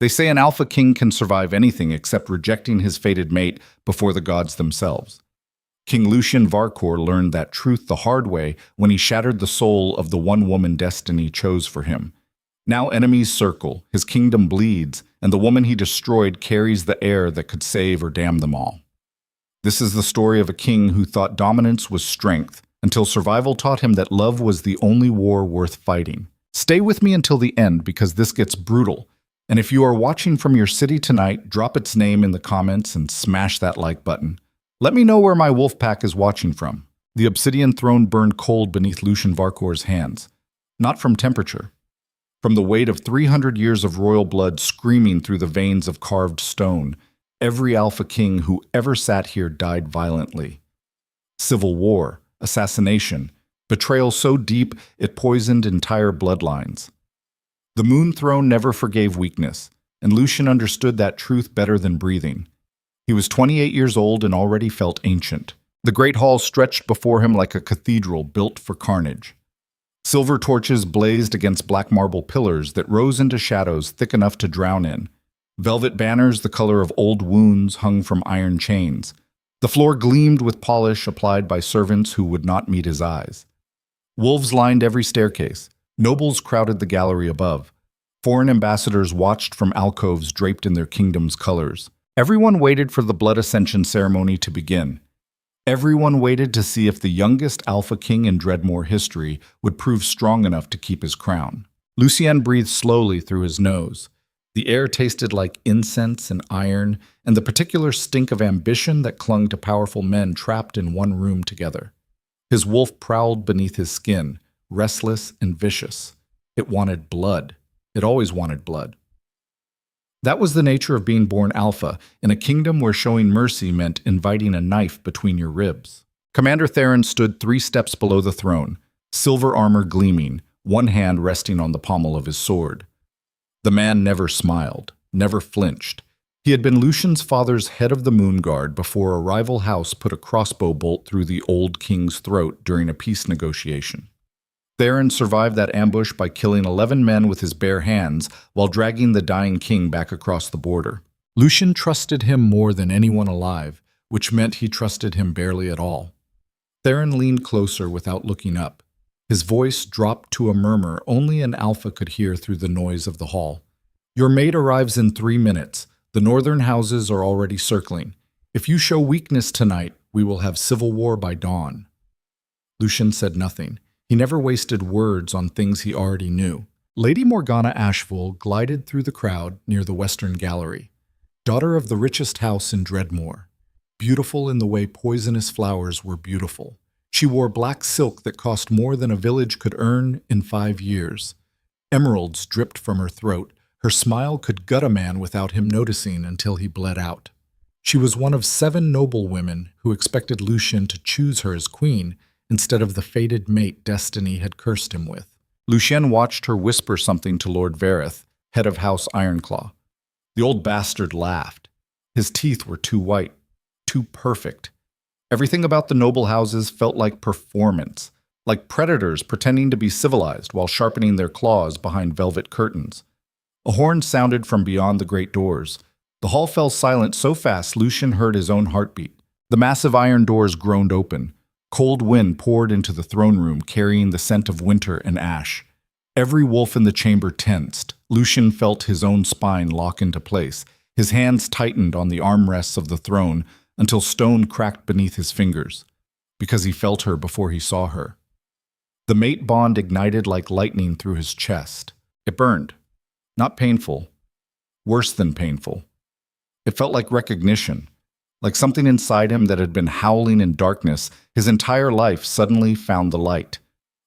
They say an alpha king can survive anything except rejecting his fated mate before the gods themselves. King Lucien Varkor learned that truth the hard way when he shattered the soul of the one woman destiny chose for him. Now enemies circle, his kingdom bleeds, and the woman he destroyed carries the air that could save or damn them all. This is the story of a king who thought dominance was strength, until survival taught him that love was the only war worth fighting. Stay with me until the end because this gets brutal. And if you are watching from your city tonight, drop its name in the comments and smash that like button. Let me know where my wolf pack is watching from. The obsidian throne burned cold beneath Lucien Varkor's hands. Not from temperature. From the weight of 300 years of royal blood screaming through the veins of carved stone, every alpha king who ever sat here died violently. Civil war, assassination, betrayal so deep it poisoned entire bloodlines. The Moon Throne never forgave weakness, and Lucien understood that truth better than breathing. He was 28 years old and already felt ancient. The great hall stretched before him like a cathedral built for carnage. Silver torches blazed against black marble pillars that rose into shadows thick enough to drown in. Velvet banners the color of old wounds hung from iron chains. The floor gleamed with polish applied by servants who would not meet his eyes. Wolves lined every staircase. Nobles crowded the gallery above. Foreign ambassadors watched from alcoves draped in their kingdom's colors. Everyone waited for the blood ascension ceremony to begin. Everyone waited to see if the youngest alpha king in Dreadmore history would prove strong enough to keep his crown. Lucien breathed slowly through his nose. The air tasted like incense and iron, and the particular stink of ambition that clung to powerful men trapped in one room together. His wolf prowled beneath his skin, restless and vicious. It wanted blood. It always wanted blood. That was the nature of being born alpha, in a kingdom where showing mercy meant inviting a knife between your ribs. Commander Theron stood 3 steps below the throne, silver armor gleaming, one hand resting on the pommel of his sword. The man never smiled, never flinched. He had been Lucien's father's head of the Moon Guard before a rival house put a crossbow bolt through the old king's throat during a peace negotiation. Theron survived that ambush by killing 11 men with his bare hands while dragging the dying king back across the border. Lucien trusted him more than anyone alive, which meant he trusted him barely at all. Theron leaned closer without looking up. His voice dropped to a murmur only an alpha could hear through the noise of the hall. Your mate arrives in 3 minutes. The northern houses are already circling. If you show weakness tonight, we will have civil war by dawn. Lucien said nothing. He never wasted words on things he already knew. Lady Morgana Asheville glided through the crowd near the western gallery. Daughter of the richest house in Dreadmore. Beautiful in the way poisonous flowers were beautiful. She wore black silk that cost more than a village could earn in 5 years. Emeralds dripped from her throat. Her smile could gut a man without him noticing until he bled out. She was one of 7 noble women who expected Lucien to choose her as queen instead of the fated mate destiny had cursed him with. Lucien watched her whisper something to Lord Vareth, head of House Ironclaw. The old bastard laughed. His teeth were too white, too perfect. Everything about the noble houses felt like performance, like predators pretending to be civilized while sharpening their claws behind velvet curtains. A horn sounded from beyond the great doors. The hall fell silent so fast Lucien heard his own heartbeat. The massive iron doors groaned open. Cold wind poured into the throne room, carrying the scent of winter and ash. Every wolf in the chamber tensed. Lucien felt his own spine lock into place. His hands tightened on the armrests of the throne until stone cracked beneath his fingers, because he felt her before he saw her. The mate bond ignited like lightning through his chest. It burned. Not painful. Worse than painful. It felt like recognition. Like something inside him that had been howling in darkness, his entire life suddenly found the light.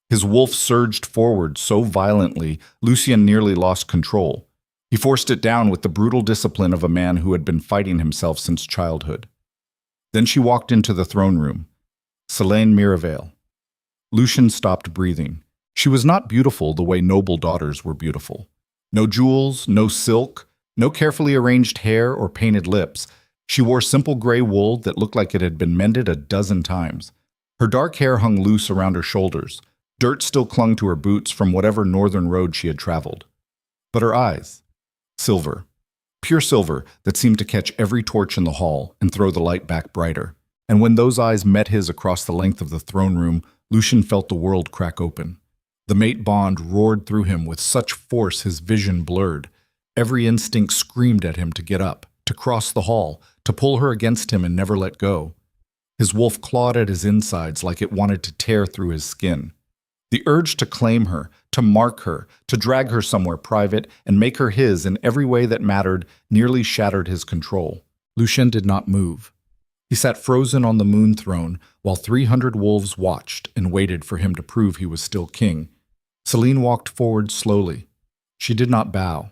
His wolf surged forward so violently, Lucien nearly lost control. He forced it down with the brutal discipline of a man who had been fighting himself since childhood. Then she walked into the throne room. Selene Miravail. Lucien stopped breathing. She was not beautiful the way noble daughters were beautiful. No jewels, no silk, no carefully arranged hair or painted lips. She wore simple gray wool that looked like it had been mended a dozen times. Her dark hair hung loose around her shoulders. Dirt still clung to her boots from whatever northern road she had traveled. But her eyes, silver, pure silver that seemed to catch every torch in the hall and throw the light back brighter. And when those eyes met his across the length of the throne room, Lucien felt the world crack open. The mate bond roared through him with such force his vision blurred. Every instinct screamed at him to get up, to cross the hall, to pull her against him and never let go. His wolf clawed at his insides like it wanted to tear through his skin. The urge to claim her, to mark her, to drag her somewhere private and make her his in every way that mattered nearly shattered his control. Lucien did not move. He sat frozen on the moon throne while 300 wolves watched and waited for him to prove he was still king. Selene walked forward slowly. She did not bow,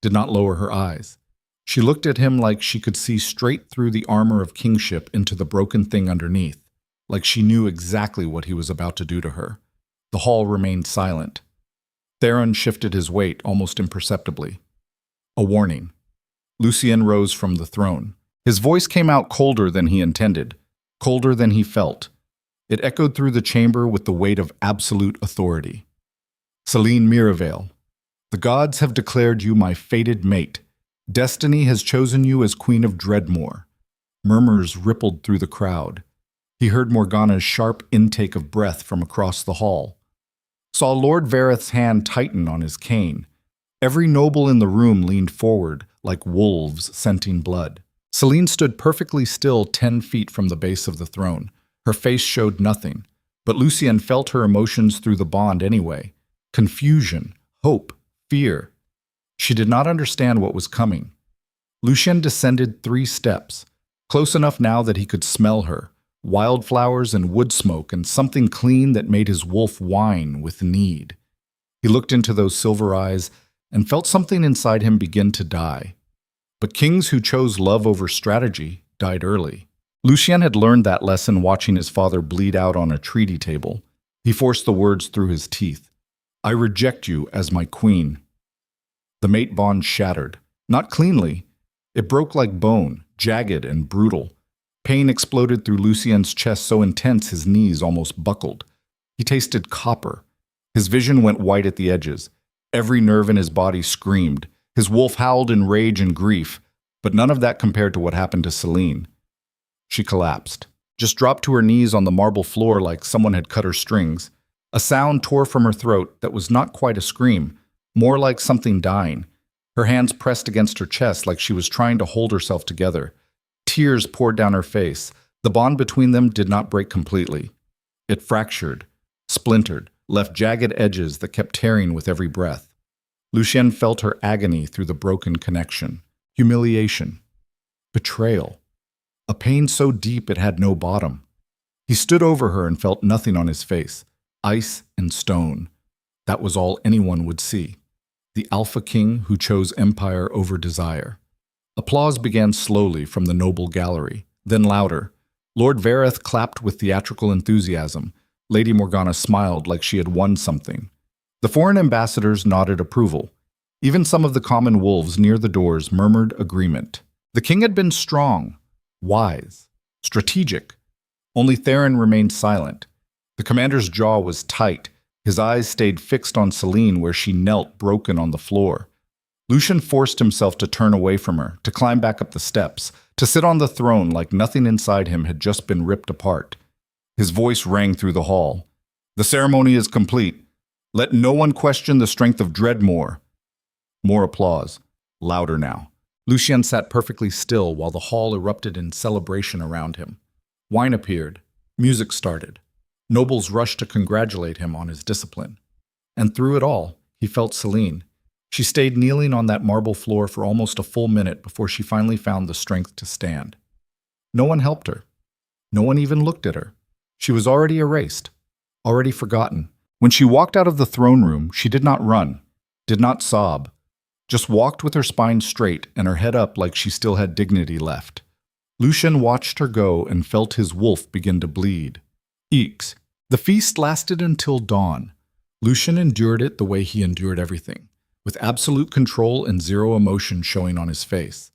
did not lower her eyes. She looked at him like she could see straight through the armor of kingship into the broken thing underneath, like she knew exactly what he was about to do to her. The hall remained silent. Theron shifted his weight almost imperceptibly. A warning. Lucien rose from the throne. His voice came out colder than he intended, colder than he felt. It echoed through the chamber with the weight of absolute authority. Selene Miravail, the gods have declared you my fated mate. Destiny has chosen you as Queen of Dreadmore. Murmurs rippled through the crowd. He heard Morgana's sharp intake of breath from across the hall. Saw Lord Vareth's hand tighten on his cane. Every noble in the room leaned forward like wolves scenting blood. Selene stood perfectly still 10 feet from the base of the throne. Her face showed nothing, but Lucien felt her emotions through the bond anyway. Confusion, hope, fear. She did not understand what was coming. Lucien descended 3 steps, close enough now that he could smell her, wildflowers and wood smoke and something clean that made his wolf whine with need. He looked into those silver eyes and felt something inside him begin to die. But kings who chose love over strategy died early. Lucien had learned that lesson watching his father bleed out on a treaty table. He forced the words through his teeth. I reject you as my queen. The mate bond shattered. Not cleanly. It broke like bone, jagged and brutal. Pain exploded through Lucien's chest so intense his knees almost buckled. He tasted copper. His vision went white at the edges. Every nerve in his body screamed. His wolf howled in rage and grief, but none of that compared to what happened to Selene. She collapsed, just dropped to her knees on the marble floor like someone had cut her strings. A sound tore from her throat that was not quite a scream, more like something dying. Her hands pressed against her chest like she was trying to hold herself together. Tears poured down her face. The bond between them did not break completely. It fractured, splintered, left jagged edges that kept tearing with every breath. Lucien felt her agony through the broken connection. Humiliation. Betrayal. A pain so deep it had no bottom. He stood over her and felt nothing on his face. Ice and stone. That was all anyone would see. The Alpha King who chose empire over desire. Applause began slowly from the noble gallery, then louder. Lord Vareth clapped with theatrical enthusiasm. Lady Morgana smiled like she had won something. The foreign ambassadors nodded approval. Even some of the common wolves near the doors murmured agreement. The king had been strong, wise, strategic. Only Theron remained silent. The commander's jaw was tight. His eyes stayed fixed on Selene where she knelt broken on the floor. Lucien forced himself to turn away from her, to climb back up the steps, to sit on the throne like nothing inside him had just been ripped apart. His voice rang through the hall. The ceremony is complete. Let no one question the strength of Dreadmore. More applause. Louder now. Lucien sat perfectly still while the hall erupted in celebration around him. Wine appeared. Music started. Nobles rushed to congratulate him on his discipline. And through it all, he felt Selene. She stayed kneeling on that marble floor for almost a full minute before she finally found the strength to stand. No one helped her. No one even looked at her. She was already erased, already forgotten. When she walked out of the throne room, she did not run, did not sob, just walked with her spine straight and her head up like she still had dignity left. Lucien watched her go and felt his wolf begin to bleed. Eeks. The feast lasted until dawn. Lucien endured it the way he endured everything, with absolute control and zero emotion showing on his face.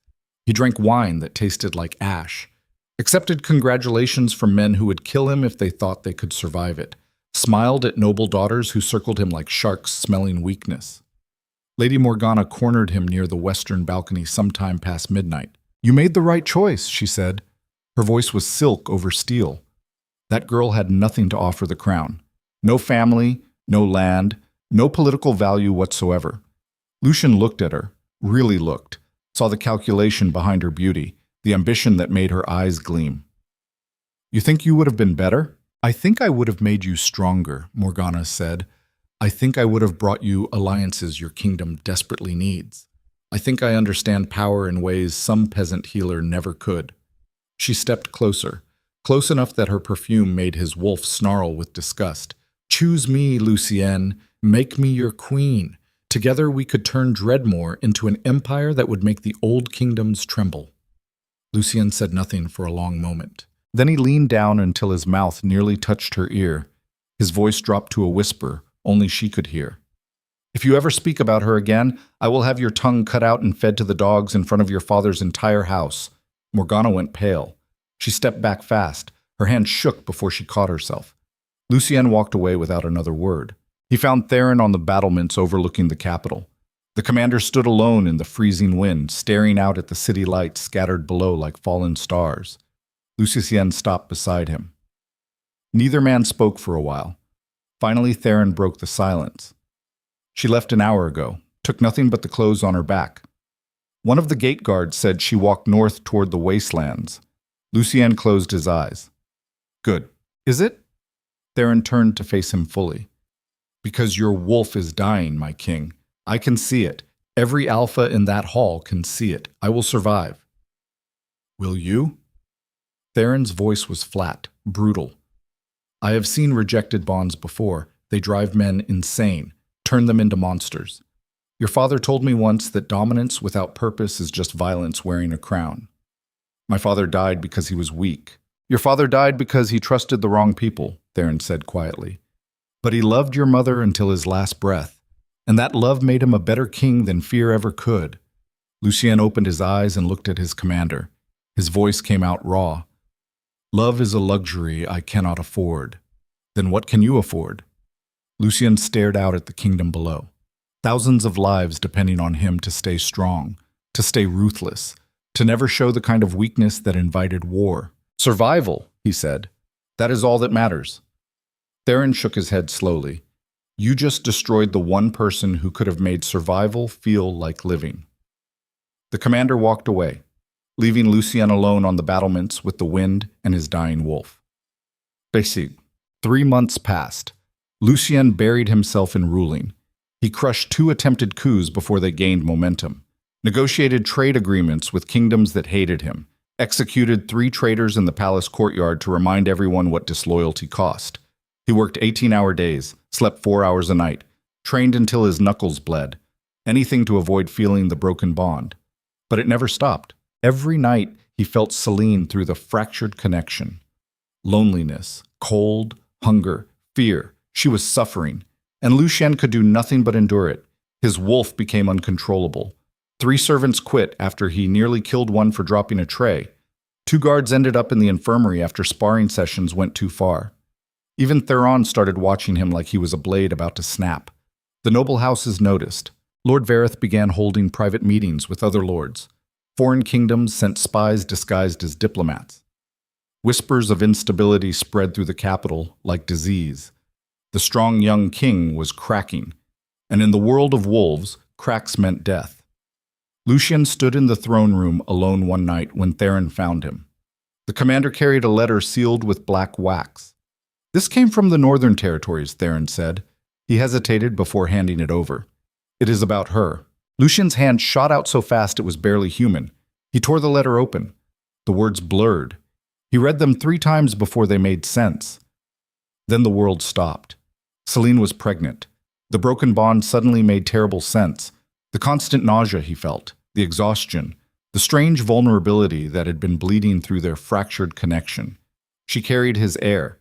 He drank wine that tasted like ash, accepted congratulations from men who would kill him if they thought they could survive it, smiled at noble daughters who circled him like sharks smelling weakness. Lady Morgana cornered him near the western balcony sometime past midnight. "You made the right choice," she said. Her voice was silk over steel. That girl had nothing to offer the crown. No family, no land, no political value whatsoever. Lucien looked at her, really looked, saw the calculation behind her beauty, the ambition that made her eyes gleam. "You think you would have been better?" "I think I would have made you stronger," Morgana said. "I think I would have brought you alliances your kingdom desperately needs. I think I understand power in ways some peasant healer never could." She stepped closer, close enough that her perfume made his wolf snarl with disgust. "Choose me, Lucien. Make me your queen. Together we could turn Dreadmore into an empire that would make the old kingdoms tremble." Lucien said nothing for a long moment. Then he leaned down until his mouth nearly touched her ear. His voice dropped to a whisper only she could hear. "If you ever speak about her again, I will have your tongue cut out and fed to the dogs in front of your father's entire house." Morgana went pale. She stepped back fast. Her hand shook before she caught herself. Lucien walked away without another word. He found Theron on the battlements overlooking the capital. The commander stood alone in the freezing wind, staring out at the city lights scattered below like fallen stars. Lucien stopped beside him. Neither man spoke for a while. Finally, Theron broke the silence. "She left an hour ago, took nothing but the clothes on her back. One of the gate guards said she walked north toward the wastelands." Lucien closed his eyes. "Good. Is it?" Theron turned to face him fully. "Because your wolf is dying, my king. I can see it. Every alpha in that hall can see it. I will survive." "Will you?" Theron's voice was flat, brutal. "I have seen rejected bonds before. They drive men insane, turn them into monsters. Your father told me once that dominance without purpose is just violence wearing a crown. My father died because he was weak." "Your father died because he trusted the wrong people," Theron said quietly. "But he loved your mother until his last breath, and that love made him a better king than fear ever could." Lucien opened his eyes and looked at his commander. His voice came out raw. "Love is a luxury I cannot afford." "Then what can you afford?" Lucien stared out at the kingdom below. Thousands of lives depending on him to stay strong, to stay ruthless, to never show the kind of weakness that invited war. "Survival," he said. "That is all that matters." Theron shook his head slowly. "You just destroyed the one person who could have made survival feel like living." The commander walked away, leaving Lucien alone on the battlements with the wind and his dying wolf. Basic. 3 months passed. Lucien buried himself in ruling. He crushed 2 attempted coups before they gained momentum, negotiated trade agreements with kingdoms that hated him, executed 3 traitors in the palace courtyard to remind everyone what disloyalty cost. He worked 18-hour days, slept 4 hours a night, trained until his knuckles bled, anything to avoid feeling the broken bond. But it never stopped. Every night he felt Selene through the fractured connection. Loneliness, cold, hunger, fear. She was suffering, and Lucien could do nothing but endure it. His wolf became uncontrollable. 3 servants quit after he nearly killed one for dropping a tray. 2 guards ended up in the infirmary after sparring sessions went too far. Even Theron started watching him like he was a blade about to snap. The noble houses noticed. Lord Vareth began holding private meetings with other lords. Foreign kingdoms sent spies disguised as diplomats. Whispers of instability spread through the capital like disease. The strong young king was cracking, and in the world of wolves, cracks meant death. Lucien stood in the throne room alone one night when Theron found him. The commander carried a letter sealed with black wax. "This came from the northern territories," Theron said. He hesitated before handing it over. "It is about her." Lucien's hand shot out so fast it was barely human. He tore the letter open. The words blurred. He read them 3 times before they made sense. Then the world stopped. Selene was pregnant. The broken bond suddenly made terrible sense. The constant nausea he felt, the exhaustion, the strange vulnerability that had been bleeding through their fractured connection. She carried his heir,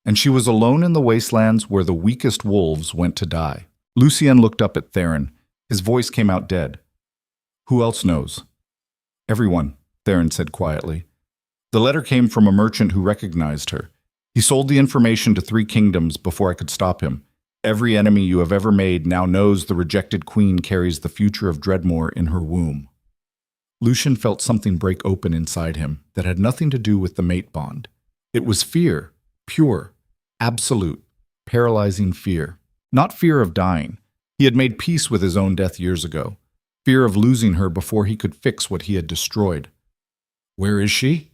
and she was alone in the wastelands where the weakest wolves went to die. Lucien looked up at Theron. His voice came out dead. "Who else knows?" "Everyone," Theron said quietly. "The letter came from a merchant who recognized her. He sold the information to 3 kingdoms before I could stop him. Every enemy you have ever made now knows the rejected queen carries the future of Dreadmore in her womb. Lucien felt something break open inside him that had nothing to do with the mate bond. It was fear, pure, absolute, paralyzing fear. Not fear of dying. He had made peace with his own death years ago. Fear of losing her before he could fix what he had destroyed. Where is she?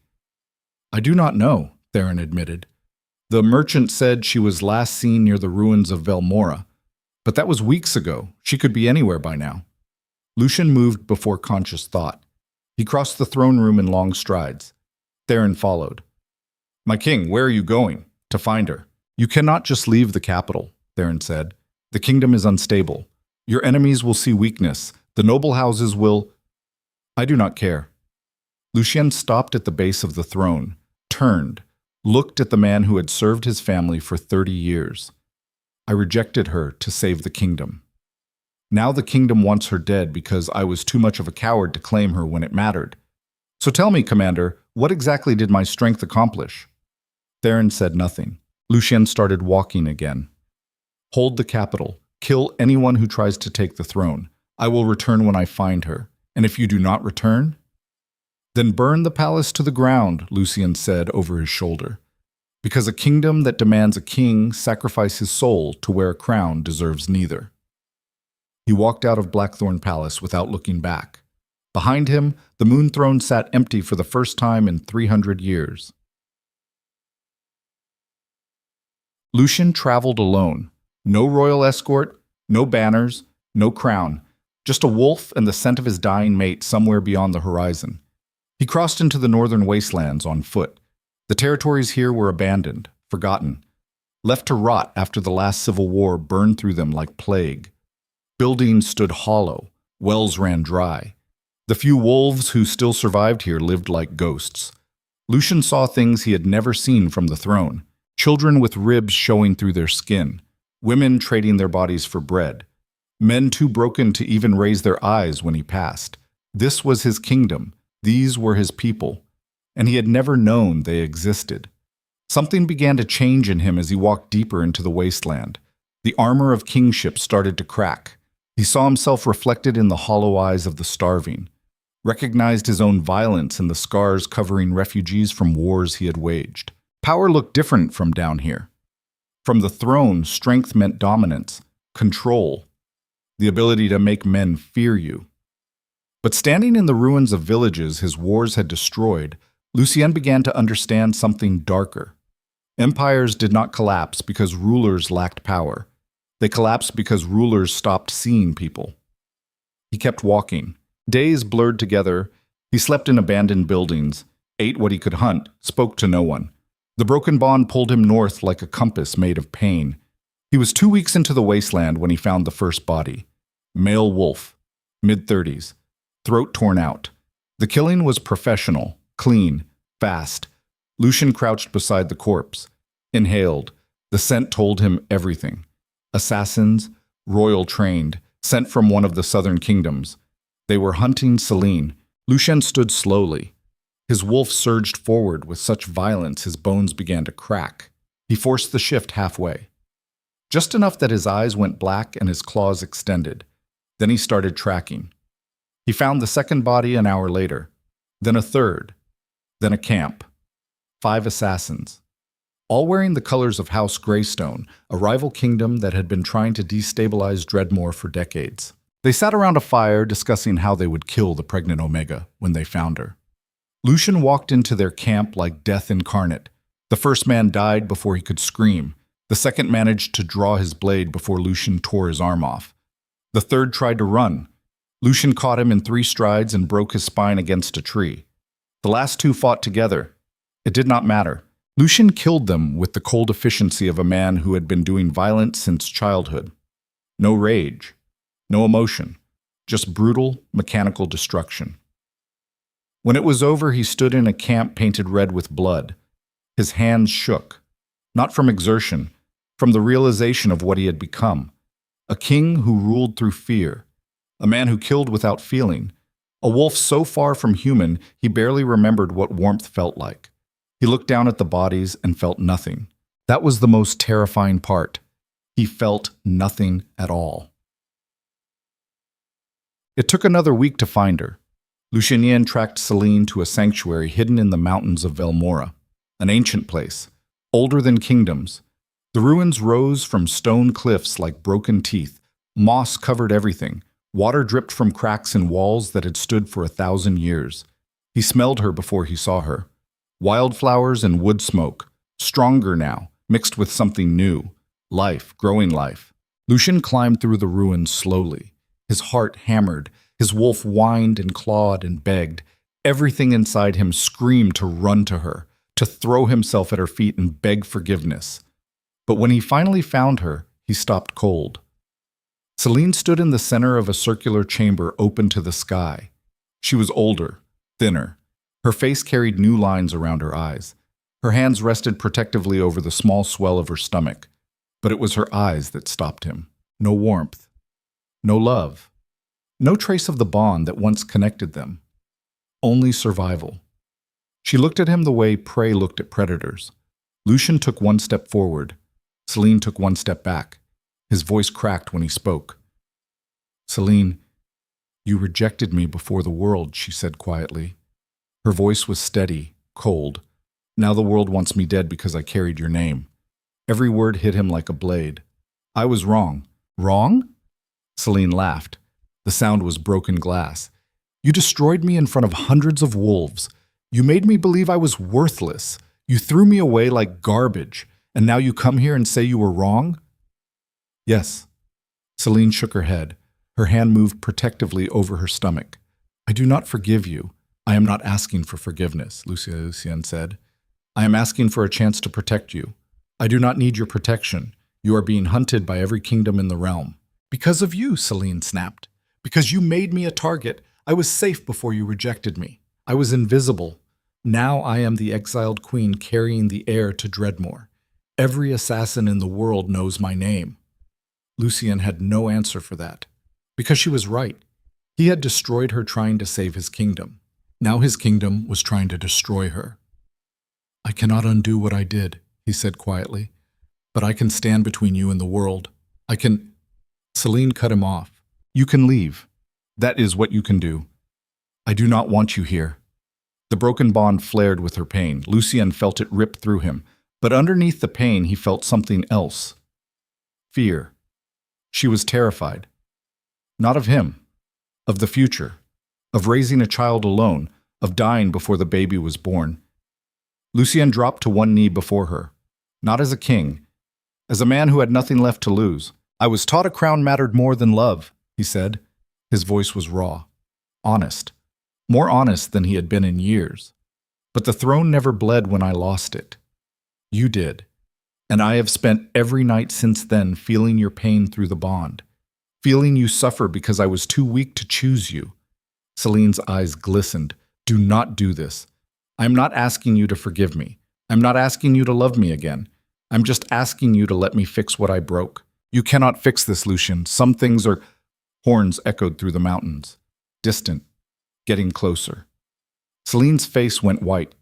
I do not know, Theron admitted. The merchant said she was last seen near the ruins of Velmora, but that was weeks ago. She could be anywhere by now. Lucien moved before conscious thought. He crossed the throne room in long strides. Theron followed. My king, where are you going? To find her. You cannot just leave the capital, Theron said. The kingdom is unstable. Your enemies will see weakness. The noble houses will... I do not care. Lucien stopped at the base of the throne, turned, looked at the man who had served his family for 30 years. I rejected her to save the kingdom. Now the kingdom wants her dead because I was too much of a coward to claim her when it mattered. So tell me, Commander, what exactly did my strength accomplish? Theron said nothing. Lucien started walking again. Hold the capital. Kill anyone who tries to take the throne. I will return when I find her. And if you do not return? Then burn the palace to the ground, Lucien said over his shoulder. Because a kingdom that demands a king sacrifice his soul to wear a crown deserves neither. He walked out of Blackthorn Palace without looking back. Behind him, the moon throne sat empty for the first time in 300 years. Lucien traveled alone. No royal escort, no banners, no crown, just a wolf and the scent of his dying mate somewhere beyond the horizon. He crossed into the northern wastelands on foot. The territories here were abandoned, forgotten, left to rot after the last civil war burned through them like plague. Buildings stood hollow, wells ran dry. The few wolves who still survived here lived like ghosts. Lucien saw things he had never seen from the throne. Children with ribs showing through their skin. Women trading their bodies for bread. Men too broken to even raise their eyes when he passed. This was his kingdom. These were his people. And he had never known they existed. Something began to change in him as he walked deeper into the wasteland. The armor of kingship started to crack. He saw himself reflected in the hollow eyes of the starving, recognized his own violence in the scars covering refugees from wars he had waged. Power looked different from down here. From the throne, strength meant dominance, control, the ability to make men fear you. But standing in the ruins of villages his wars had destroyed, Lucien began to understand something darker. Empires did not collapse because rulers lacked power. They collapsed because rulers stopped seeing people. He kept walking. Days blurred together. He slept in abandoned buildings, ate what he could hunt, spoke to no one. The broken bond pulled him north like a compass made of pain. He was 2 weeks into the wasteland when he found the first body. Male wolf, mid-30s, throat torn out. The killing was professional, clean, fast. Lucien crouched beside the corpse, inhaled. The scent told him everything. Assassins, royal trained, sent from one of the southern kingdoms. They were hunting Selene. Lucien stood slowly. His wolf surged forward with such violence his bones began to crack. He forced the shift halfway. Just enough that his eyes went black and his claws extended. Then he started tracking. He found the second body an hour later, then a third, then a camp. 5 assassins, all wearing the colors of House Greystone, a rival kingdom that had been trying to destabilize Dreadmore for decades. They sat around a fire discussing how they would kill the pregnant Omega when they found her. Lucien walked into their camp like death incarnate. The first man died before he could scream. The second managed to draw his blade before Lucien tore his arm off. The third tried to run. Lucien caught him in 3 strides and broke his spine against a tree. The last 2 fought together. It did not matter. Lucien killed them with the cold efficiency of a man who had been doing violence since childhood. No rage, no emotion, just brutal, mechanical destruction. When it was over, he stood in a camp painted red with blood. His hands shook, not from exertion, from the realization of what he had become. A king who ruled through fear, a man who killed without feeling, a wolf so far from human he barely remembered what warmth felt like. He looked down at the bodies and felt nothing. That was the most terrifying part. He felt nothing at all. It took another week to find her. Lucien tracked Selene to a sanctuary hidden in the mountains of Velmora, an ancient place, older than kingdoms. The ruins rose from stone cliffs like broken teeth. Moss covered everything. Water dripped from cracks in walls that had stood for 1,000 years. He smelled her before he saw her. Wildflowers and wood smoke, stronger now, mixed with something new. Life, growing life. Lucien climbed through the ruins slowly. His heart hammered. His wolf whined and clawed and begged. Everything inside him screamed to run to her, to throw himself at her feet and beg forgiveness. But when he finally found her, he stopped cold. Selene stood in the center of a circular chamber open to the sky. She was older, thinner. Her face carried new lines around her eyes. Her hands rested protectively over the small swell of her stomach. But it was her eyes that stopped him. No warmth. No love. No trace of the bond that once connected them. Only survival. She looked at him the way prey looked at predators. Lucien took one step forward. Selene took one step back. His voice cracked when he spoke. "Selene, you rejected me before the world," she said quietly. Her voice was steady, cold. "Now the world wants me dead because I carried your name." Every word hit him like a blade. "I was wrong." "Wrong?" Selene laughed. The sound was broken glass. "You destroyed me in front of hundreds of wolves. You made me believe I was worthless. You threw me away like garbage. And now you come here and say you were wrong?" "Yes." Selene shook her head. Her hand moved protectively over her stomach. "I do not forgive you. I am not asking for forgiveness," Lucien said. "I am asking for a chance to protect you. I do not need your protection. You are being hunted by every kingdom in the realm." "Because of you," Selene snapped. "Because you made me a target. I was safe before you rejected me. I was invisible. Now I am the exiled queen carrying the heir to Dreadmore. Every assassin in the world knows my name." Lucien had no answer for that. Because she was right. He had destroyed her trying to save his kingdom. Now his kingdom was trying to destroy her. "I cannot undo what I did," he said quietly. "But I can stand between you and the world. I can—" Selene cut him off. "You can leave. That is what you can do. I do not want you here." The broken bond flared with her pain. Lucien felt it rip through him. But underneath the pain, he felt something else. Fear. She was terrified. Not of him. Of the future. Of raising a child alone. Of dying before the baby was born. Lucien dropped to one knee before her. Not as a king. As a man who had nothing left to lose. "I was taught a crown mattered more than love," he said. His voice was raw. Honest. More honest than he had been in years. "But the throne never bled when I lost it. You did. And I have spent every night since then feeling your pain through the bond. Feeling you suffer because I was too weak to choose you." Selene's eyes glistened. "Do not do this. I am not asking you to forgive me. I'm not asking you to love me again. I'm just asking you to let me fix what I broke. You cannot fix this, Lucien. Some things are—" Horns echoed through the mountains. Distant. Getting closer. Selene's face went white.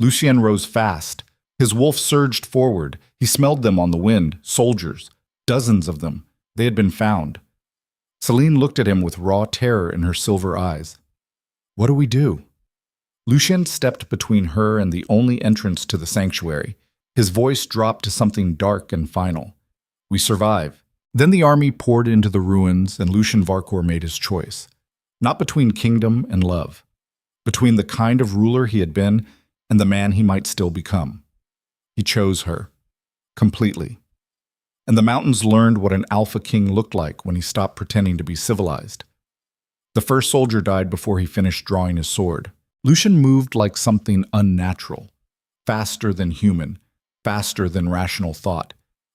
Lucien rose fast. His wolf surged forward. He smelled them on the wind. Soldiers. Dozens of them. They had been found. Selene looked at him with raw terror in her silver eyes. "What do we do?" Lucien stepped between her and the only entrance to the sanctuary. His voice dropped to something dark and final. "We survive." Then the army poured into the ruins, and Lucien Varkor made his choice. Not between kingdom and love. Between the kind of ruler he had been and the man he might still become. He chose her. Completely. And the mountains learned what an alpha king looked like when he stopped pretending to be civilized. The first soldier died before he finished drawing his sword. Lucien moved like something unnatural. Faster than human. Faster than rational thought.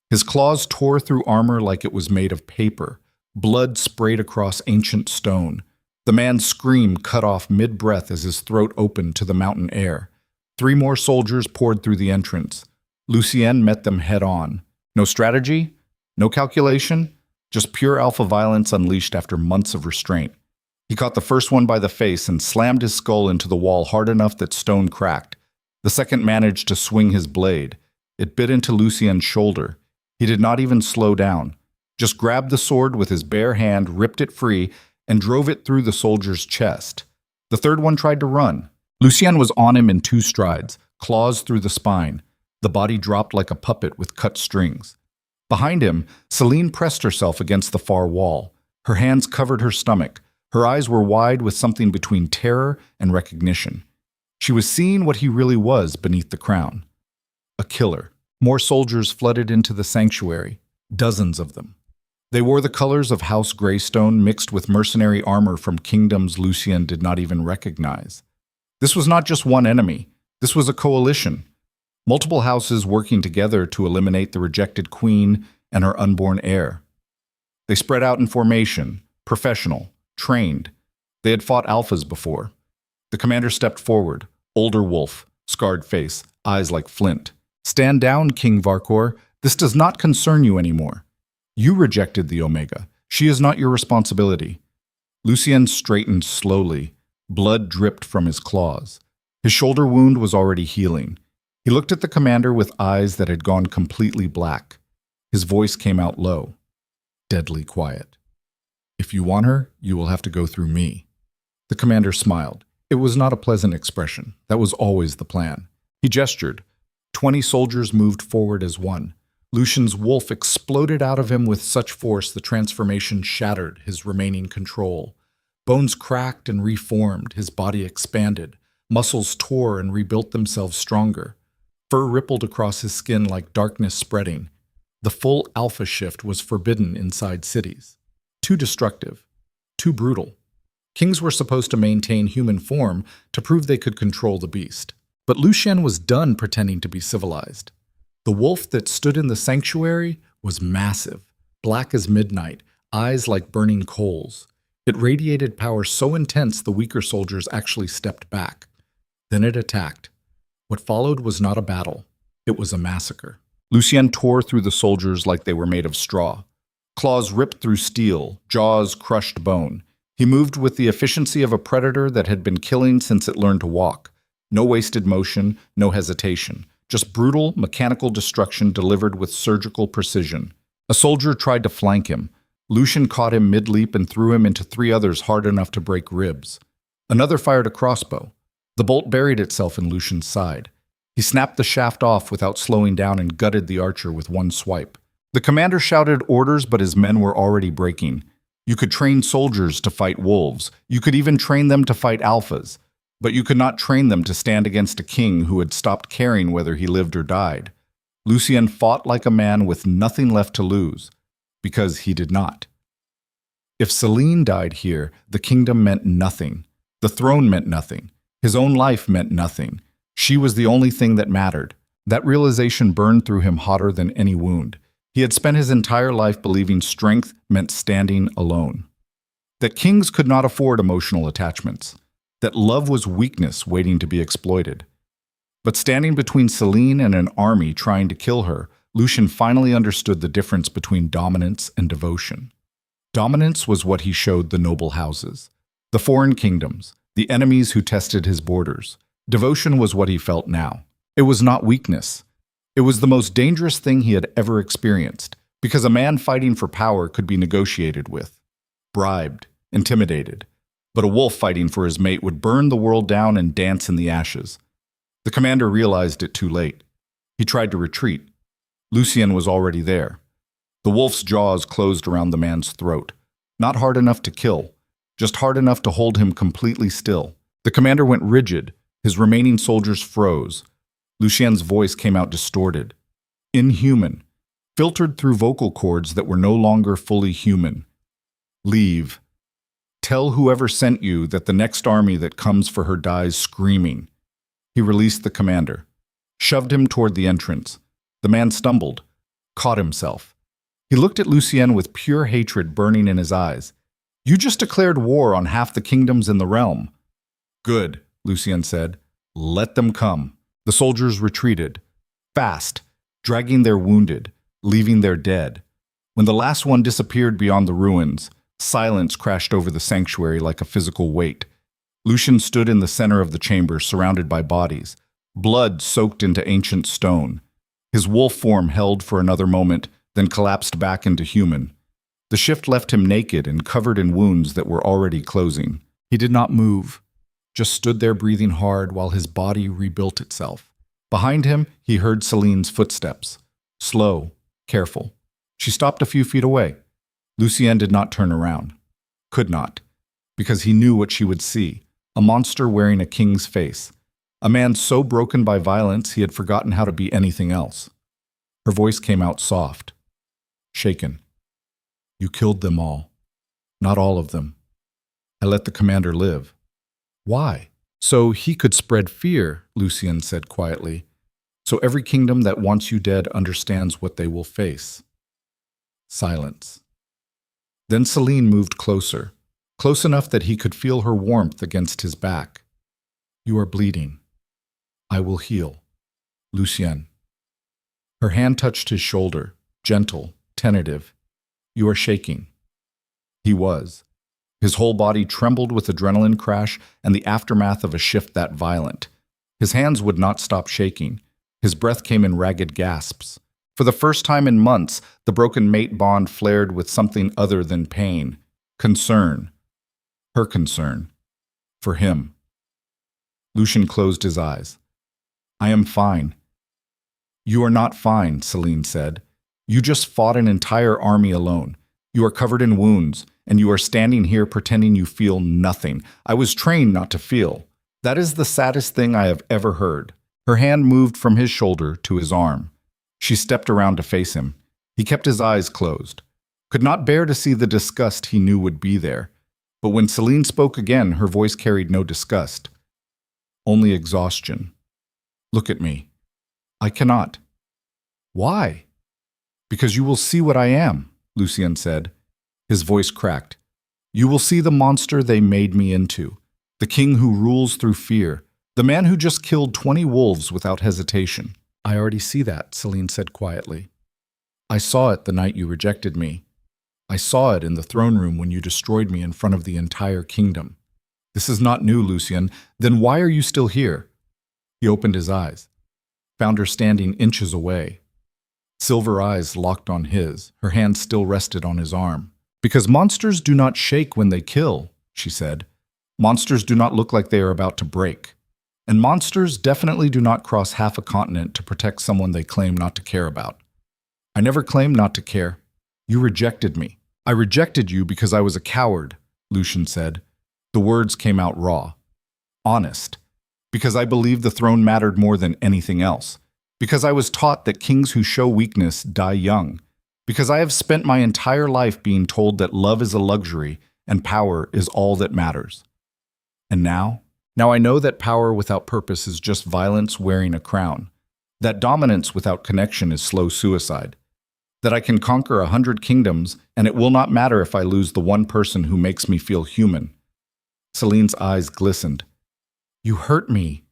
His claws tore through armor like it was made of paper. Blood sprayed across ancient stone. The man's scream cut off mid-breath as his throat opened to the mountain air. 3 more soldiers poured through the entrance. Lucien met them head-on. No strategy, no calculation, just pure alpha violence unleashed after months of restraint. He caught the first one by the face and slammed his skull into the wall hard enough that stone cracked. The second managed to swing his blade. It bit into Lucien's shoulder. He did not even slow down, just grabbed the sword with his bare hand, ripped it free, and drove it through the soldier's chest. The third one tried to run. Lucien was on him in 2 strides, claws through the spine. The body dropped like a puppet with cut strings. Behind him, Selene pressed herself against the far wall. Her hands covered her stomach. Her eyes were wide with something between terror and recognition. She was seeing what he really was beneath the crown. A killer. More soldiers flooded into the sanctuary, dozens of them. They wore the colors of House Greystone mixed with mercenary armor from kingdoms Lucien did not even recognize. This was not just one enemy. This was a coalition. Multiple houses working together to eliminate the rejected queen and her unborn heir. They spread out in formation, professional, trained. They had fought alphas before. The commander stepped forward, older wolf, scarred face, eyes like flint. "Stand down, King Varkor. This does not concern you anymore. You rejected the Omega. She is not your responsibility." Lucien straightened slowly. Blood dripped from his claws. His shoulder wound was already healing. He looked at the commander with eyes that had gone completely black. His voice came out low, deadly quiet. "If you want her, you will have to go through me." The commander smiled. It was not a pleasant expression. That was always the plan. He gestured. 20 soldiers moved forward as one. Lucien's wolf exploded out of him with such force the transformation shattered his remaining control. Bones cracked and reformed, his body expanded. Muscles tore and rebuilt themselves stronger. Fur rippled across his skin like darkness spreading. The full alpha shift was forbidden inside cities. Too destructive. Too brutal. Kings were supposed to maintain human form to prove they could control the beast. But Lucien was done pretending to be civilized. The wolf that stood in the sanctuary was massive, black as midnight, eyes like burning coals. It radiated power so intense the weaker soldiers actually stepped back. Then it attacked. What followed was not a battle. It was a massacre. Lucien tore through the soldiers like they were made of straw. Claws ripped through steel, jaws crushed bone. He moved with the efficiency of a predator that had been killing since it learned to walk. No wasted motion, no hesitation. Just brutal, mechanical destruction delivered with surgical precision. A soldier tried to flank him. Lucien caught him mid-leap and threw him into 3 others hard enough to break ribs. Another fired a crossbow. The bolt buried itself in Lucien's side. He snapped the shaft off without slowing down and gutted the archer with one swipe. The commander shouted orders, but his men were already breaking. You could train soldiers to fight wolves. You could even train them to fight alphas. But you could not train them to stand against a king who had stopped caring whether he lived or died. Lucien fought like a man with nothing left to lose, because he did not. If Selene died here, the kingdom meant nothing. The throne meant nothing. His own life meant nothing. She was the only thing that mattered. That realization burned through him hotter than any wound. He had spent his entire life believing strength meant standing alone. That kings could not afford emotional attachments. That love was weakness waiting to be exploited. But standing between Selene and an army trying to kill her, Lucien finally understood the difference between dominance and devotion. Dominance was what he showed the noble houses, the foreign kingdoms, the enemies who tested his borders. Devotion was what he felt now. It was not weakness. It was the most dangerous thing he had ever experienced, because a man fighting for power could be negotiated with, bribed, intimidated. But a wolf fighting for his mate would burn the world down and dance in the ashes. The commander realized it too late. He tried to retreat. Lucien was already there. The wolf's jaws closed around the man's throat. Not hard enough to kill, just hard enough to hold him completely still. The commander went rigid. His remaining soldiers froze. Lucien's voice came out distorted, inhuman, filtered through vocal cords that were no longer fully human. "Leave. Tell whoever sent you that the next army that comes for her dies screaming." He released the commander, shoved him toward the entrance. The man stumbled, caught himself. He looked at Lucien with pure hatred burning in his eyes. "You just declared war on half the kingdoms in the realm." "Good," Lucien said. "Let them come." The soldiers retreated, fast, dragging their wounded, leaving their dead. When the last one disappeared beyond the ruins, silence crashed over the sanctuary like a physical weight. Lucien stood in the center of the chamber, surrounded by bodies, blood soaked into ancient stone. His wolf form held for another moment, then collapsed back into human. The shift left him naked and covered in wounds that were already closing. He did not move, just stood there breathing hard while his body rebuilt itself. Behind him, he heard Selene's footsteps. Slow, careful. She stopped a few feet away. Lucien did not turn around. Could not, because he knew what she would see. A monster wearing a king's face. A man so broken by violence he had forgotten how to be anything else. Her voice came out soft, shaken. You killed them all. Not all of them. I let the commander live. Why? So he could spread fear, Lucien said quietly. So every kingdom that wants you dead understands what they will face. Silence. Then Selene moved closer, close enough that he could feel her warmth against his back. You are bleeding. I will heal. Lucien. Her hand touched his shoulder, gentle, tentative. You are shaking. He was. His whole body trembled with adrenaline crash and the aftermath of a shift that violent. His hands would not stop shaking. His breath came in ragged gasps. For the first time in months, the broken mate bond flared with something other than pain. Concern. Her concern. For him. Lucien closed his eyes. I am fine. You are not fine, Selene said. You just fought an entire army alone. You are covered in wounds, and you are standing here pretending you feel nothing. I was trained not to feel. That is the saddest thing I have ever heard. Her hand moved from his shoulder to his arm. She stepped around to face him. He kept his eyes closed, could not bear to see the disgust he knew would be there. But when Selene spoke again, her voice carried no disgust, only exhaustion. Look at me. I cannot. Why? Because you will see what I am, Lucien said. His voice cracked. You will see the monster they made me into, the king who rules through fear, the man who just killed 20 wolves without hesitation. I already see that, Selene said quietly. I saw it the night you rejected me. I saw it in the throne room when you destroyed me in front of the entire kingdom. This is not new, Lucien. Then why are you still here? He opened his eyes, found her standing inches away. Silver eyes locked on his, her hand still rested on his arm. Because monsters do not shake when they kill, she said. Monsters do not look like they are about to break. And monsters definitely do not cross half a continent to protect someone they claim not to care about. I never claimed not to care. You rejected me. I rejected you because I was a coward, Lucien said. The words came out raw. Honest. Because I believed the throne mattered more than anything else. Because I was taught that kings who show weakness die young. Because I have spent my entire life being told that love is a luxury and power is all that matters. And now I know that power without purpose is just violence wearing a crown. That dominance without connection is slow suicide. That I can conquer 100 kingdoms and it will not matter if I lose the one person who makes me feel human. Selene's eyes glistened. You hurt me.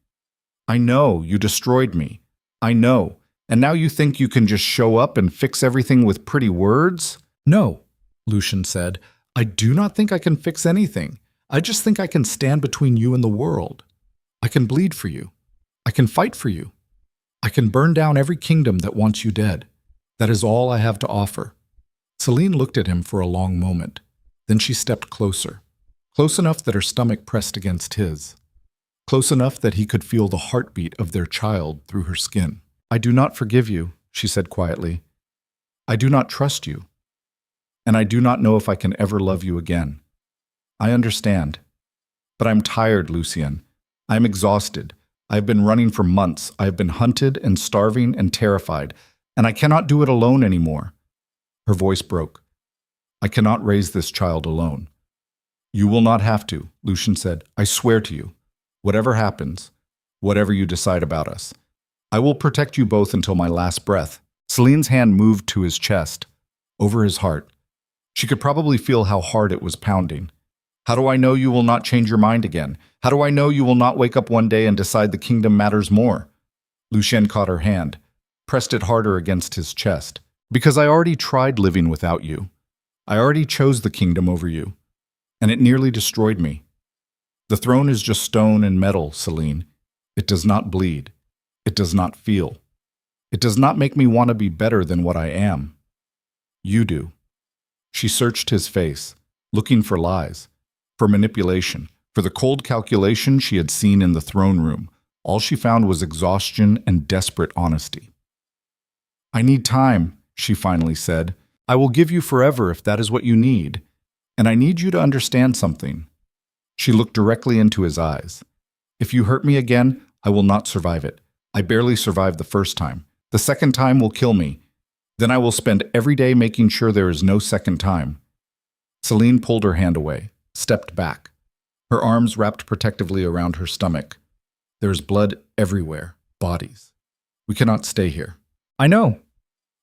I know, you destroyed me. I know. And now you think you can just show up and fix everything with pretty words? No, Lucien said. I do not think I can fix anything. I just think I can stand between you and the world. I can bleed for you. I can fight for you. I can burn down every kingdom that wants you dead. That is all I have to offer. Selene looked at him for a long moment. Then she stepped closer, close enough that her stomach pressed against his, close enough that he could feel the heartbeat of their child through her skin. I do not forgive you, she said quietly. I do not trust you. And I do not know if I can ever love you again. I understand. But I'm tired, Lucien. I am exhausted. I have been running for months. I have been hunted and starving and terrified, and I cannot do it alone anymore. Her voice broke. I cannot raise this child alone. You will not have to, Lucien said. I swear to you. Whatever happens, whatever you decide about us, I will protect you both until my last breath. Selene's hand moved to his chest, over his heart. She could probably feel how hard it was pounding. How do I know you will not change your mind again? How do I know you will not wake up one day and decide the kingdom matters more? Lucien caught her hand, pressed it harder against his chest. Because I already tried living without you. I already chose the kingdom over you, and it nearly destroyed me. The throne is just stone and metal, Selene. It does not bleed. It does not feel. It does not make me want to be better than what I am. You do. She searched his face, looking for lies, for manipulation, for the cold calculation she had seen in the throne room. All she found was exhaustion and desperate honesty. I need time, she finally said. I will give you forever if that is what you need. And I need you to understand something. She looked directly into his eyes. If you hurt me again, I will not survive it. I barely survived the first time. The second time will kill me. Then I will spend every day making sure there is no second time. Selene pulled her hand away, stepped back. Her arms wrapped protectively around her stomach. There is blood everywhere, bodies. We cannot stay here. I know.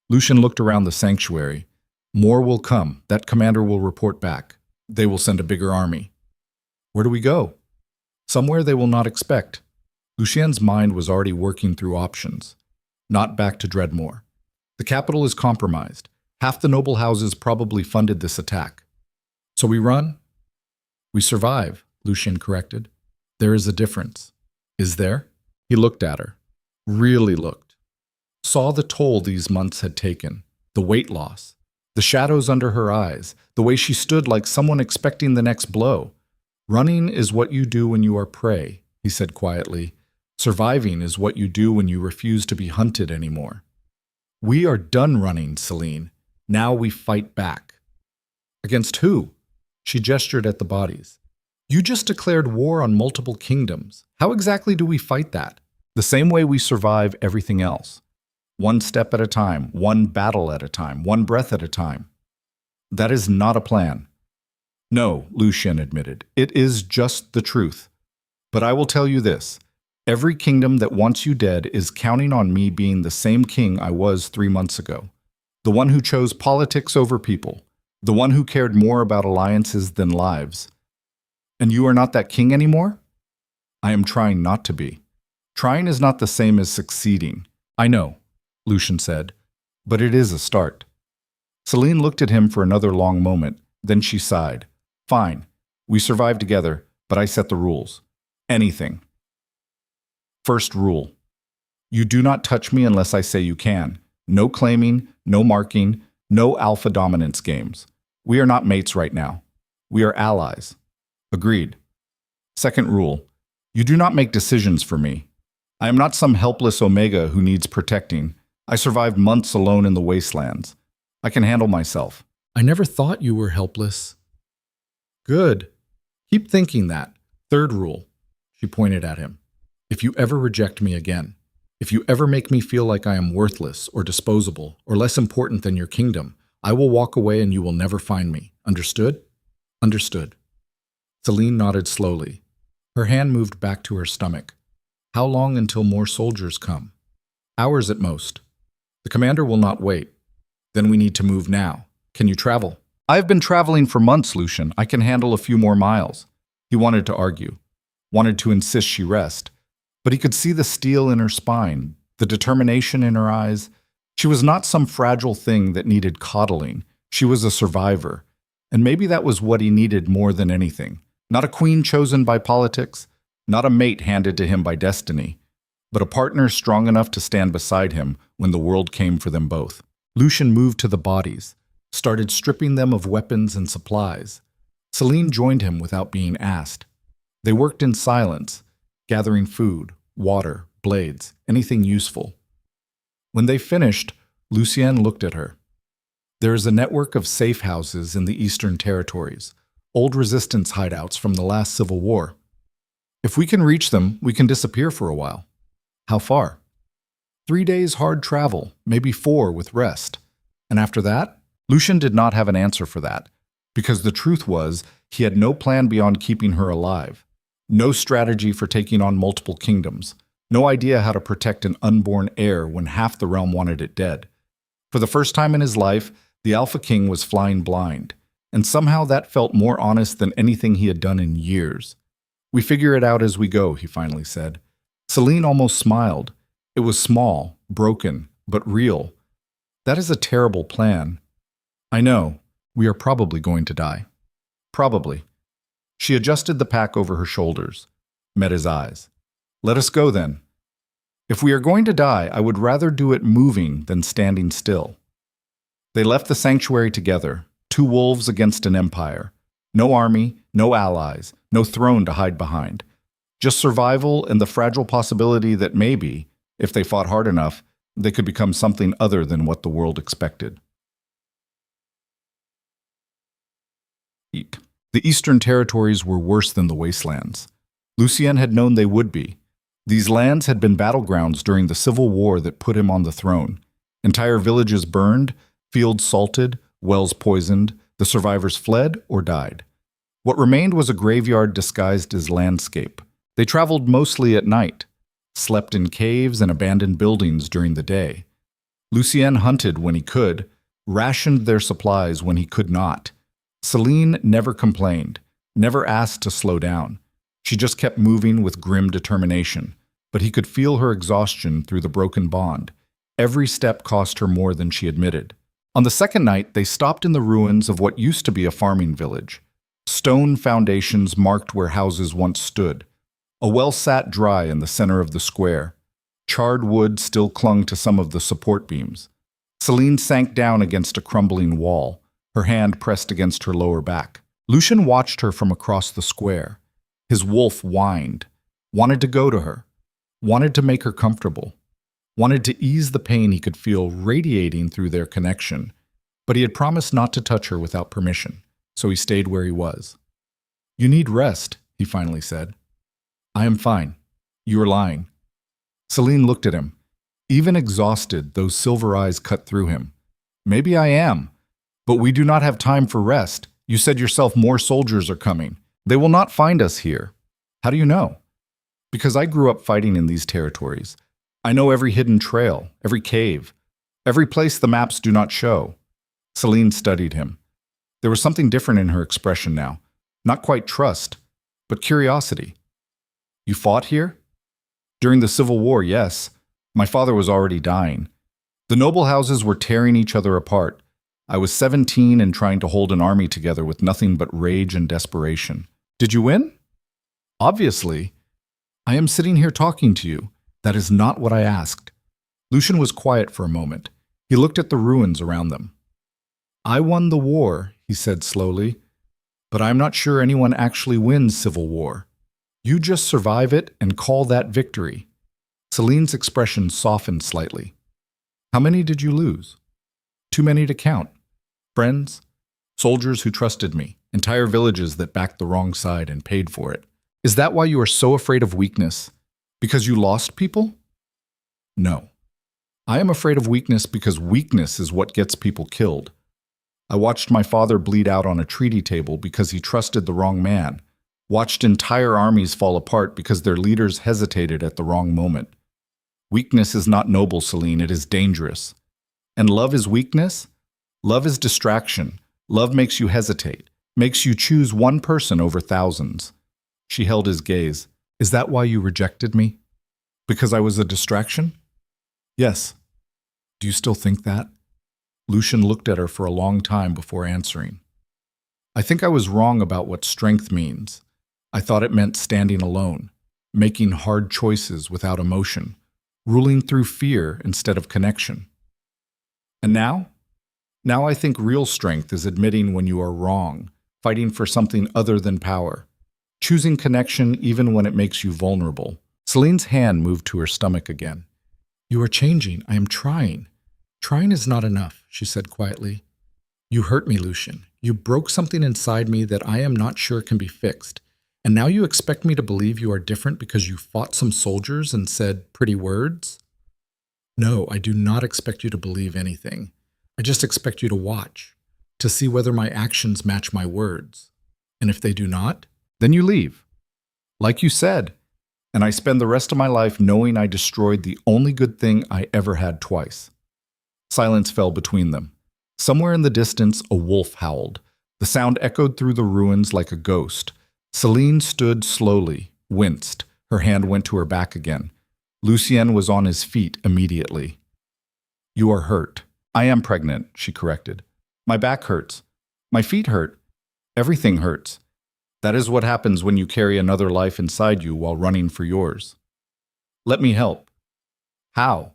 Lucien looked around the sanctuary. More will come. That commander will report back. They will send a bigger army. Where do we go? Somewhere they will not expect. Lucien's mind was already working through options. Not back to Dreadmore. The capital is compromised. Half the noble houses probably funded this attack. So we run? We survive, Lucien corrected. There is a difference. Is there? He looked at her. Really looked. Saw the toll these months had taken. The weight loss. The shadows under her eyes. The way she stood like someone expecting the next blow. Running is what you do when you are prey, he said quietly. Surviving is what you do when you refuse to be hunted anymore. We are done running, Selene. Now we fight back. Against who? She gestured at the bodies. You just declared war on multiple kingdoms. How exactly do we fight that? The same way we survive everything else. One step at a time, one battle at a time, one breath at a time. That is not a plan. No, Lucien admitted. It is just the truth. But I will tell you this. Every kingdom that wants you dead is counting on me being the same king I was 3 months ago. The one who chose politics over people. The one who cared more about alliances than lives. And you are not that king anymore? I am trying not to be. Trying is not the same as succeeding. I know, Lucien said, but it is a start. Selene looked at him for another long moment, then she sighed. Fine, we survived together, but I set the rules. Anything. First rule. You do not touch me unless I say you can. No claiming, no marking, no alpha dominance games. We are not mates right now. We are allies. Agreed. Second rule. You do not make decisions for me. I am not some helpless Omega who needs protecting. I survived months alone in the wastelands. I can handle myself. I never thought you were helpless. Good. Keep thinking that. Third rule. She pointed at him. If you ever reject me again, if you ever make me feel like I am worthless or disposable or less important than your kingdom, I will walk away and you will never find me. Understood? Understood. Selene nodded slowly. Her hand moved back to her stomach. How long until more soldiers come? Hours at most. The commander will not wait. Then we need to move now. Can you travel? I have been traveling for months, Lucien. I can handle a few more miles. He wanted to argue, wanted to insist she rest. But he could see the steel in her spine, the determination in her eyes. She was not some fragile thing that needed coddling. She was a survivor. And maybe that was what he needed more than anything. Not a queen chosen by politics, not a mate handed to him by destiny, but a partner strong enough to stand beside him when the world came for them both. Lucien moved to the bodies, started stripping them of weapons and supplies. Selene joined him without being asked. They worked in silence, gathering food, water, blades, anything useful. When they finished, Lucien looked at her. There is a network of safe houses in the Eastern Territories, old resistance hideouts from the last Civil War. If we can reach them, we can disappear for a while. How far? 3 days hard travel, maybe 4 with rest. And after that? Lucien did not have an answer for that, because the truth was he had no plan beyond keeping her alive. No strategy for taking on multiple kingdoms. No idea how to protect an unborn heir when half the realm wanted it dead. For the first time in his life, the Alpha King was flying blind, and somehow that felt more honest than anything he had done in years. We figure it out as we go, he finally said. Selene almost smiled. It was small, broken, but real. That is a terrible plan. I know. We are probably going to die. Probably. She adjusted the pack over her shoulders, met his eyes. Let us go then. If we are going to die, I would rather do it moving than standing still. They left the sanctuary together, two wolves against an empire. No army, no allies, no throne to hide behind. Just survival and the fragile possibility that maybe, if they fought hard enough, they could become something other than what the world expected. The Eastern Territories were worse than the wastelands. Lucien had known they would be. These lands had been battlegrounds during the civil war that put him on the throne. Entire villages burned, fields salted, wells poisoned, the survivors fled or died. What remained was a graveyard disguised as landscape. They traveled mostly at night, slept in caves and abandoned buildings during the day. Lucien hunted when he could, rationed their supplies when he could not. Selene never complained, never asked to slow down. She just kept moving with grim determination, but he could feel her exhaustion through the broken bond. Every step cost her more than she admitted. On the second night, they stopped in the ruins of what used to be a farming village. Stone foundations marked where houses once stood. A well sat dry in the center of the square. Charred wood still clung to some of the support beams. Selene sank down against a crumbling wall, her hand pressed against her lower back. Lucien watched her from across the square. His wolf whined, wanted to go to her, wanted to make her comfortable, wanted to ease the pain he could feel radiating through their connection, but he had promised not to touch her without permission, so he stayed where he was. "You need rest," he finally said. "I am fine. You are lying." Selene looked at him. Even exhausted, those silver eyes cut through him. "Maybe I am, but we do not have time for rest. You said yourself more soldiers are coming. They will not find us here." "How do you know?" "Because I grew up fighting in these territories. I know every hidden trail, every cave, every place the maps do not show." Selene studied him. There was something different in her expression now. Not quite trust, but curiosity. "You fought here?" "During the Civil War, yes. My father was already dying. The noble houses were tearing each other apart. I was 17 and trying to hold an army together with nothing but rage and desperation." "Did you win?" "Obviously. I am sitting here talking to you. That is not what I asked." Lucien was quiet for a moment. He looked at the ruins around them. "I won the war," he said slowly, "but I'm not sure anyone actually wins civil war. You just survive it and call that victory." Selene's expression softened slightly. "How many did you lose?" "Too many to count. Friends, soldiers who trusted me, entire villages that backed the wrong side and paid for it." "Is that why you are so afraid of weakness? Because you lost people?" "No. I am afraid of weakness because weakness is what gets people killed. I watched my father bleed out on a treaty table because he trusted the wrong man, watched entire armies fall apart because their leaders hesitated at the wrong moment. Weakness is not noble, Selene, it is dangerous. And love is weakness? Love is distraction. Love makes you hesitate, makes you choose one person over thousands." She held his gaze. "Is that why you rejected me? Because I was a distraction?" "Yes." "Do you still think that?" Lucien looked at her for a long time before answering. "I think I was wrong about what strength means. I thought it meant standing alone, making hard choices without emotion, ruling through fear instead of connection. And now? Now I think real strength is admitting when you are wrong, fighting for something other than power, choosing connection even when it makes you vulnerable." Selene's hand moved to her stomach again. "You are changing. I am trying." "Trying is not enough," she said quietly. "You hurt me, Lucien. You broke something inside me that I am not sure can be fixed. And now you expect me to believe you are different because you fought some soldiers and said pretty words?" "No, I do not expect you to believe anything. I just expect you to watch, to see whether my actions match my words. And if they do not, then you leave. Like you said. And I spend the rest of my life knowing I destroyed the only good thing I ever had twice." Silence fell between them. Somewhere in the distance, a wolf howled. The sound echoed through the ruins like a ghost. Selene stood slowly, winced. Her hand went to her back again. Lucien was on his feet immediately. "You are hurt." "I am pregnant," she corrected. "My back hurts. My feet hurt. Everything hurts. That is what happens when you carry another life inside you while running for yours." "Let me help." "How?"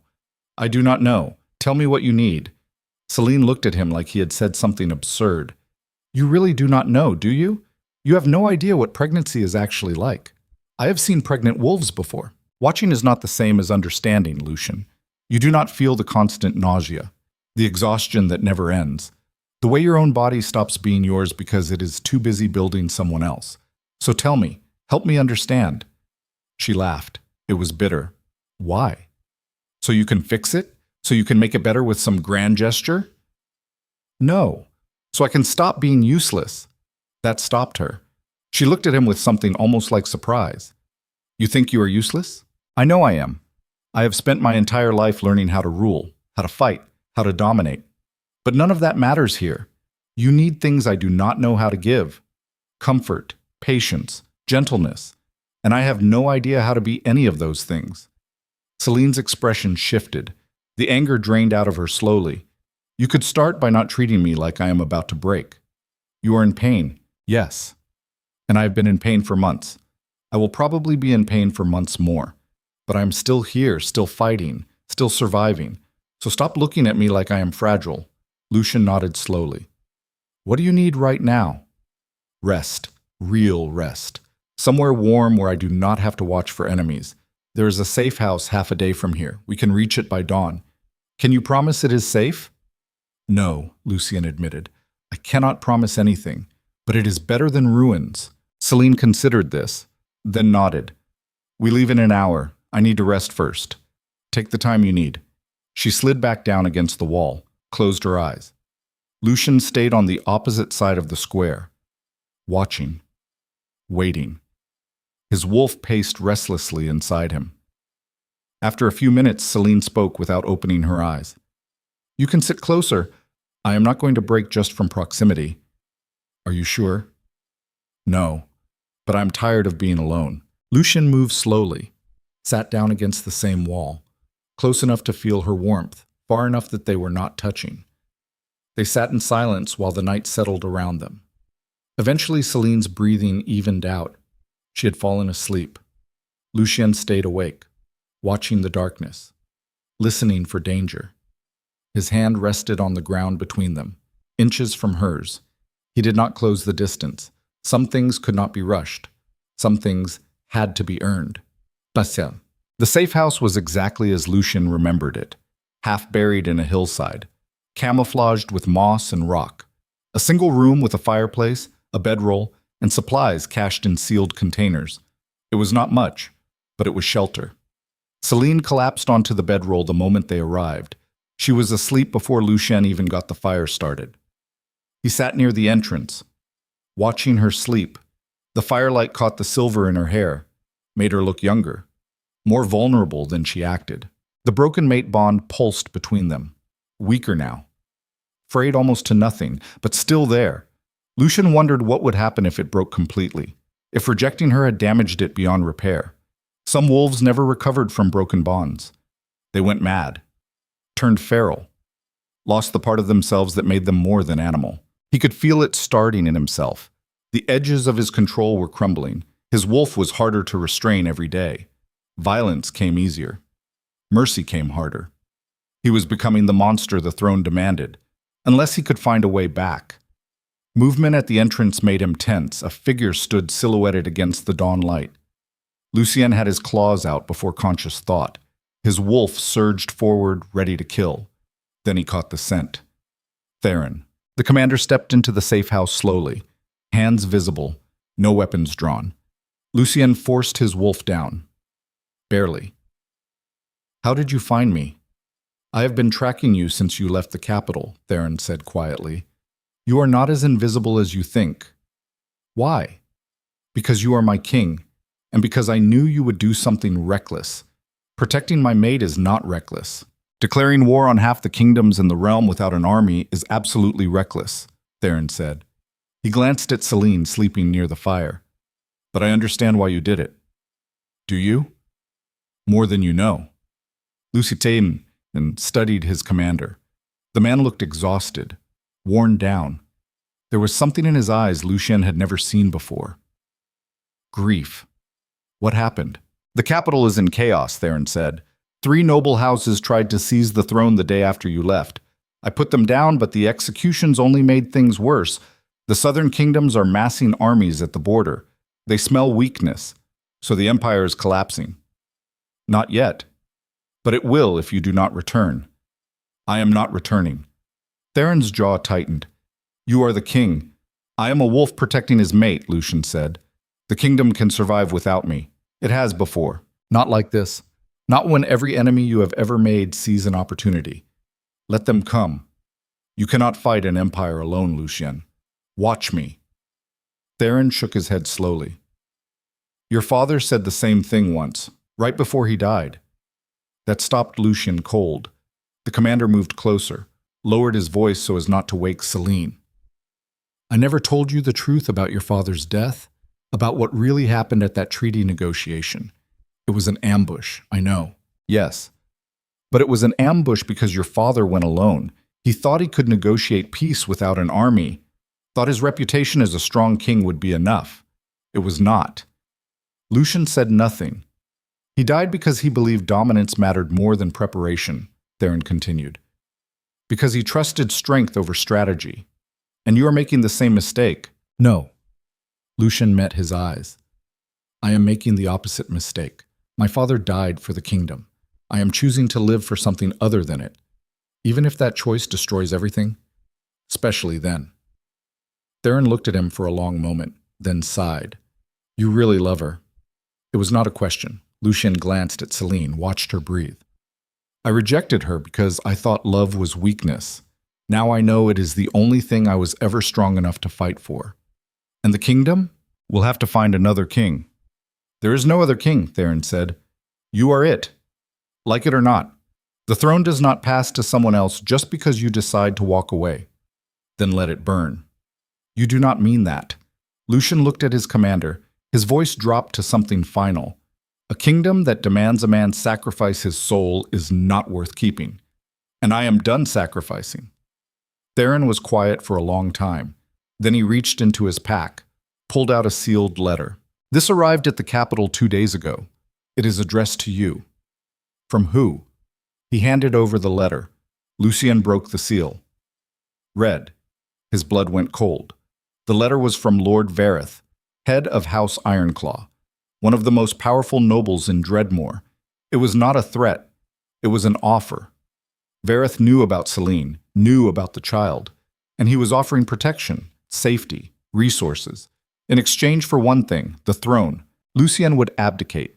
"I do not know. Tell me what you need." Selene looked at him like he had said something absurd. You really do not know, do you? You have no idea what pregnancy is actually like. I have seen pregnant wolves before. Watching is not the same as understanding, Lucien. You do not feel the constant nausea, the exhaustion that never ends, the way your own body stops being yours because it is too busy building someone else. So tell me, help me understand. She laughed. It was bitter. Why? So you can fix it? So you can make it better with some grand gesture? No. So I can stop being useless. That stopped her. She looked at him with something almost like surprise. You think you are useless? I know I am. I have spent my entire life learning how to rule, how to fight, how to dominate. But none of that matters here. You need things I do not know how to give. Comfort, patience, gentleness. And I have no idea how to be any of those things. Selene's expression shifted. The anger drained out of her slowly. You could start by not treating me like I am about to break. You are in pain, yes. And I have been in pain for months. I will probably be in pain for months more. But I am still here, still fighting, still surviving. So stop looking at me like I am fragile. Lucien nodded slowly. What do you need right now? Rest, real rest. Somewhere warm where I do not have to watch for enemies. There is a safe house half a day from here. We can reach it by dawn. Can you promise it is safe? No, Lucien admitted. I cannot promise anything, but it is better than ruins. Selene considered this, then nodded. We leave in an hour. I need to rest first. Take the time you need. She slid back down against the wall, closed her eyes. Lucien stayed on the opposite side of the square, watching, waiting. His wolf paced restlessly inside him. After a few minutes, Selene spoke without opening her eyes. You can sit closer. I am not going to break just from proximity. Are you sure? No, but I'm tired of being alone. Lucien moved slowly, sat down against the same wall, close enough to feel her warmth, far enough that they were not touching. They sat in silence while the night settled around them. Eventually, Selene's breathing evened out. She had fallen asleep. Lucien stayed awake, watching the darkness, listening for danger. His hand rested on the ground between them, inches from hers. He did not close the distance. Some things could not be rushed. Some things had to be earned. Patient. The safe house was exactly as Lucien remembered it, half buried in a hillside, camouflaged with moss and rock. A single room with a fireplace, a bedroll, and supplies cached in sealed containers. It was not much, but it was shelter. Selene collapsed onto the bedroll the moment they arrived. She was asleep before Lucien even got the fire started. He sat near the entrance, watching her sleep. The firelight caught the silver in her hair, made her look younger, more vulnerable than she acted. The broken mate bond pulsed between them, weaker now, frayed almost to nothing, but still there. Lucien wondered what would happen if it broke completely, if rejecting her had damaged it beyond repair. Some wolves never recovered from broken bonds. They went mad, turned feral, lost the part of themselves that made them more than animal. He could feel it starting in himself. The edges of his control were crumbling. His wolf was harder to restrain every day. Violence came easier. Mercy came harder. He was becoming the monster the throne demanded, unless he could find a way back. Movement at the entrance made him tense. A figure stood silhouetted against the dawn light. Lucien had his claws out before conscious thought. His wolf surged forward, ready to kill. Then he caught the scent. Theron. The commander stepped into the safe house slowly, hands visible, no weapons drawn. Lucien forced his wolf down. Barely. How did you find me? I have been tracking you since you left the capital, Theron said quietly. You are not as invisible as you think. Why? Because you are my king, and because I knew you would do something reckless. Protecting my mate is not reckless. Declaring war on half the kingdoms in the realm without an army is absolutely reckless, Theron said. He glanced at Selene sleeping near the fire. But I understand why you did it. Do you? More than you know. Lucien and studied his commander. The man looked exhausted, worn down. There was something in his eyes Lucien had never seen before. Grief. What happened? The capital is in chaos, Theron said. 3 noble houses tried to seize the throne the day after you left. I put them down, but the executions only made things worse. The southern kingdoms are massing armies at the border. They smell weakness, so the empire is collapsing. Not yet, but it will if you do not return. I am not returning. Theron's jaw tightened. You are the king. I am a wolf protecting his mate, Lucien said. The kingdom can survive without me. It has before. Not like this. Not when every enemy you have ever made sees an opportunity. Let them come. You cannot fight an empire alone, Lucien. Watch me. Theron shook his head slowly. Your father said the same thing once, right before he died. That stopped Lucien cold. The commander moved closer, lowered his voice so as not to wake Selene. I never told you the truth about your father's death, about what really happened at that treaty negotiation. It was an ambush, I know. Yes. But it was an ambush because your father went alone. He thought he could negotiate peace without an army, thought his reputation as a strong king would be enough. It was not. Lucien said nothing. He died because he believed dominance mattered more than preparation, Theron continued. Because he trusted strength over strategy. And you are making the same mistake. No. Lucien met his eyes. I am making the opposite mistake. My father died for the kingdom. I am choosing to live for something other than it, even if that choice destroys everything, especially then. Theron looked at him for a long moment, then sighed. You really love her. It was not a question. Lucien glanced at Selene, watched her breathe. I rejected her because I thought love was weakness. Now I know it is the only thing I was ever strong enough to fight for. And the kingdom? We'll have to find another king. There is no other king, Theron said. You are it. Like it or not. The throne does not pass to someone else just because you decide to walk away. Then let it burn. You do not mean that. Lucien looked at his commander. His voice dropped to something final. A kingdom that demands a man sacrifice his soul is not worth keeping. And I am done sacrificing. Theron was quiet for a long time. Then he reached into his pack, pulled out a sealed letter. This arrived at the capital 2 days ago. It is addressed to you. From who? He handed over the letter. Lucien broke the seal. Read. His blood went cold. The letter was from Lord Vareth, head of House Ironclaw, one of the most powerful nobles in Dreadmoor. It was not a threat. It was an offer. Vareth knew about Selene, knew about the child, and he was offering protection, safety, resources. In exchange for one thing, the throne, Lucien would abdicate,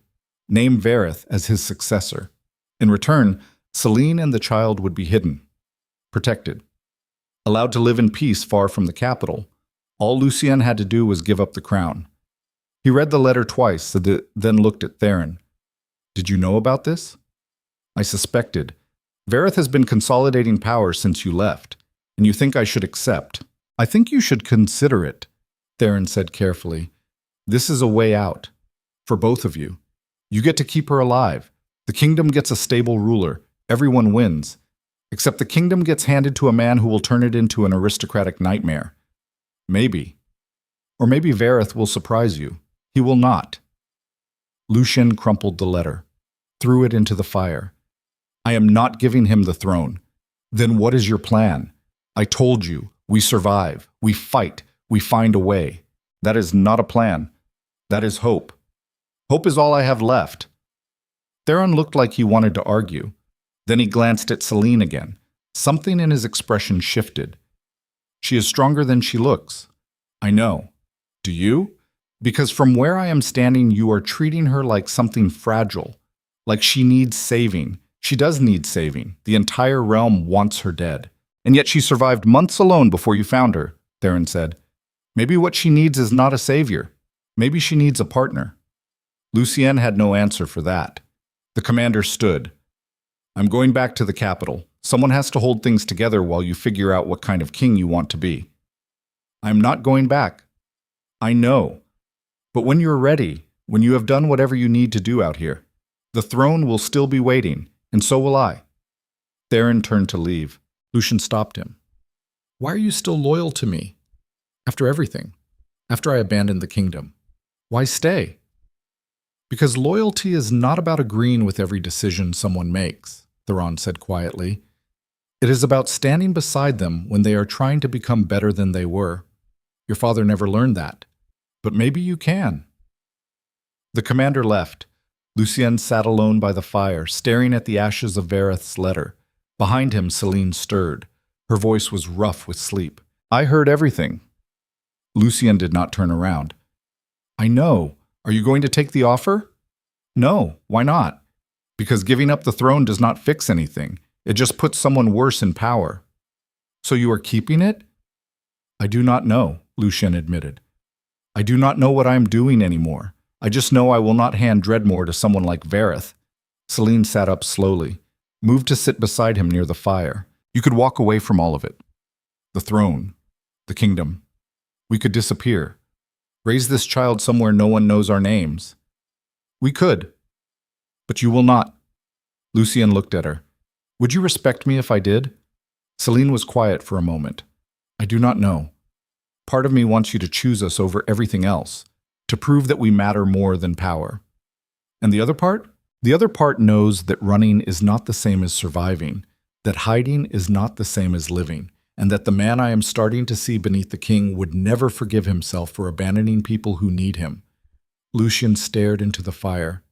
name Vareth as his successor. In return, Selene and the child would be hidden, protected, allowed to live in peace far from the capital. All Lucien had to do was give up the crown. He read the letter twice, then looked at Theron. Did you know about this? I suspected. Vareth has been consolidating power since you left, and you think I should accept. I think you should consider it, Theron said carefully. This is a way out. For both of you. You get to keep her alive. The kingdom gets a stable ruler. Everyone wins. Except the kingdom gets handed to a man who will turn it into an aristocratic nightmare. Maybe. Or maybe Vareth will surprise you. He will not. Lucien crumpled the letter, threw it into the fire. I am not giving him the throne. Then what is your plan? I told you, we survive, we fight, we find a way. That is not a plan. That is hope. Hope is all I have left. Theron looked like he wanted to argue. Then he glanced at Selene again. Something in his expression shifted. She is stronger than she looks. I know. Do you? Because from where I am standing, you are treating her like something fragile, like she needs saving. She does need saving. The entire realm wants her dead. And yet she survived months alone before you found her, Theron said. Maybe what she needs is not a savior. Maybe she needs a partner. Lucien had no answer for that. The commander stood. I'm going back to the capital. Someone has to hold things together while you figure out what kind of king you want to be. I'm not going back. I know. But when you're ready, when you have done whatever you need to do out here, the throne will still be waiting, and so will I. Theron turned to leave. Lucien stopped him. Why are you still loyal to me? After everything. After I abandoned the kingdom. Why stay? Because loyalty is not about agreeing with every decision someone makes, Theron said quietly. It is about standing beside them when they are trying to become better than they were. Your father never learned that. But maybe you can. The commander left. Lucien sat alone by the fire, staring at the ashes of Vareth's letter. Behind him, Selene stirred. Her voice was rough with sleep. I heard everything. Lucien did not turn around. I know. Are you going to take the offer? No. Why not? Because giving up the throne does not fix anything. It just puts someone worse in power. So you are keeping it? I do not know, Lucien admitted. I do not know what I am doing anymore. I just know I will not hand Dreadmore to someone like Vareth. Selene sat up slowly, moved to sit beside him near the fire. You could walk away from all of it. The throne, the kingdom. We could disappear. Raise this child somewhere no one knows our names. We could. But you will not. Lucien looked at her. Would you respect me if I did? Selene was quiet for a moment. I do not know. Part of me wants you to choose us over everything else, to prove that we matter more than power. And the other part? The other part knows that running is not the same as surviving, that hiding is not the same as living, and that the man I am starting to see beneath the king would never forgive himself for abandoning people who need him. Lucien stared into the fire.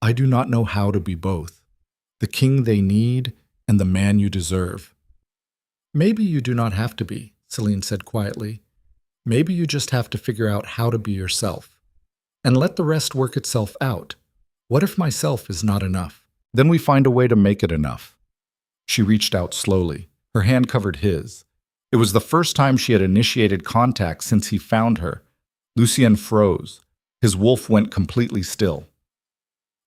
I do not know how to be both, the king they need and the man you deserve. Maybe you do not have to be, Selene said quietly. Maybe you just have to figure out how to be yourself. And let the rest work itself out. What if myself is not enough? Then we find a way to make it enough. She reached out slowly. Her hand covered his. It was the first time she had initiated contact since he found her. Lucien froze. His wolf went completely still.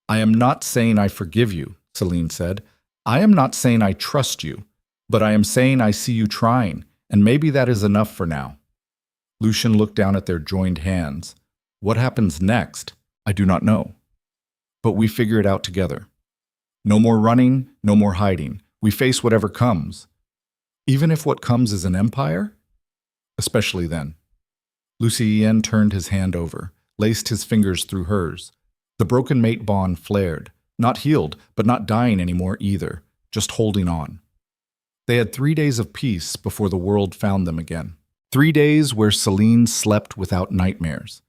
I am not saying I forgive you, Selene said. I am not saying I trust you, but I am saying I see you trying, and maybe that is enough for now. Lucien looked down at their joined hands. What happens next? I do not know. But we figure it out together. No more running, no more hiding. We face whatever comes. Even if what comes is an empire? Especially then. Lucien turned his hand over, laced his fingers through hers. The broken mate bond flared, not healed, but not dying anymore either, just holding on. They had 3 days of peace before the world found them again. 3 days where Selene slept without nightmares,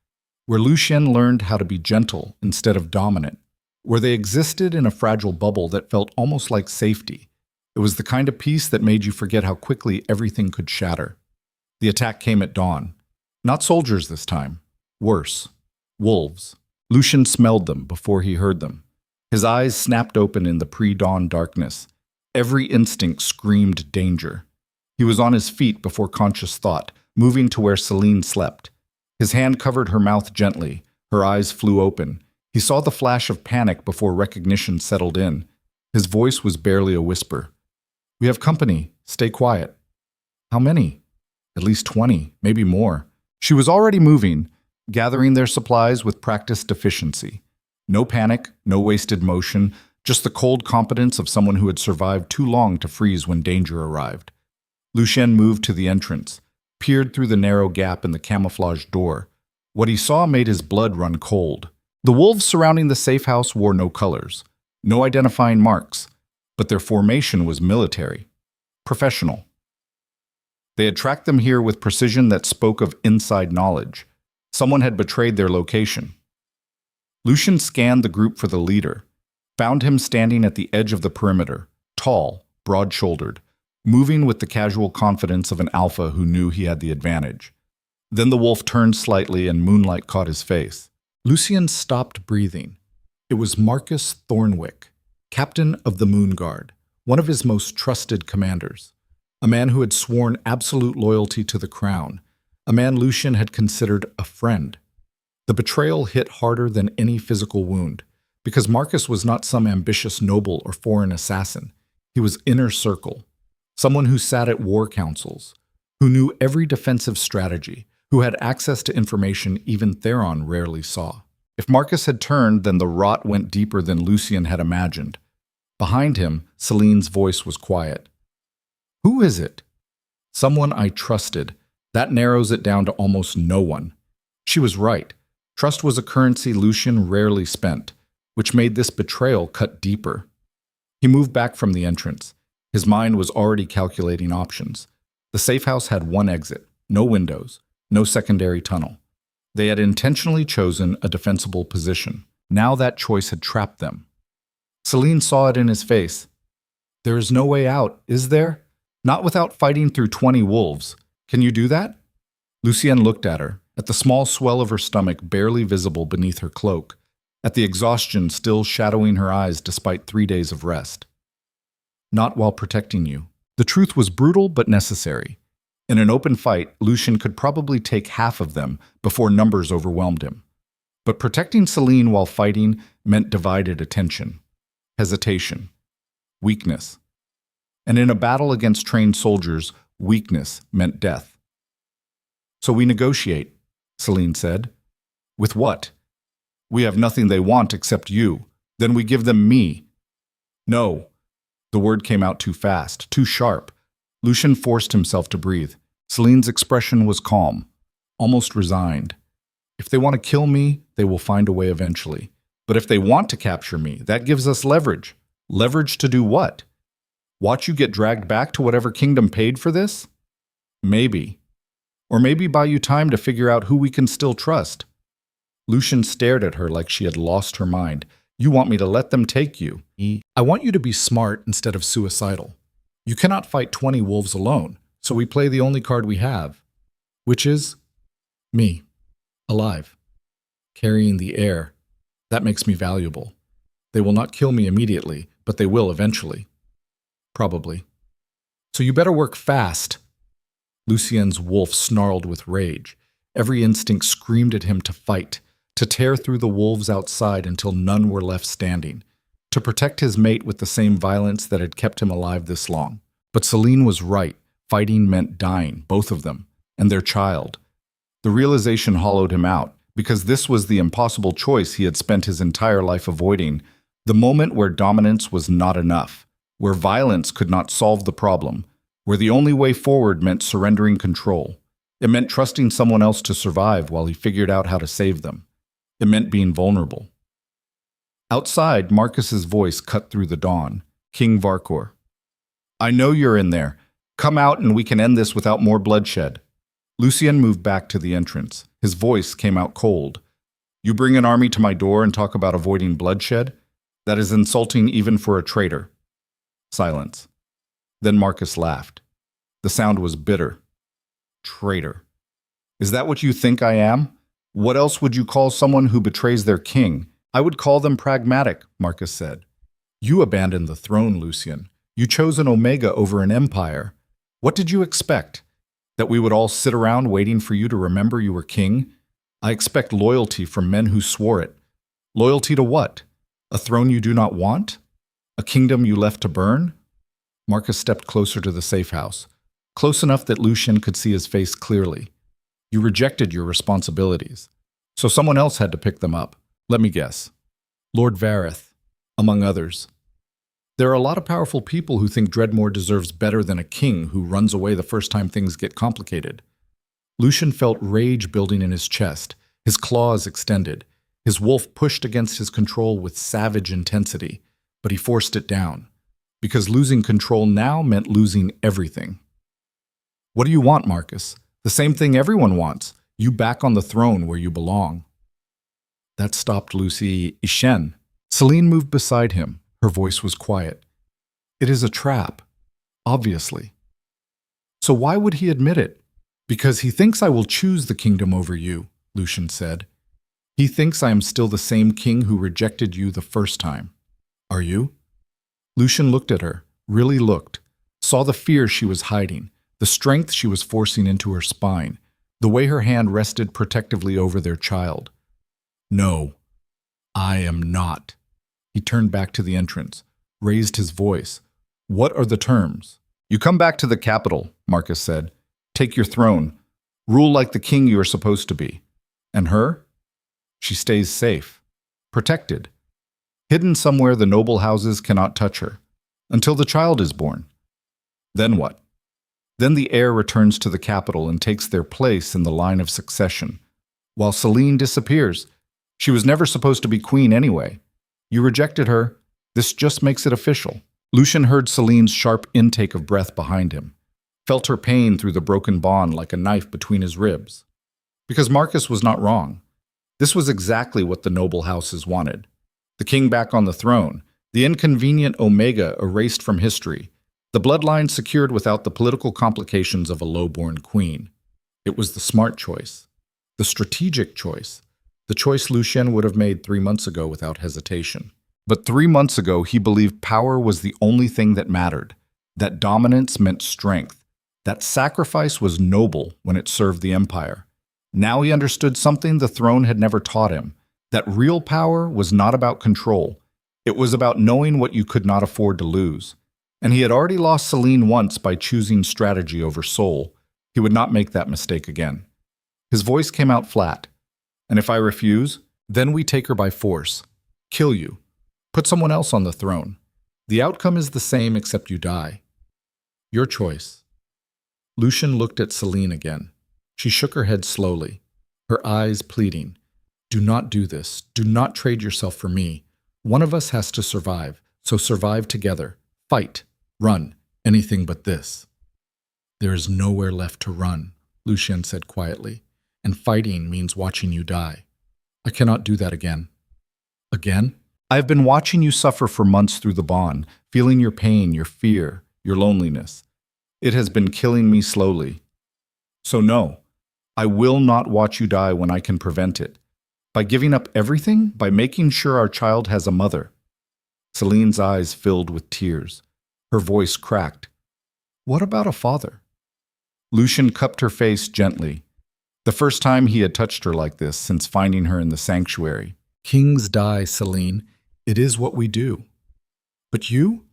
where Lucien learned how to be gentle instead of dominant, where they existed in a fragile bubble that felt almost like safety. It was the kind of peace that made you forget how quickly everything could shatter. The attack came at dawn. Not soldiers this time. Worse. Wolves. Lucien smelled them before he heard them. His eyes snapped open in the pre-dawn darkness. Every instinct screamed danger. He was on his feet before conscious thought, moving to where Selene slept. His hand covered her mouth gently. Her eyes flew open. He saw the flash of panic before recognition settled in. His voice was barely a whisper. We have company. Stay quiet. How many? At least 20, maybe more. She was already moving, gathering their supplies with practiced efficiency. No panic, no wasted motion, just the cold competence of someone who had survived too long to freeze when danger arrived. Lucien moved to the entrance, peered through the narrow gap in the camouflaged door. What he saw made his blood run cold. The wolves surrounding the safe house wore no colors, no identifying marks, but their formation was military, professional. They had tracked them here with precision that spoke of inside knowledge. Someone had betrayed their location. Lucien scanned the group for the leader, found him standing at the edge of the perimeter, tall, broad-shouldered, moving with the casual confidence of an alpha who knew he had the advantage. Then the wolf turned slightly and moonlight caught his face. Lucien stopped breathing. It was Marcus Thornwick, captain of the Moon Guard, one of his most trusted commanders, a man who had sworn absolute loyalty to the crown, a man Lucien had considered a friend. The betrayal hit harder than any physical wound, because Marcus was not some ambitious noble or foreign assassin. He was inner circle, someone who sat at war councils, who knew every defensive strategy, who had access to information even Theron rarely saw. If Marcus had turned, then the rot went deeper than Lucien had imagined. Behind him, Selene's voice was quiet. Who is it? Someone I trusted. That narrows it down to almost no one. She was right. Trust was a currency Lucien rarely spent, which made this betrayal cut deeper. He moved back from the entrance. His mind was already calculating options. The safe house had one exit, no windows, no secondary tunnel. They had intentionally chosen a defensible position. Now that choice had trapped them. Selene saw it in his face. There is no way out, is there? Not without fighting through 20 wolves. Can you do that? Lucien looked at her, at the small swell of her stomach barely visible beneath her cloak, at the exhaustion still shadowing her eyes despite 3 days of rest. Not while protecting you. The truth was brutal but necessary. In an open fight, Lucien could probably take half of them before numbers overwhelmed him. But protecting Selene while fighting meant divided attention, hesitation, weakness. And in a battle against trained soldiers, weakness meant death. So we negotiate, Selene said. With what? We have nothing they want except you. Then we give them me. No. The word came out too fast, too sharp. Lucien forced himself to breathe. Selene's expression was calm, almost resigned. If they want to kill me, they will find a way eventually. But if they want to capture me, that gives us leverage. Leverage to do what? Watch you get dragged back to whatever kingdom paid for this? Maybe. Or maybe buy you time to figure out who we can still trust. Lucien stared at her like she had lost her mind. You want me to let them take you? I want you to be smart instead of suicidal. You cannot fight 20 wolves alone, so we play the only card we have, which is me, alive, carrying the air. That makes me valuable. They will not kill me immediately, but they will eventually. Probably. So you better work fast. Lucien's wolf snarled with rage. Every instinct screamed at him to fight, to tear through the wolves outside until none were left standing, to protect his mate with the same violence that had kept him alive this long. But Selene was right. Fighting meant dying, both of them, and their child. The realization hollowed him out, because this was the impossible choice he had spent his entire life avoiding, the moment where dominance was not enough, where violence could not solve the problem, where the only way forward meant surrendering control. It meant trusting someone else to survive while he figured out how to save them. It meant being vulnerable. Outside, Marcus's voice cut through the dawn. King Varkor. I know you're in there. Come out and we can end this without more bloodshed. Lucien moved back to the entrance. His voice came out cold. You bring an army to my door and talk about avoiding bloodshed? That is insulting even for a traitor. Silence. Then Marcus laughed. The sound was bitter. Traitor. Is that what you think I am? What else would you call someone who betrays their king? I would call them pragmatic, Marcus said. You abandoned the throne, Lucien. You chose an omega over an empire. What did you expect? That we would all sit around waiting for you to remember you were king? I expect loyalty from men who swore it. Loyalty to what? A throne you do not want? A kingdom you left to burn? Marcus stepped closer to the safe house, close enough that Lucien could see his face clearly. You rejected your responsibilities, so someone else had to pick them up. Let me guess. Lord Vareth, among others. There are a lot of powerful people who think Dreadmore deserves better than a king who runs away the first time things get complicated. Lucien felt rage building in his chest, his claws extended. His wolf pushed against his control with savage intensity, but he forced it down, because losing control now meant losing everything. What do you want, Marcus? The same thing everyone wants. You back on the throne where you belong. That stopped Lucy Ishen. Selene moved beside him. Her voice was quiet. It is a trap, obviously. So why would he admit it? Because he thinks I will choose the kingdom over you, Lucien said. He thinks I am still the same king who rejected you the first time. Are you? Lucien looked at her, really looked, saw the fear she was hiding, the strength she was forcing into her spine, the way her hand rested protectively over their child. No, I am not. He turned back to the entrance, raised his voice. What are the terms? You come back to the capital, Marcus said. Take your throne. Rule like the king you are supposed to be. And her? She stays safe, protected, hidden somewhere the noble houses cannot touch her, until the child is born. Then what? Then the heir returns to the capital and takes their place in the line of succession, while Selene disappears. She was never supposed to be queen anyway. You rejected her. This just makes it official. Lucien heard Selene's sharp intake of breath behind him, felt her pain through the broken bond like a knife between his ribs. Because Marcus was not wrong. This was exactly what the noble houses wanted. The king back on the throne, the inconvenient Omega erased from history, the bloodline secured without the political complications of a low-born queen. It was the smart choice, the strategic choice, the choice Lucien would have made 3 months ago without hesitation. But 3 months ago, he believed power was the only thing that mattered, that dominance meant strength, that sacrifice was noble when it served the empire. Now he understood something the throne had never taught him, that real power was not about control. It was about knowing what you could not afford to lose. And he had already lost Selene once by choosing strategy over soul. He would not make that mistake again. His voice came out flat. And if I refuse, then we take her by force, kill you, put someone else on the throne. The outcome is the same except you die. Your choice. Lucien looked at Selene again. She shook her head slowly, her eyes pleading. Do not do this. Do not trade yourself for me. One of us has to survive, so survive together. Fight, run, anything but this. There is nowhere left to run, Lucien said quietly, and fighting means watching you die. I cannot do that again. Again? I have been watching you suffer for months through the bond, feeling your pain, your fear, your loneliness. It has been killing me slowly. So no, I will not watch you die when I can prevent it. By giving up everything, by making sure our child has a mother. Selene's eyes filled with tears. Her voice cracked. What about a father? Lucien cupped her face gently. The first time he had touched her like this since finding her in the sanctuary. Kings die, Selene. It is what we do. But you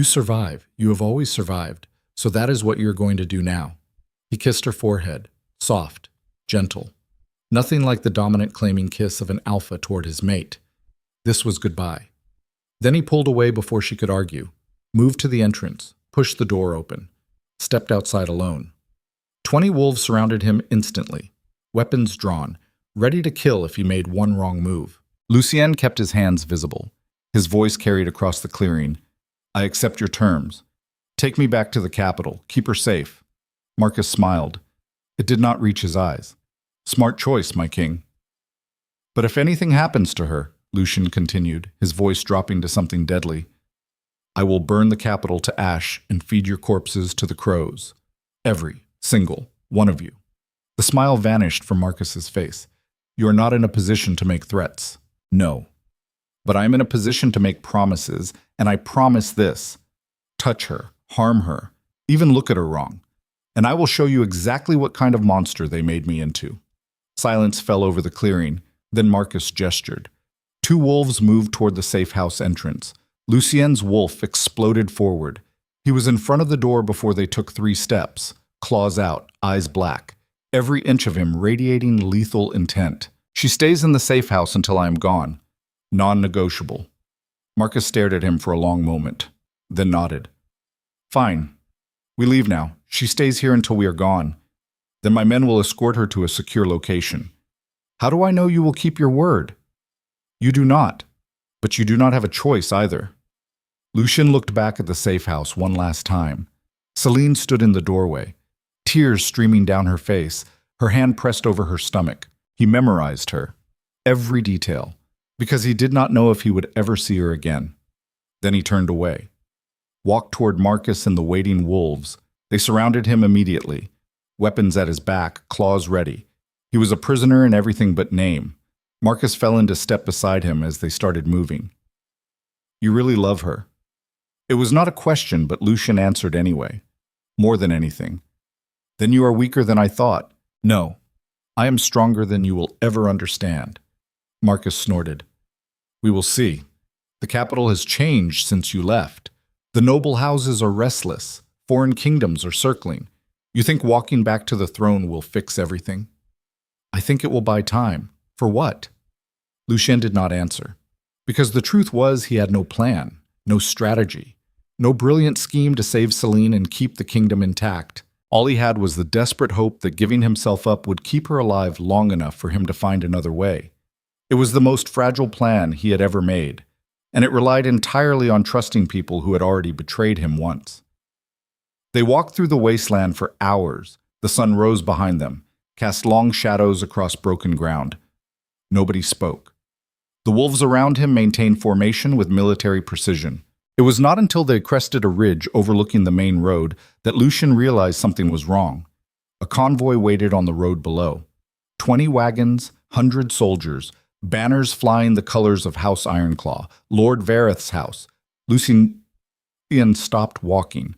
survive. You have always survived. So that is what you're going to do now. He kissed her forehead, soft, gentle. Nothing like the dominant claiming kiss of an alpha toward his mate. This was goodbye. Then he pulled away before she could argue, moved to the entrance, pushed the door open, stepped outside alone. 20 wolves surrounded him instantly, weapons drawn, ready to kill if he made one wrong move. Lucien kept his hands visible. His voice carried across the clearing. I accept your terms. Take me back to the capital. Keep her safe. Marcus smiled. It did not reach his eyes. Smart choice, my king. But if anything happens to her, Lucien continued, his voice dropping to something deadly, I will burn the capital to ash and feed your corpses to the crows. Every single one of you. The smile vanished from Marcus's face. You are not in a position to make threats. No. But I am in a position to make promises, and I promise this. Touch her, harm her, even look at her wrong. And I will show you exactly what kind of monster they made me into. Silence fell over the clearing. Then Marcus gestured. 2 wolves moved toward the safe house entrance. Lucien's wolf exploded forward. He was in front of the door before they took 3 steps, claws out, eyes black, every inch of him radiating lethal intent. She stays in the safe house until I am gone. Non-negotiable. Marcus stared at him for a long moment, then nodded. Fine. We leave now. She stays here until we are gone. Then my men will escort her to a secure location. How do I know you will keep your word? You do not. But you do not have a choice either. Lucien looked back at the safe house one last time. Selene stood in the doorway, tears streaming down her face, her hand pressed over her stomach. He memorized her, every detail, because he did not know if he would ever see her again. Then he turned away, walked toward Marcus and the waiting wolves. They surrounded him immediately, weapons at his back, claws ready. He was a prisoner in everything but name. Marcus fell into step beside him as they started moving. You really love her. It was not a question, but Lucien answered anyway. More than anything. Then you are weaker than I thought. No, I am stronger than you will ever understand. Marcus snorted. We will see. The capital has changed since you left. The noble houses are restless. Foreign kingdoms are circling. You think walking back to the throne will fix everything? I think it will buy time. For what? Lucien did not answer. Because the truth was he had no plan, no strategy, no brilliant scheme to save Selene and keep the kingdom intact. All he had was the desperate hope that giving himself up would keep her alive long enough for him to find another way. It was the most fragile plan he had ever made, and it relied entirely on trusting people who had already betrayed him once. They walked through the wasteland for hours. The sun rose behind them, cast long shadows across broken ground. Nobody spoke. The wolves around him maintained formation with military precision. It was not until they crested a ridge overlooking the main road that Lucien realized something was wrong. A convoy waited on the road below. 20 wagons, 100 soldiers, banners flying the colors of House Ironclaw, Lord Vareth's house. Lucien stopped walking.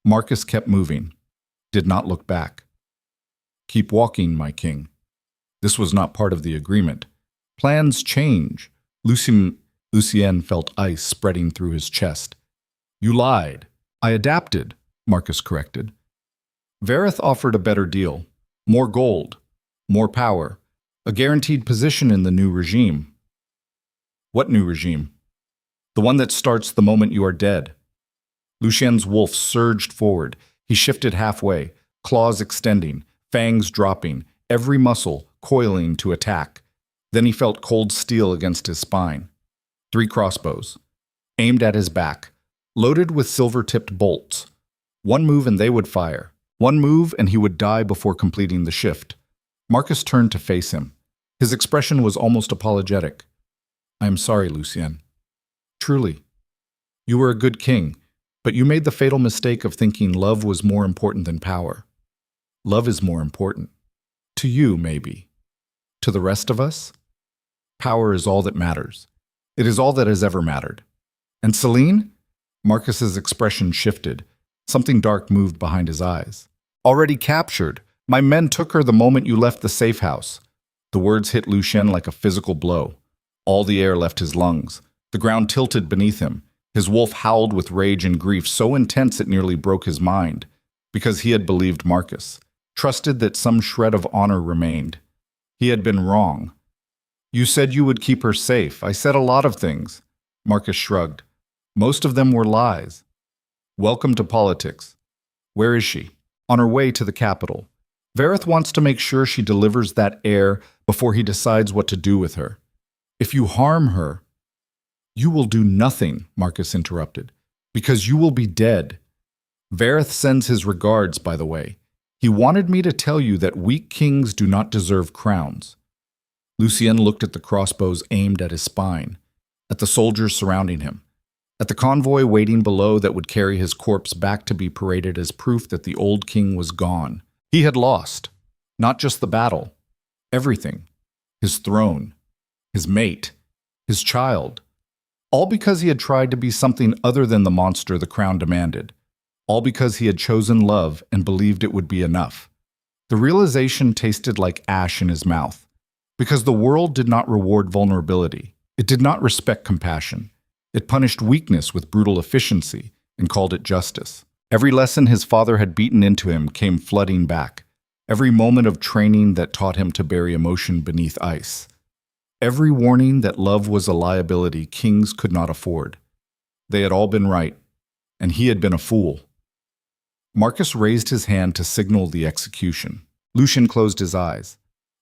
Marcus kept moving, did not look back. "Keep walking, my king." This was not part of the agreement. Plans change. Lucien felt ice spreading through his chest. "You lied." "I adapted," Marcus corrected. Vareth offered a better deal. More gold, more power, a guaranteed position in the new regime. "What new regime?" "The one that starts the moment you are dead." Lucien's wolf surged forward. He shifted halfway, claws extending, fangs dropping, every muscle coiling to attack. Then he felt cold steel against his spine. 3 crossbows, aimed at his back, loaded with silver-tipped bolts. One move and they would fire. One move and he would die before completing the shift. Marcus turned to face him. His expression was almost apologetic. "I am sorry, Lucien. Truly. You were a good king, but you made the fatal mistake of thinking love was more important than power. Love is more important. To you, maybe. To the rest of us, power is all that matters. It is all that has ever mattered. And Selene?" Marcus's expression shifted. Something dark moved behind his eyes. "Already captured. My men took her the moment you left the safe house." The words hit Lucien like a physical blow. All the air left his lungs. The ground tilted beneath him. His wolf howled with rage and grief so intense it nearly broke his mind. Because he had believed Marcus, trusted that some shred of honor remained. He had been wrong. "You said you would keep her safe. I said a lot of things." Marcus shrugged. "Most of them were lies." "Welcome to politics." "Where is she?" "On her way to the capital. Vareth wants to make sure she delivers that heir before he decides what to do with her. If you harm her—" "You will do nothing," Marcus interrupted, "because you will be dead. Vareth sends his regards, by the way. He wanted me to tell you that weak kings do not deserve crowns." Lucien looked at the crossbows aimed at his spine, at the soldiers surrounding him, at the convoy waiting below that would carry his corpse back to be paraded as proof that the old king was gone. He had lost, not just the battle, everything. His throne, his mate, his child. All because he had tried to be something other than the monster the crown demanded. All because he had chosen love and believed it would be enough. The realization tasted like ash in his mouth. Because the world did not reward vulnerability. It did not respect compassion. It punished weakness with brutal efficiency and called it justice. Every lesson his father had beaten into him came flooding back. Every moment of training that taught him to bury emotion beneath ice. Every warning that love was a liability kings could not afford. They had all been right, and he had been a fool. Marcus raised his hand to signal the execution. Lucien closed his eyes.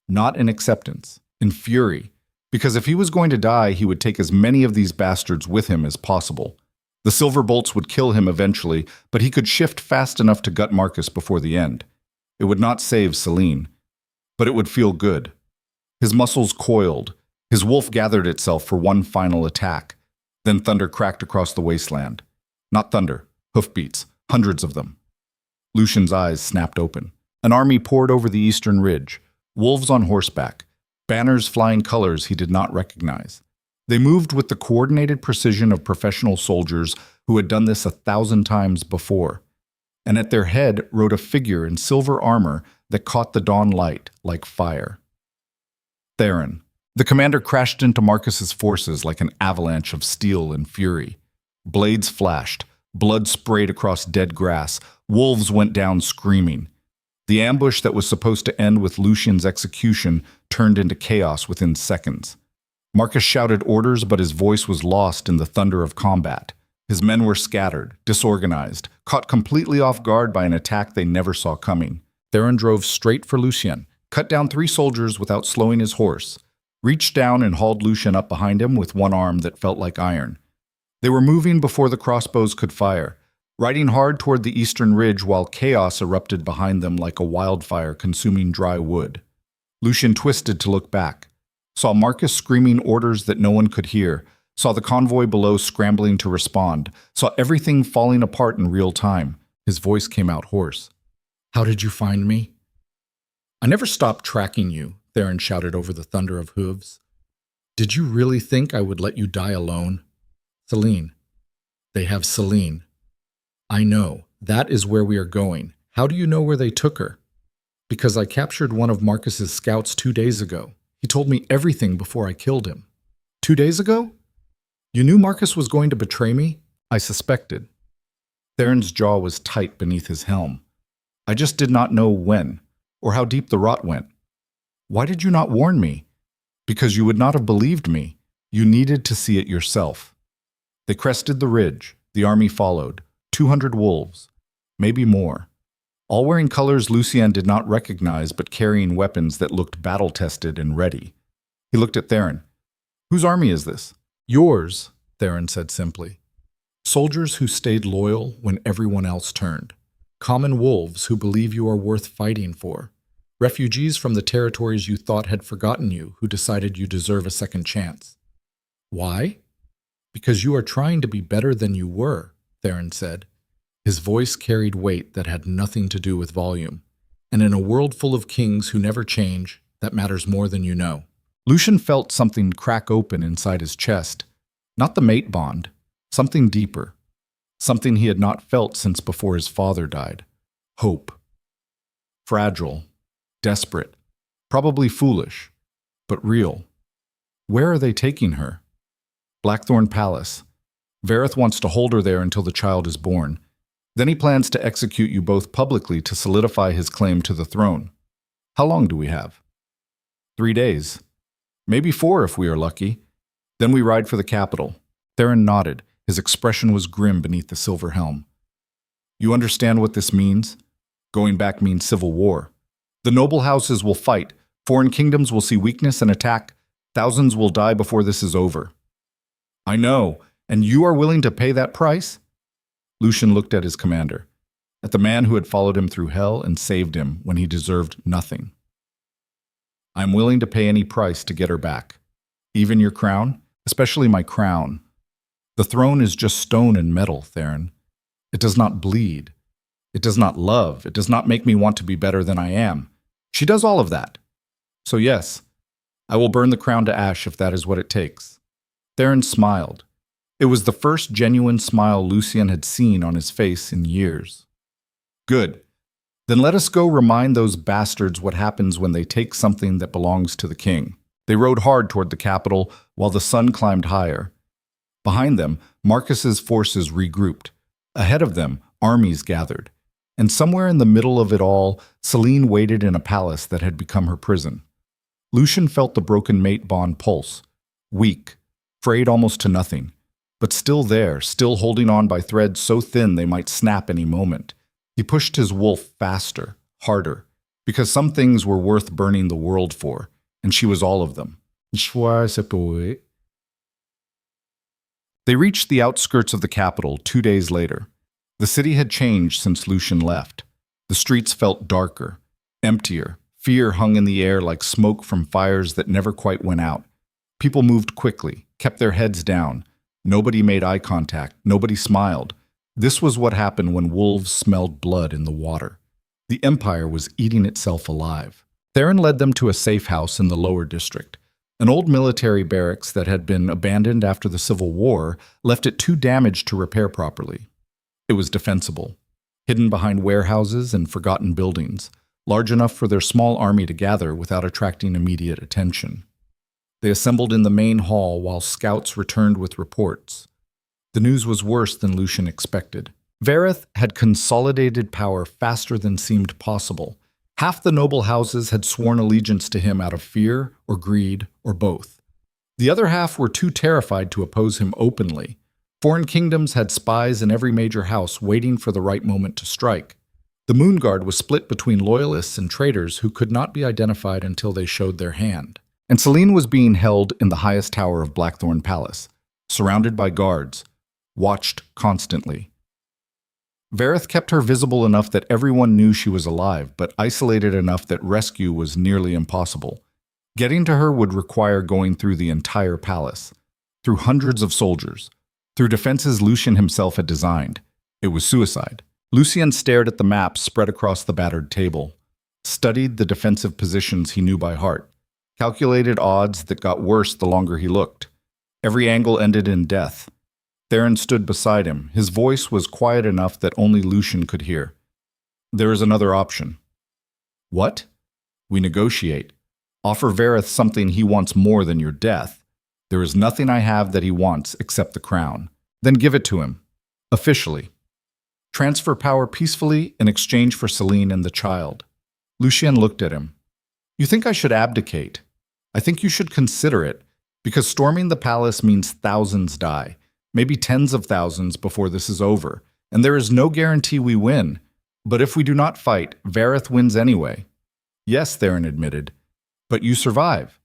Not in acceptance, in fury, because if he was going to die, he would take as many of these bastards with him as possible. The silver bolts would kill him eventually, but he could shift fast enough to gut Marcus before the end. It would not save Selene, but it would feel good. His muscles coiled. His wolf gathered itself for one final attack. Then thunder cracked across the wasteland. Not thunder, hoofbeats, hundreds of them. Lucien's eyes snapped open. An army poured over the eastern ridge. Wolves on horseback, banners flying colors he did not recognize. They moved with the coordinated precision of professional soldiers who had done this 1,000 times before. And at their head rode a figure in silver armor that caught the dawn light like fire. Theron. The commander crashed into Marcus's forces like an avalanche of steel and fury. Blades flashed, blood sprayed across dead grass, wolves went down screaming. The ambush that was supposed to end with Lucien's execution turned into chaos within seconds. Marcus shouted orders, but his voice was lost in the thunder of combat. His men were scattered, disorganized, caught completely off guard by an attack they never saw coming. Theron drove straight for Lucien, cut down 3 soldiers without slowing his horse, reached down and hauled Lucien up behind him with one arm that felt like iron. They were moving before the crossbows could fire, riding hard toward the eastern ridge while chaos erupted behind them like a wildfire consuming dry wood. Lucien twisted to look back, saw Marcus screaming orders that no one could hear, saw the convoy below scrambling to respond, saw everything falling apart in real time. His voice came out hoarse. "How did you find me?" "I never stopped tracking you," Theron shouted over the thunder of hooves. "Did you really think I would let you die alone?" "Selene. They have Selene." "I know. That is where we are going. How do you know where they took her?" "Because I captured one of Marcus's scouts 2 days ago. He told me everything before I killed him." 2 days ago? You knew Marcus was going to betray me?" "I suspected." Theron's jaw was tight beneath his helm. "I just did not know when, or how deep the rot went." "Why did you not warn me?" "Because you would not have believed me. You needed to see it yourself." They crested the ridge. The army followed. 200 wolves. Maybe more. All wearing colors Lucien did not recognize, but carrying weapons that looked battle-tested and ready. He looked at Theron. "Whose army is this?" "Yours," Theron said simply. "Soldiers who stayed loyal when everyone else turned. Common wolves who believe you are worth fighting for. Refugees from the territories you thought had forgotten you, who decided you deserve a second chance." "Why?" "Because you are trying to be better than you were," Theron said. His voice carried weight that had nothing to do with volume. "And in a world full of kings who never change, that matters more than you know." Lucien felt something crack open inside his chest. Not the mate bond, something deeper. Something he had not felt since before his father died. Hope. Fragile. Desperate. Probably foolish. But real. Where are they taking her? Blackthorn Palace. Vareth wants to hold her there until the child is born. Then he plans to execute you both publicly to solidify his claim to the throne. How long do we have? 3 days. Maybe 4 if we are lucky. Then we ride for the capital. Theron nodded. His expression was grim beneath the silver helm. You understand what this means? Going back means civil war. The noble houses will fight. Foreign kingdoms will see weakness and attack. Thousands will die before this is over. I know, and you are willing to pay that price? Lucien looked at his commander, at the man who had followed him through hell and saved him when he deserved nothing. I am willing to pay any price to get her back. Even your crown, especially my crown. The throne is just stone and metal, Theron. It does not bleed. It does not love. It does not make me want to be better than I am. She does all of that. So yes, I will burn the crown to ash if that is what it takes. Theron smiled. It was the first genuine smile Lucien had seen on his face in years. Good. Then let us go remind those bastards what happens when they take something that belongs to the king. They rode hard toward the capital while the sun climbed higher. Behind them, Marcus's forces regrouped. Ahead of them, armies gathered. And somewhere in the middle of it all, Selene waited in a palace that had become her prison. Lucien felt the broken mate bond pulse. Weak, frayed almost to nothing. But still there, still holding on by threads so thin they might snap any moment. He pushed his wolf faster, harder, because some things were worth burning the world for, and she was all of them. They reached the outskirts of the capital 2 days later. The city had changed since Lucien left. The streets felt darker, emptier. Fear hung in the air like smoke from fires that never quite went out. People moved quickly, kept their heads down. Nobody made eye contact. Nobody smiled. This was what happened when wolves smelled blood in the water. The empire was eating itself alive. Theron led them to a safe house in the lower district. An old military barracks that had been abandoned after the Civil War left it too damaged to repair properly. It was defensible, hidden behind warehouses and forgotten buildings, large enough for their small army to gather without attracting immediate attention. They assembled in the main hall while scouts returned with reports. The news was worse than Lucien expected. Vareth had consolidated power faster than seemed possible. Half the noble houses had sworn allegiance to him out of fear or greed or both. The other half were too terrified to oppose him openly. Foreign kingdoms had spies in every major house waiting for the right moment to strike. The Moon Guard was split between loyalists and traitors who could not be identified until they showed their hand. And Selene was being held in the highest tower of Blackthorn Palace, surrounded by guards, watched constantly. Vareth kept her visible enough that everyone knew she was alive, but isolated enough that rescue was nearly impossible. Getting to her would require going through the entire palace, through hundreds of soldiers, through defenses Lucien himself had designed. It was suicide. Lucien stared at the maps spread across the battered table, studied the defensive positions he knew by heart, calculated odds that got worse the longer he looked. Every angle ended in death. Theron stood beside him. His voice was quiet enough that only Lucien could hear. There is another option. What? We negotiate. Offer Vareth something he wants more than your death. There is nothing I have that he wants except the crown. Then give it to him. Officially. Transfer power peacefully in exchange for Selene and the child. Lucien looked at him. You think I should abdicate? I think you should consider it, because storming the palace means thousands die, maybe tens of thousands before this is over, and there is no guarantee we win. But if we do not fight, Vareth wins anyway. Yes, Theron admitted, but you survive.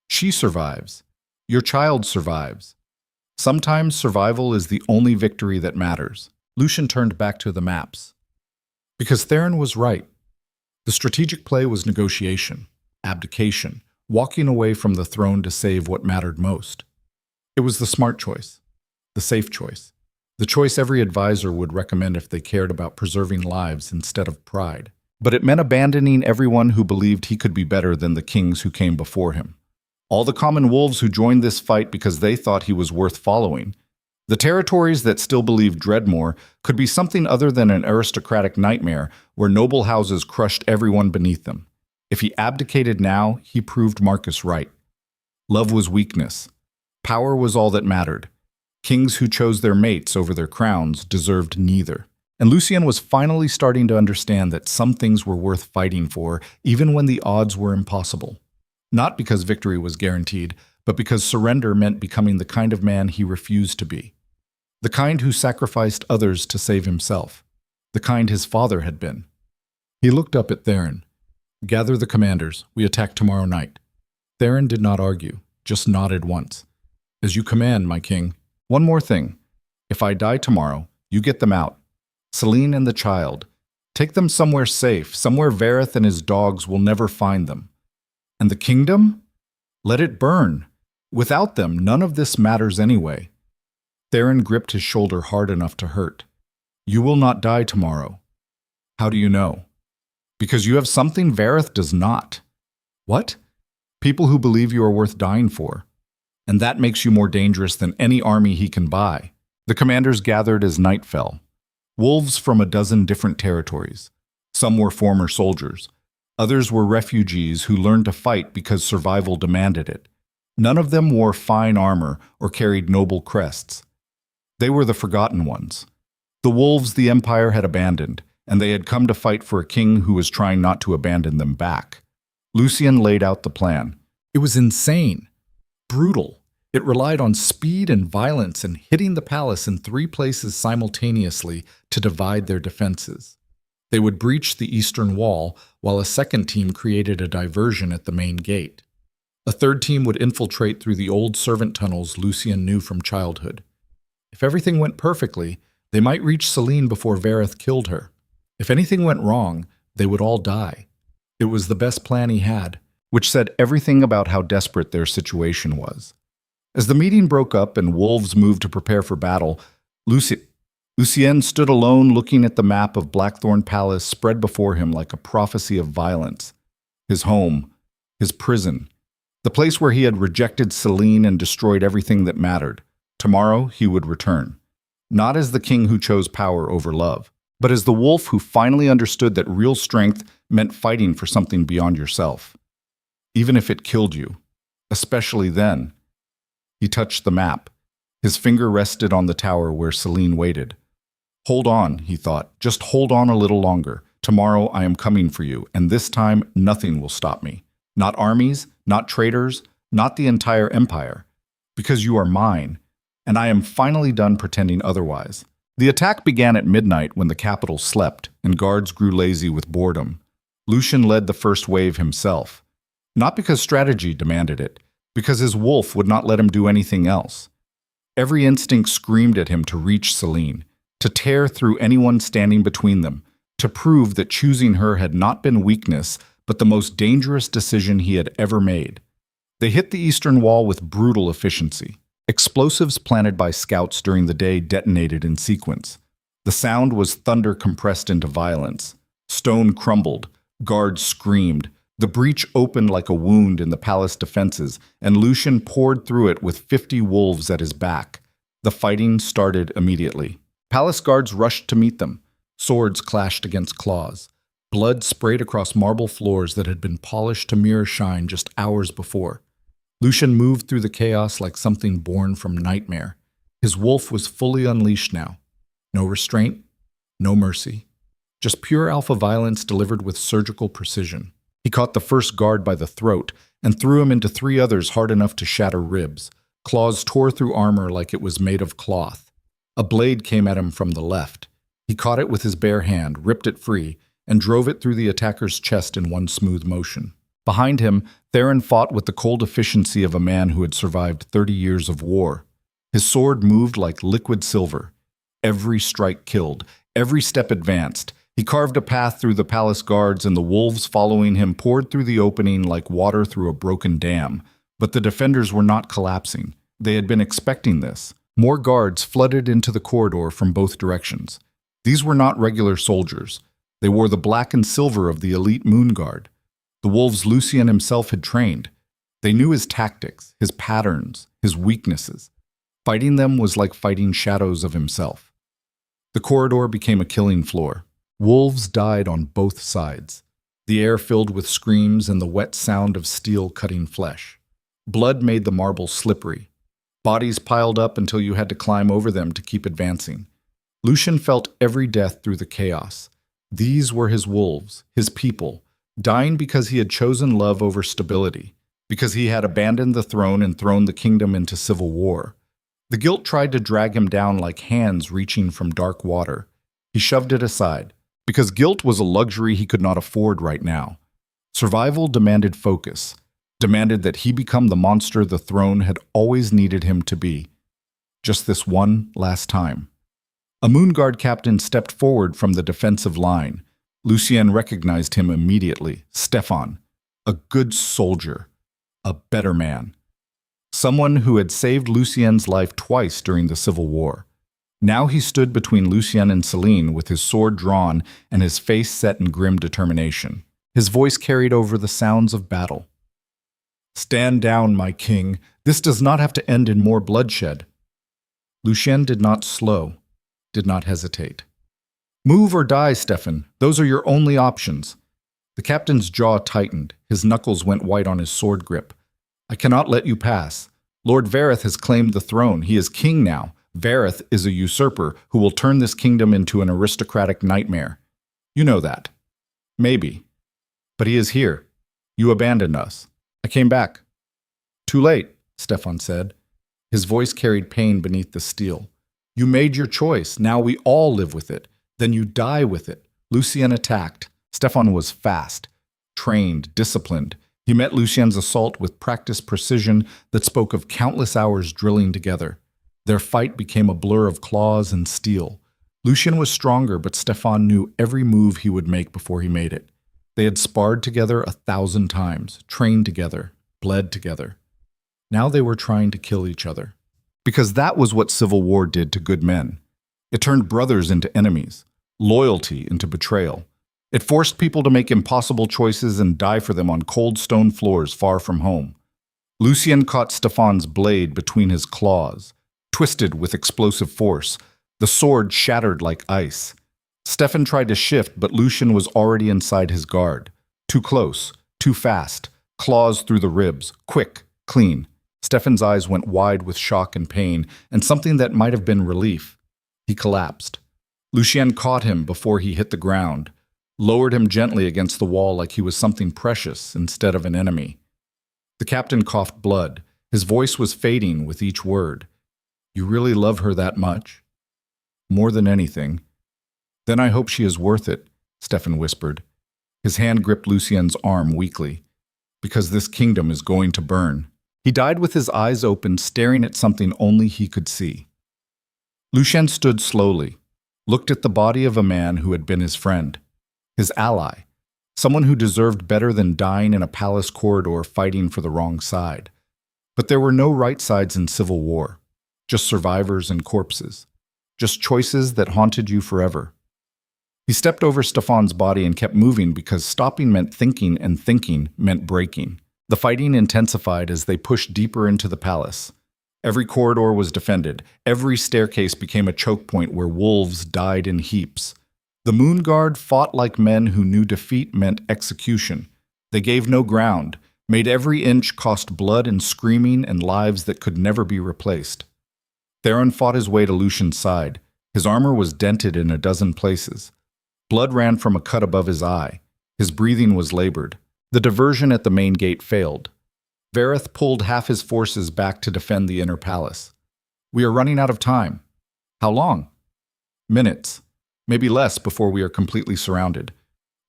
She survives. Your child survives. Sometimes survival is the only victory that matters. Lucien turned back to the maps. Because Theron was right. The strategic play was negotiation, abdication, walking away from the throne to save what mattered most. It was the smart choice, the safe choice, the choice every advisor would recommend if they cared about preserving lives instead of pride. But it meant abandoning everyone who believed he could be better than the kings who came before him. All the common wolves who joined this fight because they thought he was worth following. The territories that still believed Dreadmore could be something other than an aristocratic nightmare where noble houses crushed everyone beneath them. If he abdicated now, he proved Marcus right. Love was weakness. Power was all that mattered. Kings who chose their mates over their crowns deserved neither. And Lucien was finally starting to understand that some things were worth fighting for, even when the odds were impossible. Not because victory was guaranteed, but because surrender meant becoming the kind of man he refused to be. The kind who sacrificed others to save himself. The kind his father had been. He looked up at Theron. Gather the commanders. We attack tomorrow night. Theron did not argue, just nodded once. As you command, my king. One more thing. If I die tomorrow, you get them out. Selene and the child. Take them somewhere safe, somewhere Vareth and his dogs will never find them. And the kingdom? Let it burn. Without them, none of this matters anyway. Theron gripped his shoulder hard enough to hurt. You will not die tomorrow. How do you know? Because you have something Vareth does not. What? People who believe you are worth dying for. And that makes you more dangerous than any army he can buy. The commanders gathered as night fell. Wolves from a dozen different territories. Some were former soldiers. Others were refugees who learned to fight because survival demanded it. None of them wore fine armor or carried noble crests. They were the forgotten ones. The wolves the Empire had abandoned, and they had come to fight for a king who was trying not to abandon them back. Lucien laid out the plan. It was insane. Brutal. It relied on speed and violence and hitting the palace in 3 places simultaneously to divide their defenses. They would breach the eastern wall, while a second team created a diversion at the main gate. A third team would infiltrate through the old servant tunnels Lucien knew from childhood. If everything went perfectly, they might reach Selene before Vareth killed her. If anything went wrong, they would all die. It was the best plan he had, which said everything about how desperate their situation was. As the meeting broke up and wolves moved to prepare for battle, Lucien stood alone looking at the map of Blackthorn Palace spread before him like a prophecy of violence. His home, his prison, the place where he had rejected Selene and destroyed everything that mattered. Tomorrow he would return, not as the king who chose power over love, but as the wolf who finally understood that real strength meant fighting for something beyond yourself. Even if it killed you, especially then. He touched the map. His finger rested on the tower where Selene waited. Hold on, he thought. Just hold on a little longer. Tomorrow I am coming for you, and this time nothing will stop me. Not armies, not traitors, not the entire empire. Because you are mine, and I am finally done pretending otherwise. The attack began at midnight when the capital slept, and guards grew lazy with boredom. Lucien led the first wave himself. Not because strategy demanded it, because his wolf would not let him do anything else. Every instinct screamed at him to reach Selene, to tear through anyone standing between them, to prove that choosing her had not been weakness, but the most dangerous decision he had ever made. They hit the eastern wall with brutal efficiency. Explosives planted by scouts during the day detonated in sequence. The sound was thunder compressed into violence. Stone crumbled, guards screamed. The breach opened like a wound in the palace defenses, and Lucien poured through it with 50 wolves at his back. The fighting started immediately. Palace guards rushed to meet them. Swords clashed against claws. Blood sprayed across marble floors that had been polished to mirror shine just hours before. Lucien moved through the chaos like something born from nightmare. His wolf was fully unleashed now. No restraint, no mercy. Just pure alpha violence delivered with surgical precision. He caught the first guard by the throat and threw him into 3 others hard enough to shatter ribs. Claws tore through armor like it was made of cloth. A blade came at him from the left. He caught it with his bare hand, ripped it free, and drove it through the attacker's chest in one smooth motion. Behind him, Theron fought with the cold efficiency of a man who had survived 30 years of war. His sword moved like liquid silver. Every strike killed, every step advanced. He carved a path through the palace guards, and the wolves following him poured through the opening like water through a broken dam. But the defenders were not collapsing. They had been expecting this. More guards flooded into the corridor from both directions. These were not regular soldiers. They wore the black and silver of the elite Moon Guard. The wolves Lucien himself had trained. They knew his tactics, his patterns, his weaknesses. Fighting them was like fighting shadows of himself. The corridor became a killing floor. Wolves died on both sides. The air filled with screams and the wet sound of steel cutting flesh. Blood made the marble slippery. Bodies piled up until you had to climb over them to keep advancing. Lucien felt every death through the chaos. These were his wolves, his people, dying because he had chosen love over stability, because he had abandoned the throne and thrown the kingdom into civil war. The guilt tried to drag him down like hands reaching from dark water. He shoved it aside, because guilt was a luxury he could not afford right now. Survival demanded focus, demanded that he become the monster the throne had always needed him to be. Just this one last time. A Moon Guard captain stepped forward from the defensive line. Lucien recognized him immediately. Stefan, a good soldier, a better man. Someone who had saved Lucien's life twice during the Civil War. Now he stood between Lucien and Selene with his sword drawn and his face set in grim determination. His voice carried over the sounds of battle. "Stand down, my king. This does not have to end in more bloodshed." Lucien did not slow, did not hesitate. "Move or die, Stefan. Those are your only options." The captain's jaw tightened. His knuckles went white on his sword grip. "I cannot let you pass. Lord Vareth has claimed the throne. He is king now. Vareth is a usurper who will turn this kingdom into an aristocratic nightmare. You know that. Maybe. But he is here. You abandoned us. I came back." "Too late," Stefan said. His voice carried pain beneath the steel. "You made your choice. Now we all live with it. Then you die with it." Lucien attacked. Stefan was fast, trained, disciplined. He met Lucien's assault with practiced precision that spoke of countless hours drilling together. Their fight became a blur of claws and steel. Lucien was stronger, but Stefan knew every move he would make before he made it. They had sparred together 1,000 times, trained together, bled together. Now they were trying to kill each other. Because that was what civil war did to good men. It turned brothers into enemies, loyalty into betrayal. It forced people to make impossible choices and die for them on cold stone floors far from home. Lucien caught Stefan's blade between his claws, twisted with explosive force. The sword shattered like ice. Stefan tried to shift, but Lucien was already inside his guard. Too close, too fast, claws through the ribs, quick, clean. Stefan's eyes went wide with shock and pain, and something that might have been relief. He collapsed. Lucien caught him before he hit the ground, lowered him gently against the wall like he was something precious instead of an enemy. The captain coughed blood. His voice was fading with each word. "You really love her that much?" "More than anything." "Then I hope she is worth it," Stefan whispered. His hand gripped Lucien's arm weakly. because this kingdom is going to burn. He died with his eyes open, staring at something only he could see. Lucien stood slowly, looked at the body of a man who had been his friend, his ally, someone who deserved better than dying in a palace corridor fighting for the wrong side. But there were no right sides in civil war, just survivors and corpses, just choices that haunted you forever. He stepped over Stefan's body and kept moving because stopping meant thinking and thinking meant breaking. The fighting intensified as they pushed deeper into the palace. Every corridor was defended. Every staircase became a choke point where wolves died in heaps. The Moon Guard fought like men who knew defeat meant execution. They gave no ground, made every inch cost blood and screaming and lives that could never be replaced. Theron fought his way to Lucien's side. His armor was dented in a dozen places. Blood ran from a cut above his eye. His breathing was labored. The diversion at the main gate failed. Vareth pulled half his forces back to defend the inner palace. We are running out of time. How long? Minutes. Maybe less before we are completely surrounded.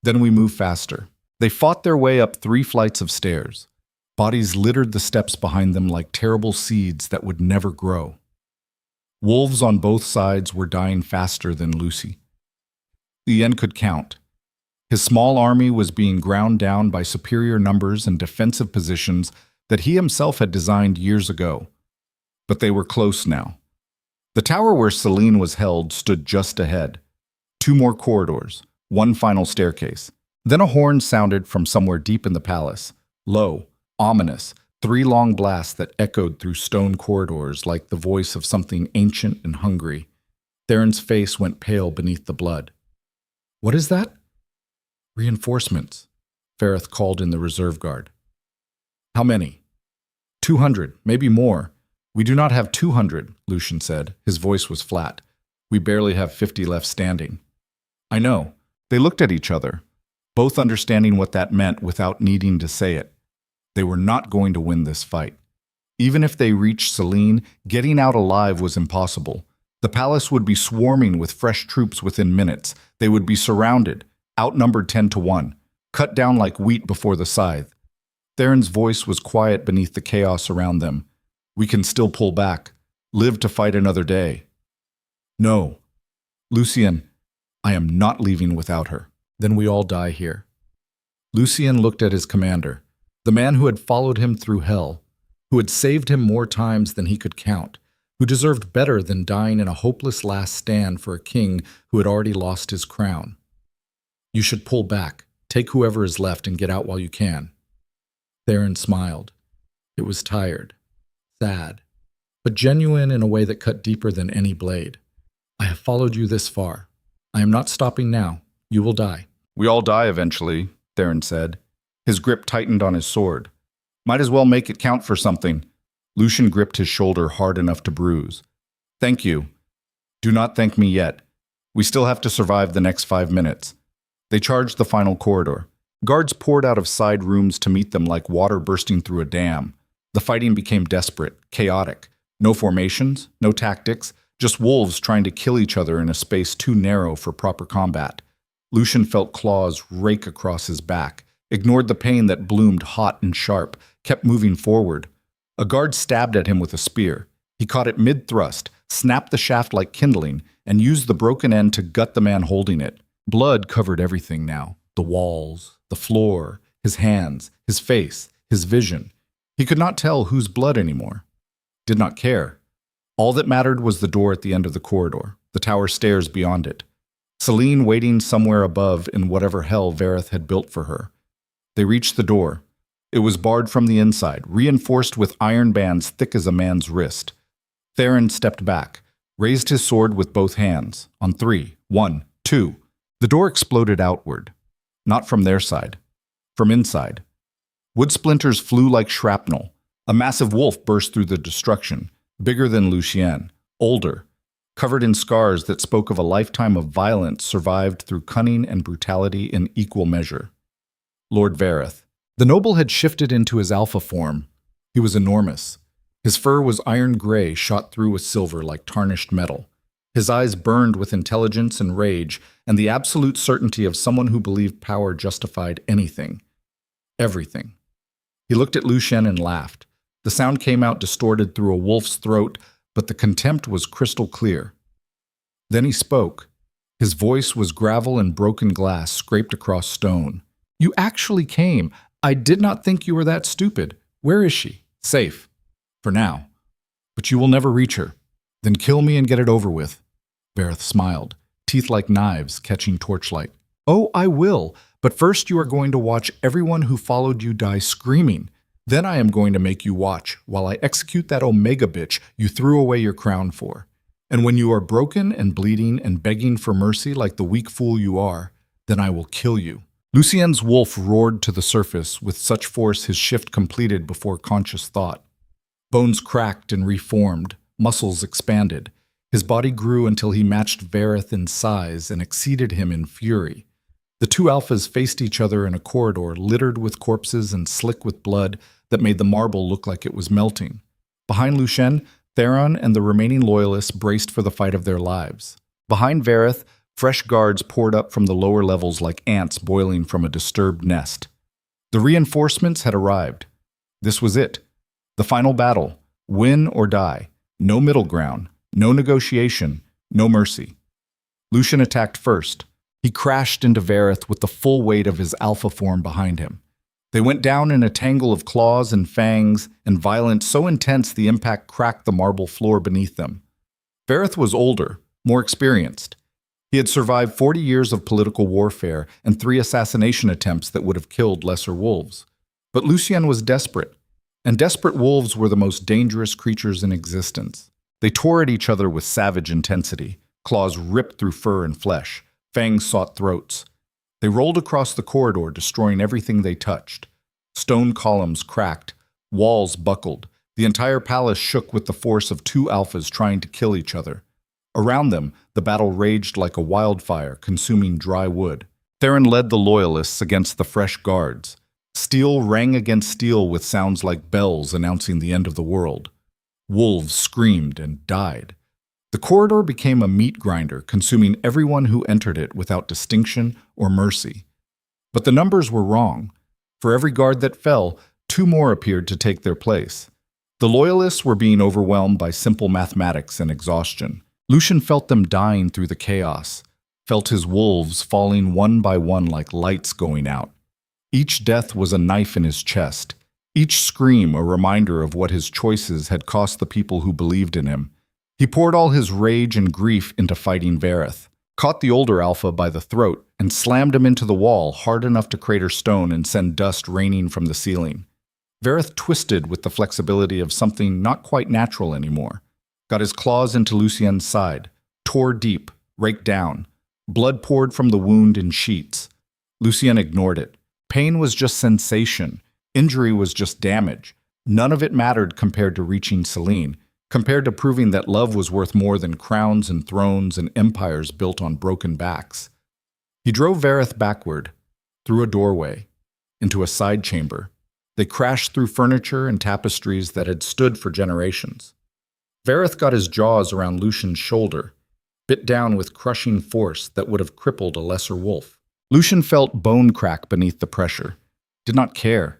Then we move faster. They fought their way up 3 flights of stairs. Bodies littered the steps behind them like terrible seeds that would never grow. Wolves on both sides were dying faster than Lucy. The end could count. His small army was being ground down by superior numbers and defensive positions that he himself had designed years ago. But they were close now. The tower where Selene was held stood just ahead. 2 more corridors, 1 final staircase. Then a horn sounded from somewhere deep in the palace. Low, ominous, 3 long blasts that echoed through stone corridors like the voice of something ancient and hungry. Theron's face went pale beneath the blood. What is that? Reinforcements, Vareth called in the reserve guard. How many? 200, maybe more. We do not have 200, Lucien said. His voice was flat. We barely have 50 left standing. I know. They looked at each other, both understanding what that meant without needing to say it. They were not going to win this fight. Even if they reached Selene, getting out alive was impossible. The palace would be swarming with fresh troops within minutes. They would be surrounded, outnumbered 10-1, cut down like wheat before the scythe. Theron's voice was quiet beneath the chaos around them. We can still pull back, live to fight another day. No. Lucien, I am not leaving without her. Then we all die here. Lucien looked at his commander, the man who had followed him through hell, who had saved him more times than he could count, who deserved better than dying in a hopeless last stand for a king who had already lost his crown. You should pull back, take whoever is left and get out while you can. Theron smiled. It was tired, sad, but genuine in a way that cut deeper than any blade. I have followed you this far. I am not stopping now. You will die. We all die eventually, Theron said. His grip tightened on his sword. Might as well make it count for something. Lucien gripped his shoulder hard enough to bruise. Thank you. Do not thank me yet. We still have to survive the next 5 minutes. They charged the final corridor. Guards poured out of side rooms to meet them like water bursting through a dam. The fighting became desperate, chaotic. No formations, no tactics, just wolves trying to kill each other in a space too narrow for proper combat. Lucien felt claws rake across his back, ignored the pain that bloomed hot and sharp, kept moving forward. A guard stabbed at him with a spear. He caught it mid-thrust, snapped the shaft like kindling, and used the broken end to gut the man holding it. Blood covered everything now. The walls, the floor, his hands, his face, his vision. He could not tell whose blood anymore. Did not care. All that mattered was the door at the end of the corridor, the tower stairs beyond it. Selene waiting somewhere above in whatever hell Vareth had built for her. They reached the door. It was barred from the inside, reinforced with iron bands thick as a man's wrist. Theron stepped back, raised his sword with both hands. On 3, 1, 2. The door exploded outward. Not from their side. From inside. Wood splinters flew like shrapnel. A massive wolf burst through the destruction, bigger than Lucien, older, covered in scars that spoke of a lifetime of violence survived through cunning and brutality in equal measure. Lord Vareth. The noble had shifted into his alpha form. He was enormous. His fur was iron gray, shot through with silver like tarnished metal. His eyes burned with intelligence and rage, and the absolute certainty of someone who believed power justified anything. Everything. He looked at Lucien and laughed. The sound came out distorted through a wolf's throat, but the contempt was crystal clear. Then he spoke. His voice was gravel and broken glass scraped across stone. "You actually came. I did not think you were that stupid. Where is she?" "Safe. For now. But you will never reach her. Then kill me and get it over with." Vareth smiled, teeth like knives catching torchlight. "Oh, I will. But first you are going to watch everyone who followed you die screaming. Then I am going to make you watch while I execute that Omega bitch you threw away your crown for. And when you are broken and bleeding and begging for mercy like the weak fool you are, then I will kill you." Lucien's wolf roared to the surface with such force his shift completed before conscious thought. Bones cracked and reformed, muscles expanded. His body grew until he matched Vareth in size and exceeded him in fury. The two alphas faced each other in a corridor littered with corpses and slick with blood that made the marble look like it was melting. Behind Lucien, Theron and the remaining loyalists braced for the fight of their lives. Behind Vareth, fresh guards poured up from the lower levels like ants boiling from a disturbed nest. The reinforcements had arrived. This was it. The final battle. Win or die. No middle ground. No negotiation. No mercy. Lucien attacked first. He crashed into Vareth with the full weight of his alpha form behind him. They went down in a tangle of claws and fangs and violence so intense the impact cracked the marble floor beneath them. Vareth was older, more experienced. He had survived 40 years of political warfare and 3 assassination attempts that would have killed lesser wolves. But Lucien was desperate, and desperate wolves were the most dangerous creatures in existence. They tore at each other with savage intensity. Claws ripped through fur and flesh. Fangs sought throats. They rolled across the corridor, destroying everything they touched. Stone columns cracked. Walls buckled. The entire palace shook with the force of 2 alphas trying to kill each other. Around them, the battle raged like a wildfire, consuming dry wood. Theron led the loyalists against the fresh guards. Steel rang against steel with sounds like bells announcing the end of the world. Wolves screamed and died. The corridor became a meat grinder, consuming everyone who entered it without distinction or mercy. But the numbers were wrong. For every guard that fell, 2 more appeared to take their place. The loyalists were being overwhelmed by simple mathematics and exhaustion. Lucien felt them dying through the chaos, felt his wolves falling one by one like lights going out. Each death was a knife in his chest, each scream a reminder of what his choices had cost the people who believed in him. He poured all his rage and grief into fighting Vareth, caught the older alpha by the throat, and slammed him into the wall hard enough to crater stone and send dust raining from the ceiling. Vareth twisted with the flexibility of something not quite natural anymore, got his claws into Lucien's side, tore deep, raked down. Blood poured from the wound in sheets. Lucien ignored it. Pain was just sensation. Injury was just damage. None of it mattered compared to reaching Selene, compared to proving that love was worth more than crowns and thrones and empires built on broken backs. He drove Vareth backward, through a doorway, into a side chamber. They crashed through furniture and tapestries that had stood for generations. Vareth got his jaws around Lucien's shoulder, bit down with crushing force that would have crippled a lesser wolf. Lucien felt bone crack beneath the pressure, did not care.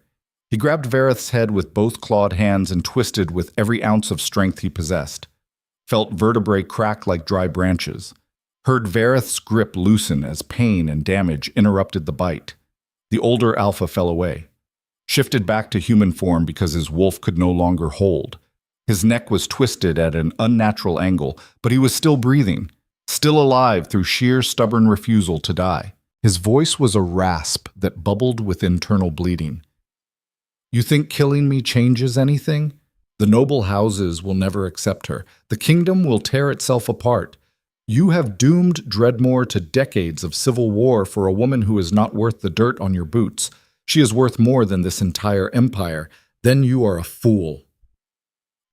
He grabbed Vareth's head with both clawed hands and twisted with every ounce of strength he possessed. Felt vertebrae crack like dry branches. Heard Vareth's grip loosen as pain and damage interrupted the bite. The older alpha fell away. Shifted back to human form because his wolf could no longer hold. His neck was twisted at an unnatural angle, but he was still breathing, still alive through sheer stubborn refusal to die. His voice was a rasp that bubbled with internal bleeding. "You think killing me changes anything? The noble houses will never accept her. The kingdom will tear itself apart. You have doomed Dreadmore to decades of civil war for a woman who is not worth the dirt on your boots. She is worth more than this entire empire. Then you are a fool."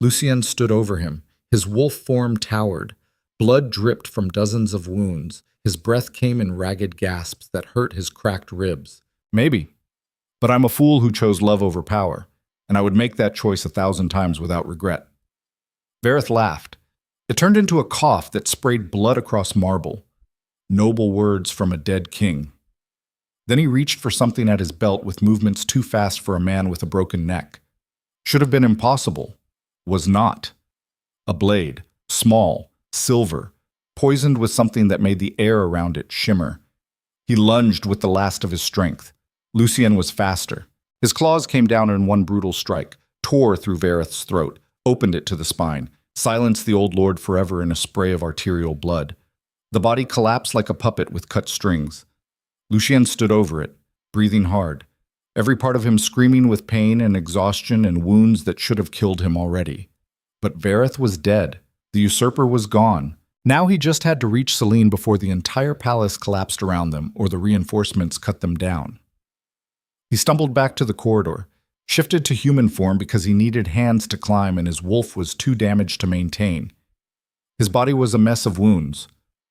Lucien stood over him. His wolf form towered. Blood dripped from dozens of wounds. His breath came in ragged gasps that hurt his cracked ribs. "Maybe. But I'm a fool who chose love over power, and I would make that choice 1,000 times without regret." Vareth laughed. It turned into a cough that sprayed blood across marble. Noble words from a dead king. Then he reached for something at his belt with movements too fast for a man with a broken neck. Should have been impossible. Was not. A blade, small, silver, poisoned with something that made the air around it shimmer. He lunged with the last of his strength. Lucien was faster. His claws came down in one brutal strike, tore through Vareth's throat, opened it to the spine, silenced the old lord forever in a spray of arterial blood. The body collapsed like a puppet with cut strings. Lucien stood over it, breathing hard, every part of him screaming with pain and exhaustion and wounds that should have killed him already. But Vareth was dead. The usurper was gone. Now he just had to reach Selene before the entire palace collapsed around them or the reinforcements cut them down. He stumbled back to the corridor, shifted to human form because he needed hands to climb and his wolf was too damaged to maintain. His body was a mess of wounds.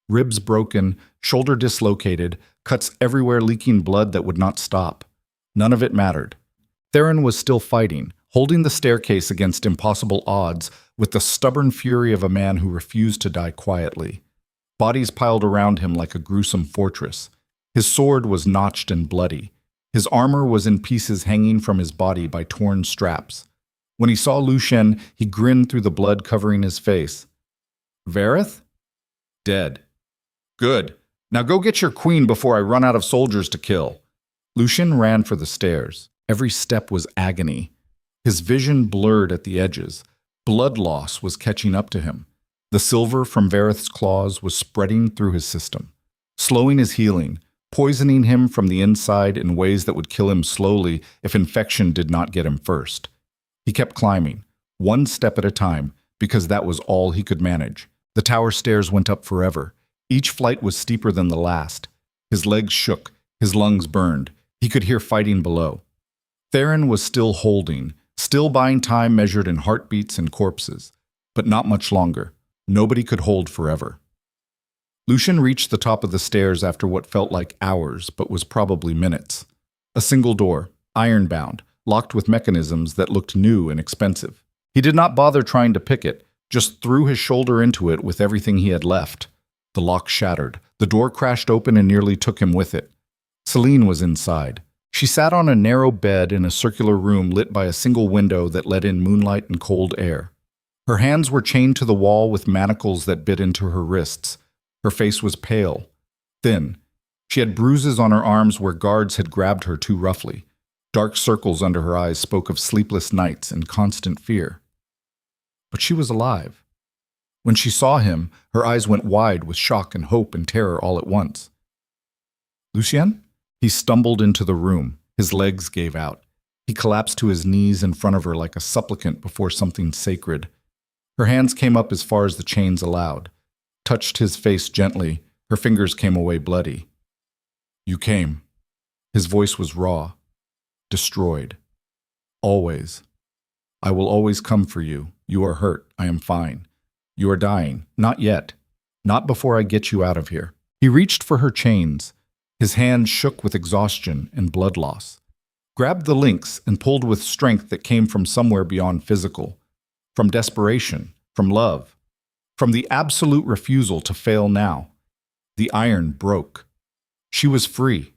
Ribs broken, shoulder dislocated, cuts everywhere leaking blood that would not stop. None of it mattered. Theron was still fighting, holding the staircase against impossible odds with the stubborn fury of a man who refused to die quietly. Bodies piled around him like a gruesome fortress. His sword was notched and bloody. His armor was in pieces hanging from his body by torn straps. When he saw Lucien, he grinned through the blood covering his face. Vareth? Dead. Good. Now go get your queen before I run out of soldiers to kill. Lucien ran for the stairs. Every step was agony. His vision blurred at the edges. Blood loss was catching up to him. The silver from Vareth's claws was spreading through his system, slowing his healing, poisoning him from the inside in ways that would kill him slowly if infection did not get him first. He kept climbing, one step at a time, because that was all he could manage. The tower stairs went up forever. Each flight was steeper than the last. His legs shook, his lungs burned. He could hear fighting below. Theron was still holding, still buying time measured in heartbeats and corpses. But not much longer. Nobody could hold forever. Lucien reached the top of the stairs after what felt like hours, but was probably minutes. A single door, iron-bound, locked with mechanisms that looked new and expensive. He did not bother trying to pick it, just threw his shoulder into it with everything he had left. The lock shattered. The door crashed open and nearly took him with it. Selene was inside. She sat on a narrow bed in a circular room lit by a single window that let in moonlight and cold air. Her hands were chained to the wall with manacles that bit into her wrists. Her face was pale, thin. She had bruises on her arms where guards had grabbed her too roughly. Dark circles under her eyes spoke of sleepless nights and constant fear. But she was alive. When she saw him, her eyes went wide with shock and hope and terror all at once. Lucien? He stumbled into the room. His legs gave out. He collapsed to his knees in front of her like a supplicant before something sacred. Her hands came up as far as the chains allowed. Touched his face gently. Her fingers came away bloody. You came. His voice was raw. Destroyed. Always. I will always come for you. You are hurt. I am fine. You are dying. Not yet. Not before I get you out of here. He reached for her chains. His hands shook with exhaustion and blood loss. Grabbed the links and pulled with strength that came from somewhere beyond physical. From desperation. From love. From the absolute refusal to fail now. The iron broke. She was free.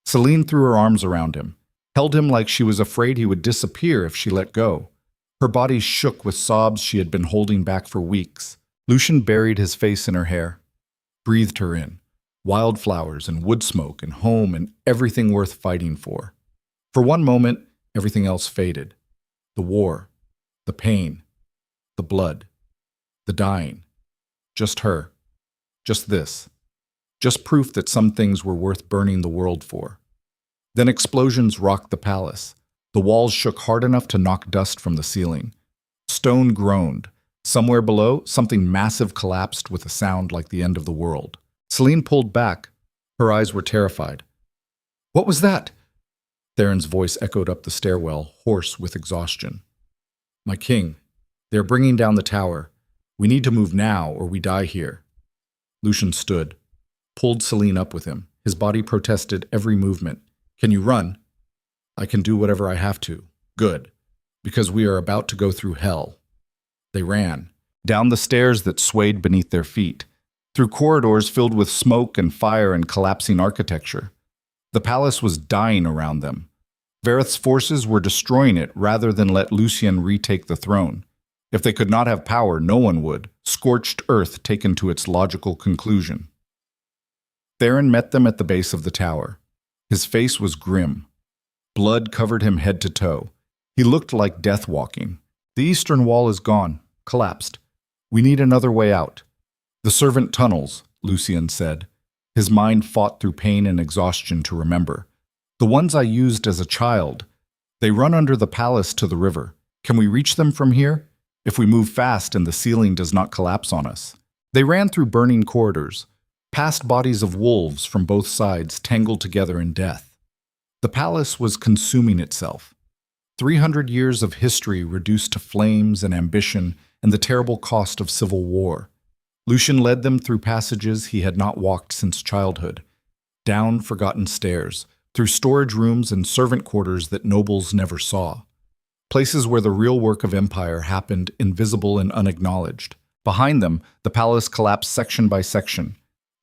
Selene threw her arms around him, held him like she was afraid he would disappear if she let go. Her body shook with sobs she had been holding back for weeks. Lucien buried his face in her hair, breathed her in. Wildflowers and wood smoke and home and everything worth fighting for. For one moment, everything else faded. The war, the pain, the blood, the dying. Just her. Just this. Just proof that some things were worth burning the world for. Then explosions rocked the palace. The walls shook hard enough to knock dust from the ceiling. Stone groaned. Somewhere below, something massive collapsed with a sound like the end of the world. Selene pulled back. Her eyes were terrified. What was that? Theron's voice echoed up the stairwell, hoarse with exhaustion. My king, they're bringing down the tower. We need to move now or we die here. Lucien stood, pulled Selene up with him. His body protested every movement. Can you run? I can do whatever I have to. Good, because we are about to go through hell. They ran, down the stairs that swayed beneath their feet, through corridors filled with smoke and fire and collapsing architecture. The palace was dying around them. Vareth's forces were destroying it rather than let Lucien retake the throne. If they could not have power, no one would. Scorched earth taken to its logical conclusion. Theron met them at the base of the tower. His face was grim. Blood covered him head to toe. He looked like death walking. The eastern wall is gone, collapsed. We need another way out. The servant tunnels, Lucien said. His mind fought through pain and exhaustion to remember. The ones I used as a child. They run under the palace to the river. Can we reach them from here? If we move fast and the ceiling does not collapse on us. They ran through burning corridors, past bodies of wolves from both sides tangled together in death. The palace was consuming itself. 300 years of history reduced to flames and ambition and the terrible cost of civil war. Lucien led them through passages he had not walked since childhood, down forgotten stairs, through storage rooms and servant quarters that nobles never saw. Places where the real work of empire happened, invisible and unacknowledged. Behind them, the palace collapsed section by section.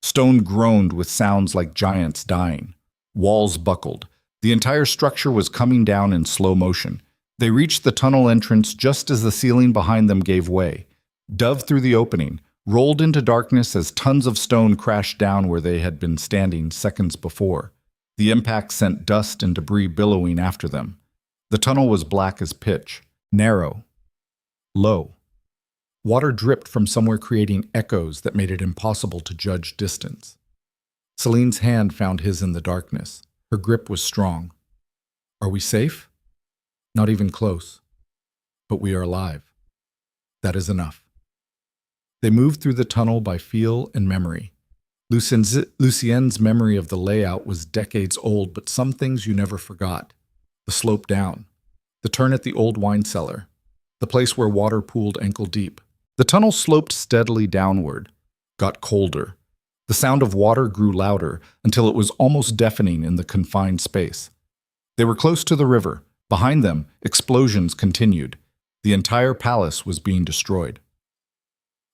Stone groaned with sounds like giants dying. Walls buckled. The entire structure was coming down in slow motion. They reached the tunnel entrance just as the ceiling behind them gave way, dove through the opening, rolled into darkness as tons of stone crashed down where they had been standing seconds before. The impact sent dust and debris billowing after them. The tunnel was black as pitch, narrow, low. Water dripped from somewhere, creating echoes that made it impossible to judge distance. Selene's hand found his in the darkness. Her grip was strong. Are we safe? Not even close. But we are alive. That is enough. They moved through the tunnel by feel and memory. Lucien's memory of the layout was decades old, but some things you never forgot. The slope down, the turn at the old wine cellar, the place where water pooled ankle deep. The tunnel sloped steadily downward, got colder. The sound of water grew louder until it was almost deafening in the confined space. They were close to the river. Behind them, explosions continued. The entire palace was being destroyed.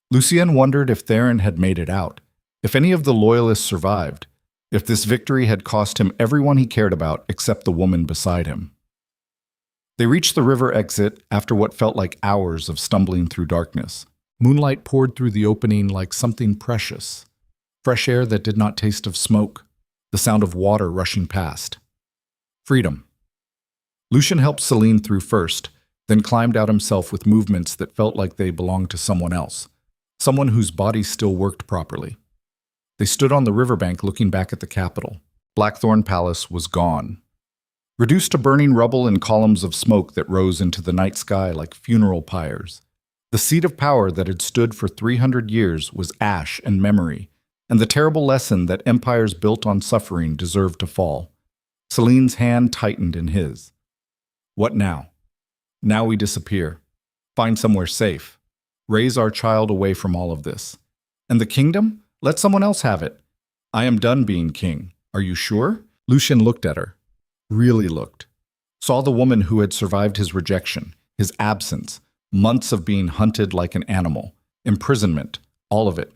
Lucien wondered if Theron had made it out, if any of the loyalists survived, if this victory had cost him everyone he cared about except the woman beside him. They reached the river exit after what felt like hours of stumbling through darkness. Moonlight poured through the opening like something precious. Fresh air that did not taste of smoke. The sound of water rushing past. Freedom. Lucien helped Selene through first, then climbed out himself with movements that felt like they belonged to someone else. Someone whose body still worked properly. They stood on the riverbank looking back at the capital. Blackthorn Palace was gone. Reduced to burning rubble and columns of smoke that rose into the night sky like funeral pyres. The seat of power that had stood for 300 years was ash and memory, and the terrible lesson that empires built on suffering deserved to fall. Selene's hand tightened in his. What now? Now we disappear. Find somewhere safe. Raise our child away from all of this. And the kingdom? Let someone else have it. I am done being king. Are you sure? Lucien looked at her. Really looked. Saw the woman who had survived his rejection, his absence, months of being hunted like an animal, imprisonment, all of it.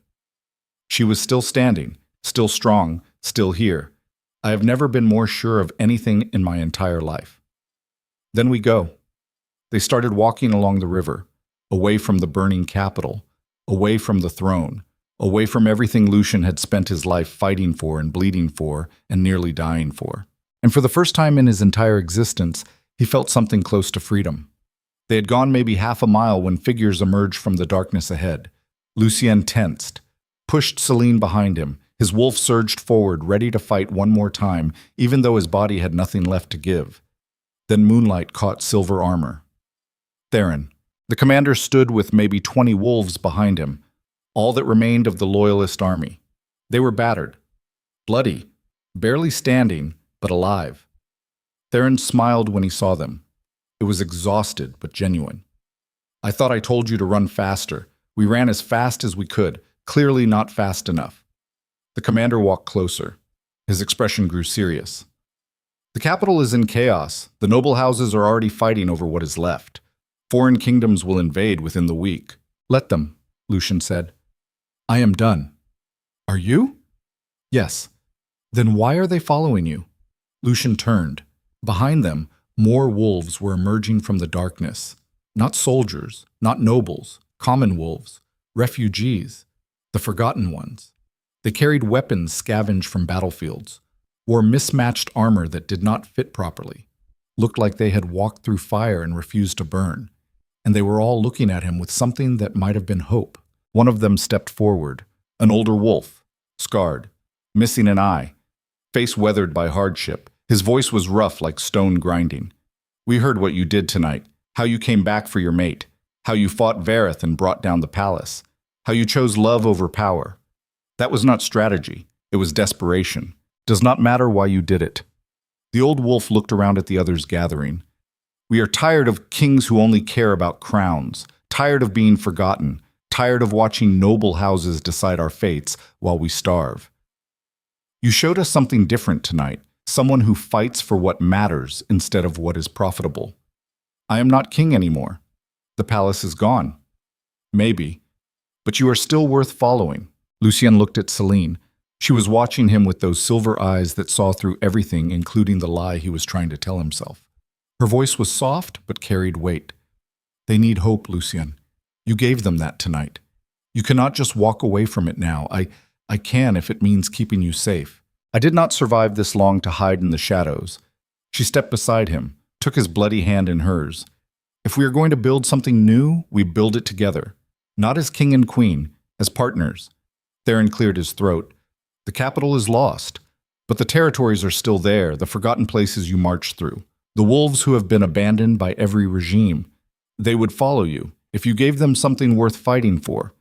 She was still standing, still strong, still here. I have never been more sure of anything in my entire life. Then we go. They started walking along the river, away from the burning capital, away from the throne, away from everything Lucien had spent his life fighting for and bleeding for and nearly dying for. And for the first time in his entire existence, he felt something close to freedom. They had gone maybe half a mile when figures emerged from the darkness ahead. Lucien tensed, pushed Selene behind him. His wolf surged forward, ready to fight one more time, even though his body had nothing left to give. Then moonlight caught silver armor. Theron. The commander stood with maybe 20 wolves behind him, all that remained of the loyalist army. They were battered, bloody, barely standing, but alive. Theron smiled when he saw them. It was exhausted but genuine. I thought I told you to run faster. We ran as fast as we could, clearly not fast enough. The commander walked closer. His expression grew serious. The capital is in chaos. The noble houses are already fighting over what is left. Foreign kingdoms will invade within the week. Let them, Lucien said. I am done. Are you? Yes. Then why are they following you? Lucien turned. Behind them, more wolves were emerging from the darkness. Not soldiers, not nobles, common wolves, refugees, the forgotten ones. They carried weapons scavenged from battlefields, wore mismatched armor that did not fit properly, looked like they had walked through fire and refused to burn, and they were all looking at him with something that might have been hope. One of them stepped forward, an older wolf, scarred, missing an eye, face weathered by hardship. His voice was rough like stone grinding. "We heard what you did tonight, how you came back for your mate, how you fought Vareth and brought down the palace, how you chose love over power. That was not strategy, it was desperation. Does not matter why you did it." The old wolf looked around at the others gathering. "We are tired of kings who only care about crowns, tired of being forgotten, tired of watching noble houses decide our fates while we starve. You showed us something different tonight, someone who fights for what matters instead of what is profitable. I am not king anymore. The palace is gone. Maybe. But you are still worth following." Lucien looked at Selene. She was watching him with those silver eyes that saw through everything, including the lie he was trying to tell himself. Her voice was soft but carried weight. "They need hope, Lucien. You gave them that tonight. You cannot just walk away from it now. I can if it means keeping you safe. I did not survive this long to hide in the shadows." She stepped beside him, took his bloody hand in hers. "If we are going to build something new, we build it together. Not as king and queen, as partners." Theron cleared his throat. "The capital is lost, but the territories are still there, the forgotten places you marched through. The wolves who have been abandoned by every regime. They would follow you, if you gave them something worth fighting for."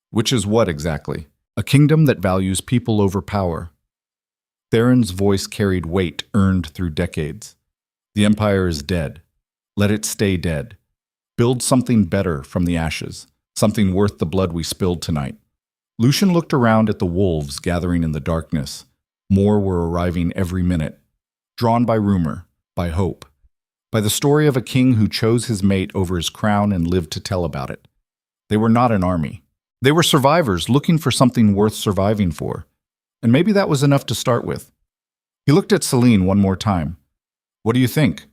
"Which is what exactly?" "A kingdom that values people over power." Theron's voice carried weight earned through decades. "The empire is dead. Let it stay dead. Build something better from the ashes, something worth the blood we spilled tonight." Lucien looked around at the wolves gathering in the darkness. More were arriving every minute, drawn by rumor, by hope, by the story of a king who chose his mate over his crown and lived to tell about it. They were not an army. They were survivors looking for something worth surviving for. And maybe that was enough to start with. He looked at Selene one more time. "What do you think?"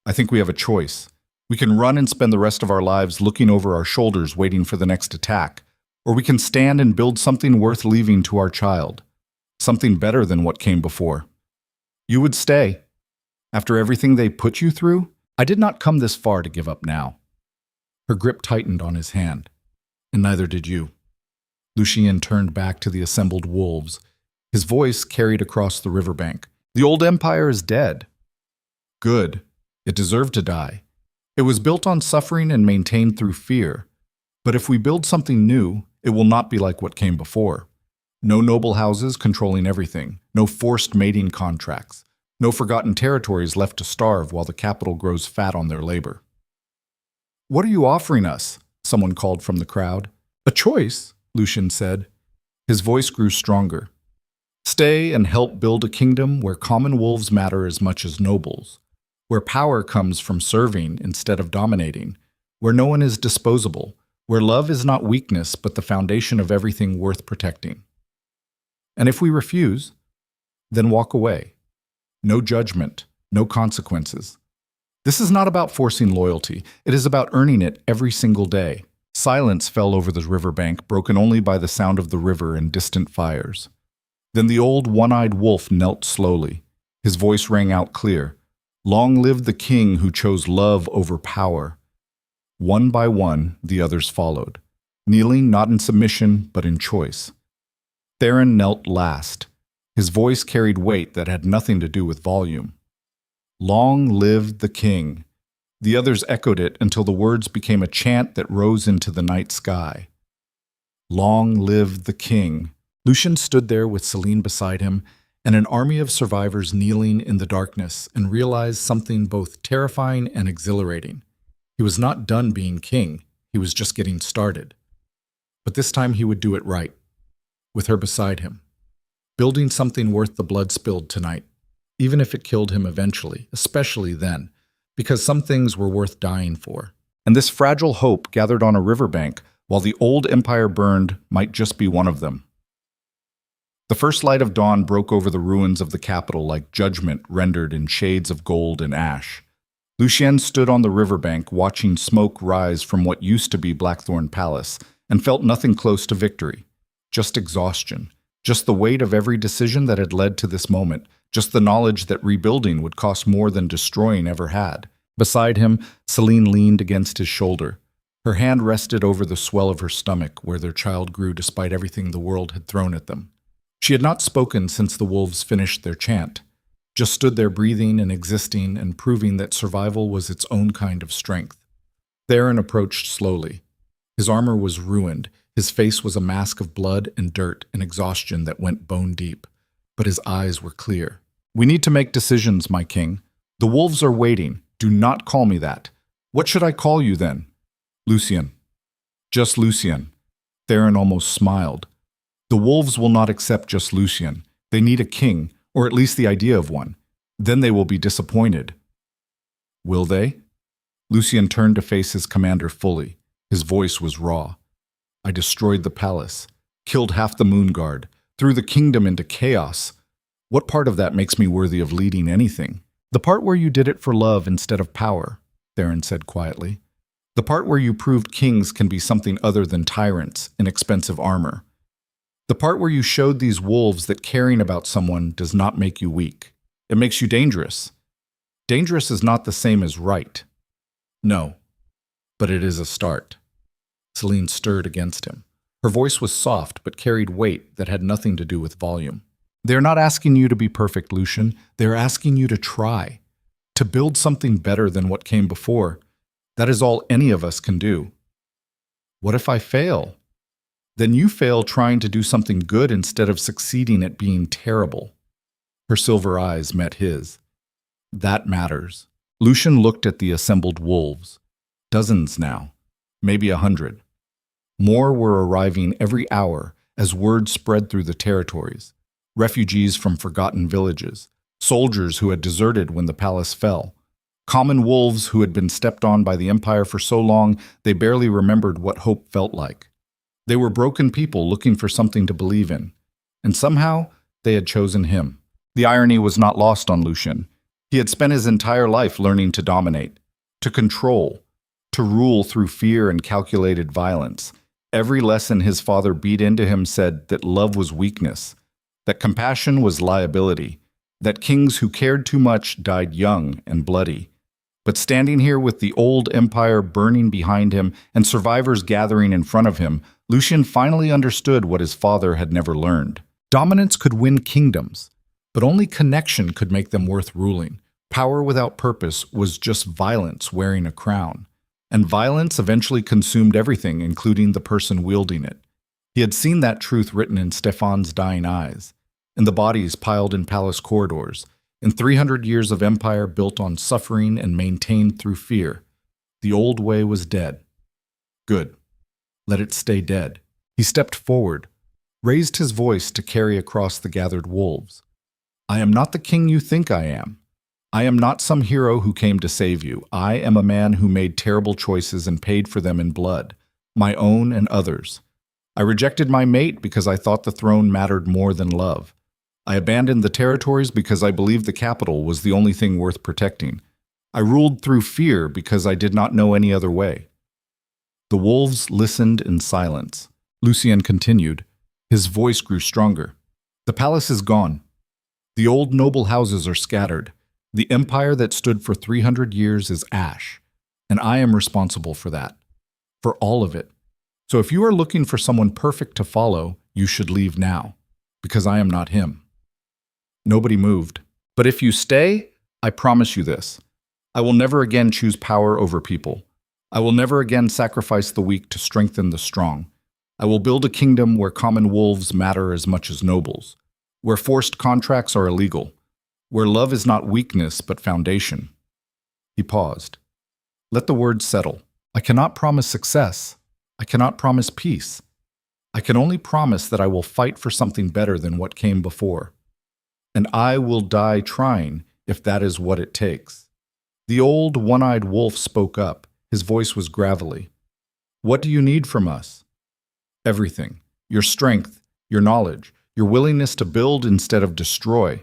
"I think we have a choice. We can run and spend the rest of our lives looking over our shoulders waiting for the next attack, or we can stand and build something worth leaving to our child, something better than what came before." "You would stay. After everything they put you through? I did not come this far to give up now." Her grip tightened on his hand. "And neither did you." Lucien turned back to the assembled wolves. His voice carried across the riverbank. "The old empire is dead. Good. It deserved to die. It was built on suffering and maintained through fear. But if we build something new, it will not be like what came before. No noble houses controlling everything. No forced mating contracts. No forgotten territories left to starve while the capital grows fat on their labor." "What are you offering us?" someone called from the crowd. "A choice," Lucien said. His voice grew stronger. "Stay and help build a kingdom where common wolves matter as much as nobles, where power comes from serving instead of dominating, where no one is disposable, where love is not weakness but the foundation of everything worth protecting. And if we refuse, then walk away. No judgment, no consequences. This is not about forcing loyalty. It is about earning it every single day." Silence fell over the riverbank, broken only by the sound of the river and distant fires. Then the old one-eyed wolf knelt slowly. His voice rang out clear. "Long live the king who chose love over power." One by one, the others followed, kneeling not in submission, but in choice. Theron knelt last. His voice carried weight that had nothing to do with volume. "Long live the king." The others echoed it until the words became a chant that rose into the night sky. "Long live the king." Lucien stood there with Selene beside him and an army of survivors kneeling in the darkness, and realized something both terrifying and exhilarating. He was not done being king, he was just getting started. But this time he would do it right, with her beside him, building something worth the blood spilled tonight, even if it killed him eventually, especially then, because some things were worth dying for. And this fragile hope gathered on a riverbank while the old empire burned might just be one of them. The first light of dawn broke over the ruins of the capital like judgment rendered in shades of gold and ash. Lucien stood on the riverbank watching smoke rise from what used to be Blackthorn Palace and felt nothing close to victory. Just exhaustion. Just the weight of every decision that had led to this moment. Just the knowledge that rebuilding would cost more than destroying ever had. Beside him, Selene leaned against his shoulder. Her hand rested over the swell of her stomach where their child grew despite everything the world had thrown at them. She had not spoken since the wolves finished their chant, just stood there breathing and existing and proving that survival was its own kind of strength. Theron approached slowly. His armor was ruined, his face was a mask of blood and dirt and exhaustion that went bone deep, but his eyes were clear. "We need to make decisions, my king. The wolves are waiting. Do not call me that. What should I call you then?" "Lucien." "Just Lucien." Theron almost smiled. "The wolves will not accept just Lucien. They need a king, or at least the idea of one. Then they will be disappointed." "Will they?" Lucien turned to face his commander fully. His voice was raw. "I destroyed the palace, killed half the moon guard, threw the kingdom into chaos. What part of that makes me worthy of leading anything?" "The part where you did it for love instead of power," Theron said quietly. "The part where you proved kings can be something other than tyrants in expensive armor. The part where you showed these wolves that caring about someone does not make you weak. It makes you dangerous. Dangerous is not the same as right." "No, but it is a start." Selene stirred against him. Her voice was soft but carried weight that had nothing to do with volume. "They're not asking you to be perfect, Lucien. They're asking you to try, to build something better than what came before. That is all any of us can do." "What if I fail?" "Then you fail trying to do something good instead of succeeding at being terrible." Her silver eyes met his. "That matters." Lucien looked at the assembled wolves. Dozens now, maybe 100. More were arriving every hour as word spread through the territories. Refugees from forgotten villages, soldiers who had deserted when the palace fell, common wolves who had been stepped on by the empire for so long they barely remembered what hope felt like. They were broken people looking for something to believe in, and somehow they had chosen him. The irony was not lost on Lucien. He had spent his entire life learning to dominate, to control, to rule through fear and calculated violence. Every lesson his father beat into him said that love was weakness, that compassion was liability, that kings who cared too much died young and bloody. But standing here with the old empire burning behind him and survivors gathering in front of him, Lucien finally understood what his father had never learned. Dominance could win kingdoms, but only connection could make them worth ruling. Power without purpose was just violence wearing a crown. And violence eventually consumed everything, including the person wielding it. He had seen that truth written in Stefan's dying eyes, in the bodies piled in palace corridors, in 300 years of empire built on suffering and maintained through fear. The old way was dead. Good. Let it stay dead. He stepped forward, raised his voice to carry across the gathered wolves. "I am not the king you think I am. I am not some hero who came to save you. I am a man who made terrible choices and paid for them in blood, my own and others. I rejected my mate because I thought the throne mattered more than love. I abandoned the territories because I believed the capital was the only thing worth protecting. I ruled through fear because I did not know any other way." The wolves listened in silence. Lucien continued. His voice grew stronger. "The palace is gone. The old noble houses are scattered. The empire that stood for 300 years is ash, and I am responsible for that, for all of it. So if you are looking for someone perfect to follow, you should leave now, because I am not him." Nobody moved. "But if you stay, I promise you this. I will never again choose power over people. I will never again sacrifice the weak to strengthen the strong. I will build a kingdom where common wolves matter as much as nobles, where forced contracts are illegal, where love is not weakness but foundation." He paused. "Let the words settle. I cannot promise success. I cannot promise peace. I can only promise that I will fight for something better than what came before. And I will die trying if that is what it takes." The old, one-eyed wolf spoke up. His voice was gravelly. "What do you need from us?" "Everything. Your strength, your knowledge, your willingness to build instead of destroy.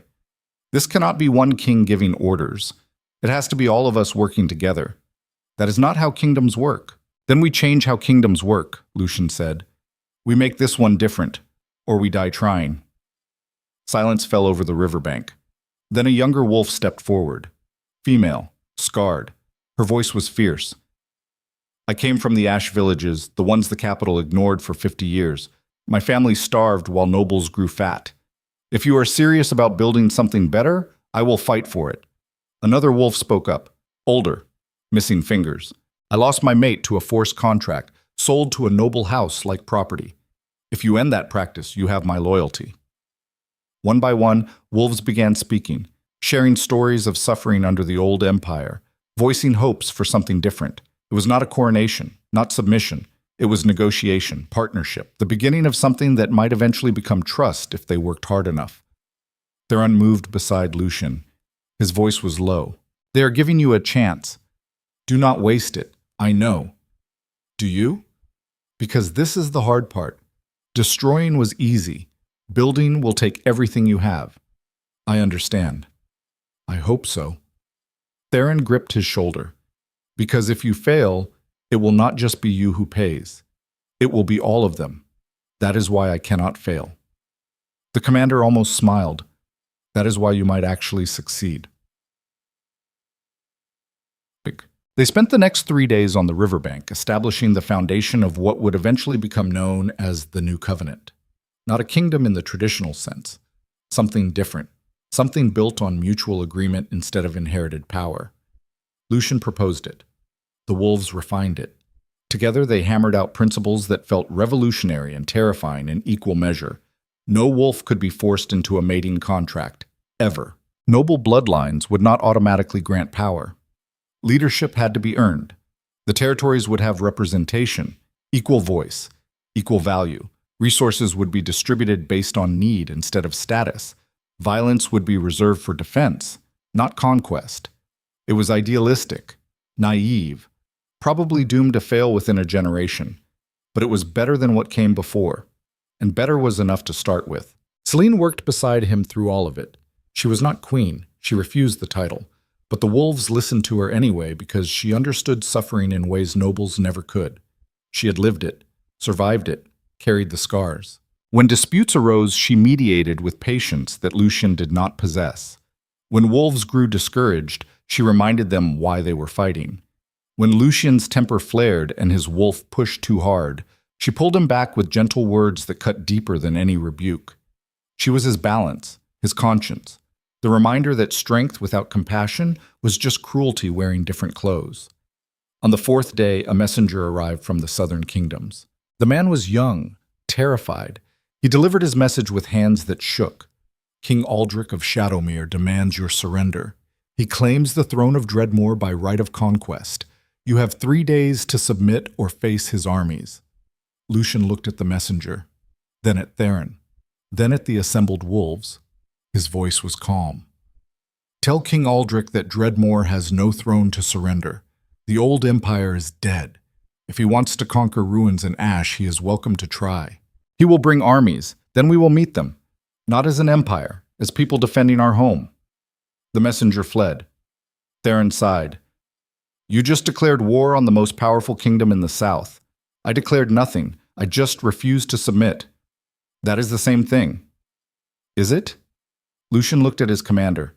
This cannot be one king giving orders. It has to be all of us working together. That is not how kingdoms work. Then we change how kingdoms work, Lucien said. We make this one different, or we die trying. Silence fell over the riverbank. Then a younger wolf stepped forward. Female, scarred. Her voice was fierce. I came from the ash villages, the ones the capital ignored for 50 years. My family starved while nobles grew fat. If you are serious about building something better, I will fight for it. Another wolf spoke up, older, missing fingers. I lost my mate to a forced contract, sold to a noble house like property. If you end that practice, you have my loyalty. One by one, wolves began speaking, sharing stories of suffering under the old empire, voicing hopes for something different. It was not a coronation, not submission. It was negotiation, partnership, the beginning of something that might eventually become trust if they worked hard enough. Theron moved beside Lucien. His voice was low. They are giving you a chance. Do not waste it. I know. Do you? Because this is the hard part. Destroying was easy. Building will take everything you have. I understand. I hope so. Theron gripped his shoulder. Because if you fail, it will not just be you who pays. It will be all of them. That is why I cannot fail. The commander almost smiled. That is why you might actually succeed. They spent the next 3 days on the riverbank, establishing the foundation of what would eventually become known as the New Covenant. Not a kingdom in the traditional sense. Something different. Something built on mutual agreement instead of inherited power. Lucien proposed it. The wolves refined it. Together they hammered out principles that felt revolutionary and terrifying in equal measure. No wolf could be forced into a mating contract, ever. Noble bloodlines would not automatically grant power. Leadership had to be earned. The territories would have representation, equal voice, equal value. Resources would be distributed based on need instead of status. Violence would be reserved for defense, not conquest. It was idealistic, naive, probably doomed to fail within a generation. But it was better than what came before, and better was enough to start with. Selene worked beside him through all of it. She was not queen, she refused the title. But the wolves listened to her anyway because she understood suffering in ways nobles never could. She had lived it, survived it, carried the scars. When disputes arose, she mediated with patience that Lucien did not possess. When wolves grew discouraged, she reminded them why they were fighting. When Lucien's temper flared and his wolf pushed too hard, she pulled him back with gentle words that cut deeper than any rebuke. She was his balance, his conscience. The reminder that strength without compassion was just cruelty wearing different clothes. On the 4th day, a messenger arrived from the southern kingdoms. The man was young, terrified. He delivered his message with hands that shook. King Aldrich of Shadowmere demands your surrender. He claims the throne of Dreadmore by right of conquest. You have 3 days to submit or face his armies. Lucien looked at the messenger, then at Theron, then at the assembled wolves. His voice was calm. Tell King Aldrich that Dreadmore has no throne to surrender. The old empire is dead. If he wants to conquer ruins and ash, he is welcome to try. He will bring armies, then we will meet them. Not as an empire, as people defending our home. The messenger fled. Theron sighed. You just declared war on the most powerful kingdom in the south. I declared nothing. I just refused to submit. That is the same thing. Is it? Lucien looked at his commander.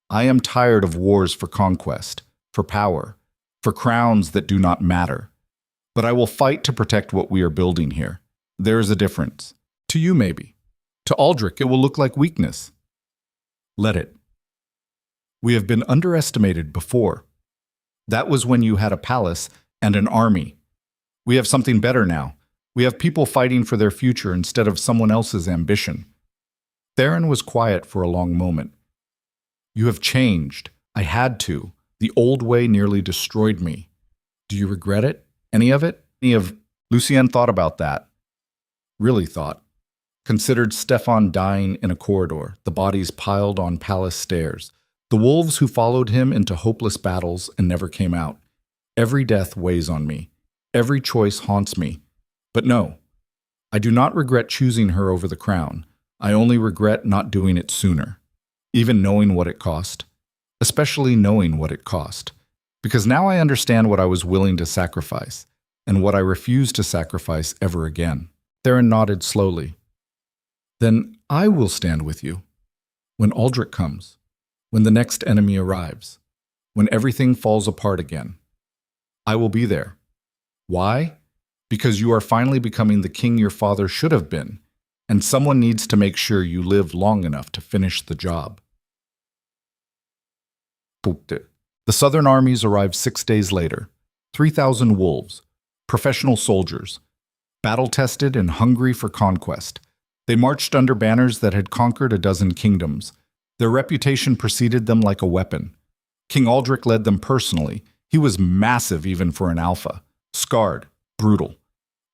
I am tired of wars for conquest, for power, for crowns that do not matter. But I will fight to protect what we are building here. There is a difference. To you, maybe. To Aldrich, it will look like weakness. Let it. We have been underestimated before. That was when you had a palace and an army. We have something better now. We have people fighting for their future instead of someone else's ambition. Theron was quiet for a long moment. You have changed. I had to. The old way nearly destroyed me. Do you regret it? Any of it? Lucien thought about that. Really thought. Considered Stefan dying in a corridor, the bodies piled on palace stairs, the wolves who followed him into hopeless battles and never came out. Every death weighs on me. Every choice haunts me. But no, I do not regret choosing her over the crown. I only regret not doing it sooner, even knowing what it cost, especially knowing what it cost, because now I understand what I was willing to sacrifice and what I refuse to sacrifice ever again." Theron nodded slowly. "Then I will stand with you. When Aldrich comes, when the next enemy arrives, when everything falls apart again, I will be there. Why? Because you are finally becoming the king your father should have been, and someone needs to make sure you live long enough to finish the job." The Southern armies arrived 6 days later. 3,000 wolves, professional soldiers, battle-tested and hungry for conquest. They marched under banners that had conquered a dozen kingdoms. Their reputation preceded them like a weapon. King Aldrich led them personally. He was massive even for an alpha, scarred, brutal.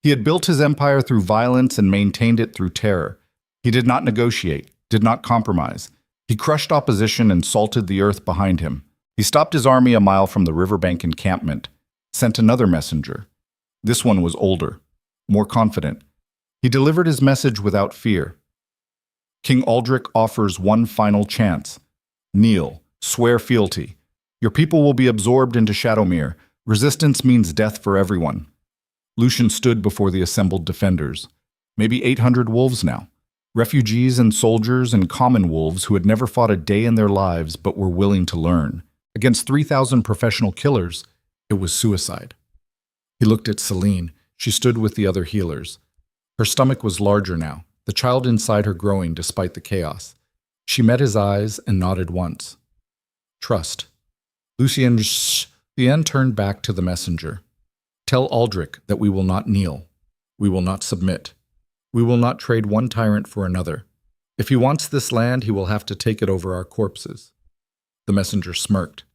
He had built his empire through violence and maintained it through terror. He did not negotiate, did not compromise. He crushed opposition and salted the earth behind him. He stopped his army a mile from the riverbank encampment, sent another messenger. This one was older, more confident. He delivered his message without fear. "King Aldrich offers one final chance. Kneel, swear fealty. Your people will be absorbed into Shadowmere. Resistance means death for everyone." Lucien stood before the assembled defenders. Maybe 800 wolves now. Refugees and soldiers and common wolves who had never fought a day in their lives but were willing to learn. Against 3,000 professional killers, it was suicide. He looked at Selene. She stood with the other healers. Her stomach was larger now, the child inside her growing despite the chaos. She met his eyes and nodded once. "Trust." Lucien turned back to the messenger. "Tell Aldrich that we will not kneel. We will not submit. We will not trade one tyrant for another. If he wants this land, he will have to take it over our corpses." The messenger smirked.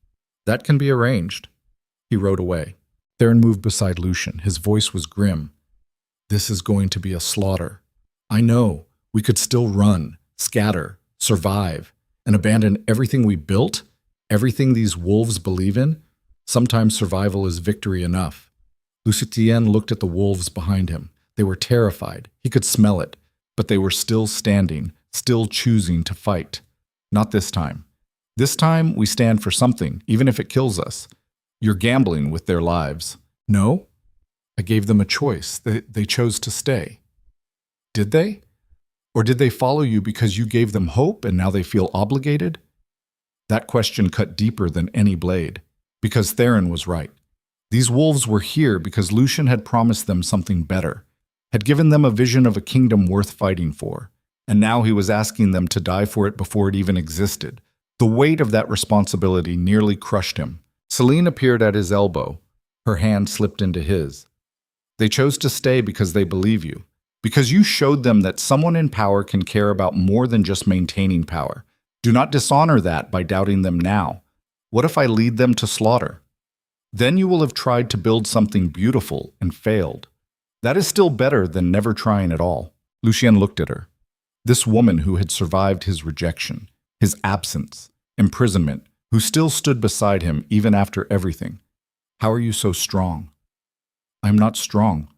"That can be arranged." He rode away. Theron moved beside Lucien. His voice was grim. "This is going to be a slaughter. I know. We could still run, scatter, survive, and abandon everything we built, everything these wolves believe in. Sometimes survival is victory enough." Lucien looked at the wolves behind him. They were terrified. He could smell it, but they were still standing, still choosing to fight. "Not this time. This time we stand for something, even if it kills us. You're gambling with their lives." "No? I gave them a choice. They chose to stay." "Did they? Or did they follow you because you gave them hope and now they feel obligated?" That question cut deeper than any blade. Because Theron was right. These wolves were here because Lucien had promised them something better, had given them a vision of a kingdom worth fighting for, and now he was asking them to die for it before it even existed. The weight of that responsibility nearly crushed him. Selene appeared at his elbow. Her hand slipped into his. "They chose to stay because they believe you, because you showed them that someone in power can care about more than just maintaining power. Do not dishonor that by doubting them now. What if I lead them to slaughter? Then you will have tried to build something beautiful and failed. That is still better than never trying at all." Lucien looked at her. This woman who had survived his rejection, his absence, imprisonment, who still stood beside him even after everything. "How are you so strong?" "I am not strong."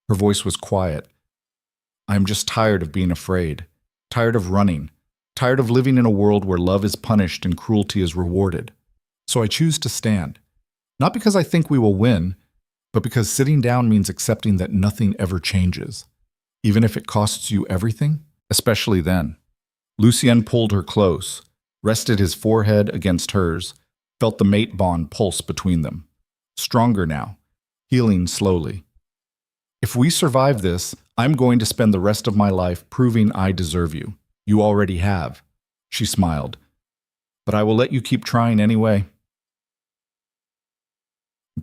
Her voice was quiet. "I am just tired of being afraid, tired of running, tired of living in a world where love is punished and cruelty is rewarded. So I choose to stand. Not because I think we will win, but because sitting down means accepting that nothing ever changes, even if it costs you everything, especially then." Lucien pulled her close, rested his forehead against hers, felt the mate bond pulse between them. Stronger now, healing slowly. "If we survive this, I'm going to spend the rest of my life proving I deserve you. You already have." She smiled. "But I will let you keep trying anyway."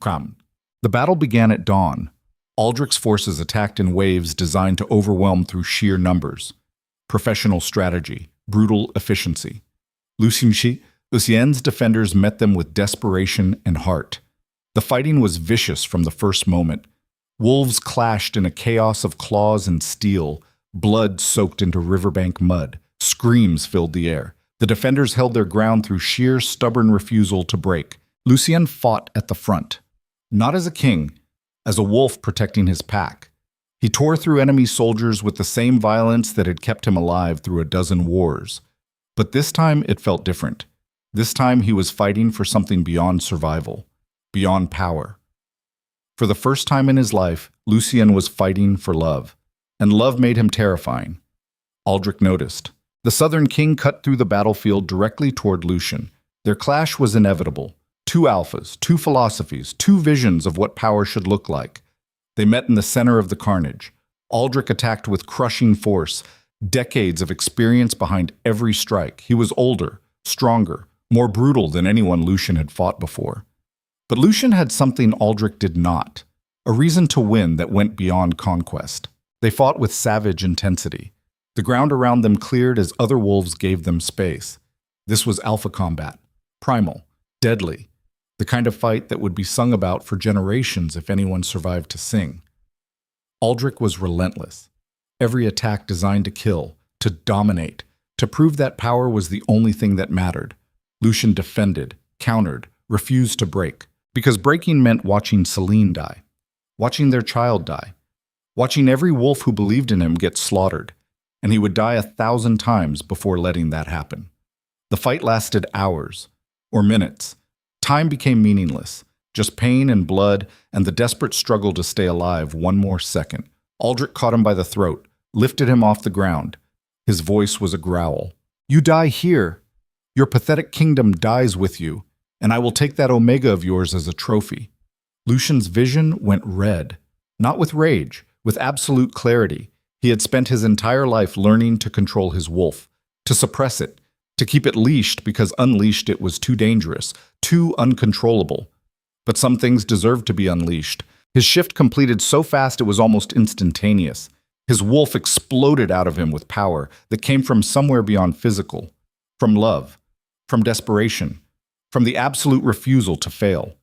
Come. The battle began at dawn. Aldrich's forces attacked in waves designed to overwhelm through sheer numbers. Professional strategy, brutal efficiency. Lucien's defenders met them with desperation and heart. The fighting was vicious from the first moment. Wolves clashed in a chaos of claws and steel, blood soaked into riverbank mud. Screams filled the air. The defenders held their ground through sheer, stubborn refusal to break. Lucien fought at the front. Not as a king, as a wolf protecting his pack. He tore through enemy soldiers with the same violence that had kept him alive through a dozen wars. But this time it felt different. This time he was fighting for something beyond survival, beyond power. For the first time in his life, Lucien was fighting for love, and love made him terrifying. Aldrich noticed. The Southern King cut through the battlefield directly toward Lucien. Their clash was inevitable. Two alphas, two philosophies, two visions of what power should look like. They met in the center of the carnage. Aldrich attacked with crushing force, decades of experience behind every strike. He was older, stronger, more brutal than anyone Lucien had fought before. But Lucien had something Aldrich did not, a reason to win that went beyond conquest. They fought with savage intensity. The ground around them cleared as other wolves gave them space. This was alpha combat, primal, deadly, the kind of fight that would be sung about for generations if anyone survived to sing. Aldrich was relentless. Every attack designed to kill, to dominate, to prove that power was the only thing that mattered. Lucien defended, countered, refused to break, because breaking meant watching Selene die, watching their child die, watching every wolf who believed in him get slaughtered, and he would die 1,000 times before letting that happen. The fight lasted hours, or minutes. Time became meaningless, just pain and blood and the desperate struggle to stay alive one more second. Aldrich caught him by the throat, lifted him off the ground. His voice was a growl. "You die here. Your pathetic kingdom dies with you, and I will take that Omega of yours as a trophy." Lucien's vision went red, not with rage, with absolute clarity. He had spent his entire life learning to control his wolf, to suppress it, to keep it leashed because unleashed it was too dangerous, too uncontrollable. But some things deserved to be unleashed. His shift completed so fast it was almost instantaneous. His wolf exploded out of him with power that came from somewhere beyond physical, from love, from desperation, from the absolute refusal to fail.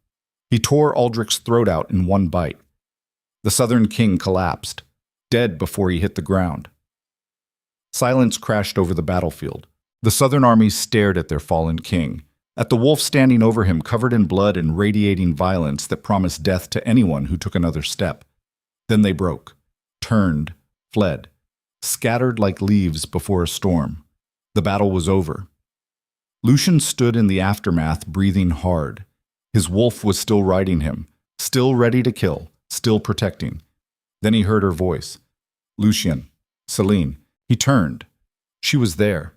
He tore Aldrich's throat out in one bite. The Southern King collapsed, dead before he hit the ground. Silence crashed over the battlefield. The Southern armies stared at their fallen king, at the wolf standing over him covered in blood and radiating violence that promised death to anyone who took another step. Then they broke, turned, fled, scattered like leaves before a storm. The battle was over. Lucien stood in the aftermath, breathing hard. His wolf was still riding him, still ready to kill, still protecting. Then he heard her voice. "Lucien, Selene." He turned. She was there,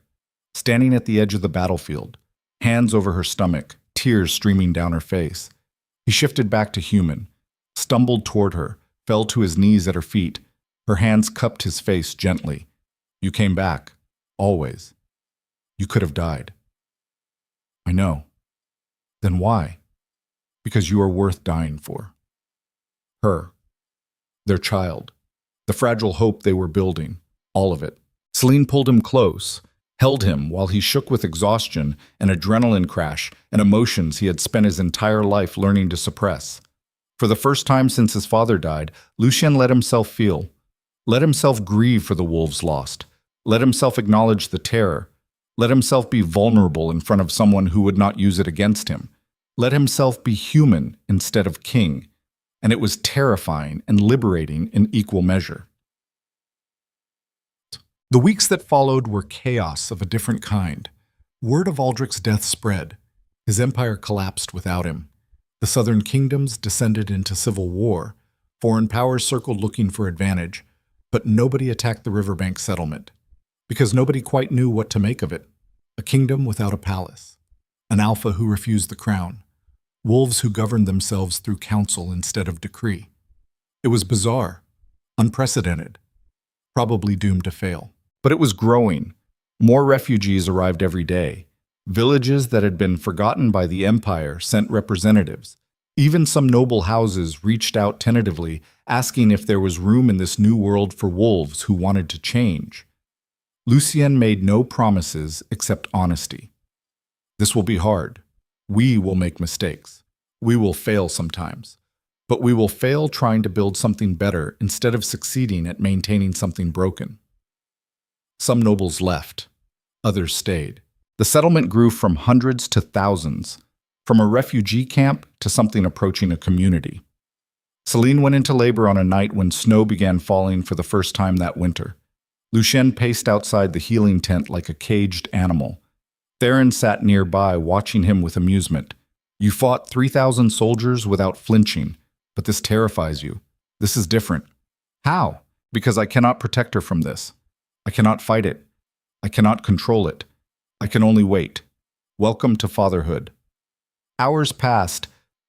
standing at the edge of the battlefield, hands over her stomach, tears streaming down her face. He shifted back to human, stumbled toward her, fell to his knees at her feet. Her hands cupped his face gently. "You came back, always. You could have died." "I know." "Then why?" "Because you are worth dying for." Her, their child, the fragile hope they were building, all of it. Selene pulled him close, held him while he shook with exhaustion, an adrenaline crash, and emotions he had spent his entire life learning to suppress. For the first time since his father died, Lucien let himself feel, let himself grieve for the wolves lost, let himself acknowledge the terror, let himself be vulnerable in front of someone who would not use it against him, let himself be human instead of king, and it was terrifying and liberating in equal measure. The weeks that followed were chaos of a different kind. Word of Aldrich's death spread. His empire collapsed without him. The southern kingdoms descended into civil war. Foreign powers circled looking for advantage, but nobody attacked the riverbank settlement, because nobody quite knew what to make of it. A kingdom without a palace. An alpha who refused the crown. Wolves who governed themselves through counsel instead of decree. It was bizarre, unprecedented, probably doomed to fail. But it was growing. More refugees arrived every day. Villages that had been forgotten by the empire sent representatives. Even some noble houses reached out tentatively, asking if there was room in this new world for wolves who wanted to change. Lucien made no promises except honesty. "This will be hard. We will make mistakes. We will fail sometimes. But we will fail trying to build something better instead of succeeding at maintaining something broken." Some nobles left. Others stayed. The settlement grew from hundreds to thousands, from a refugee camp to something approaching a community. Selene went into labor on a night when snow began falling for the first time that winter. Lucien paced outside the healing tent like a caged animal. Theron sat nearby, watching him with amusement. You fought 3,000 soldiers without flinching, but this terrifies you. This is different. How? Because I cannot protect her from this. I cannot fight it. I cannot control it. I can only wait. Welcome to fatherhood. Hours passed.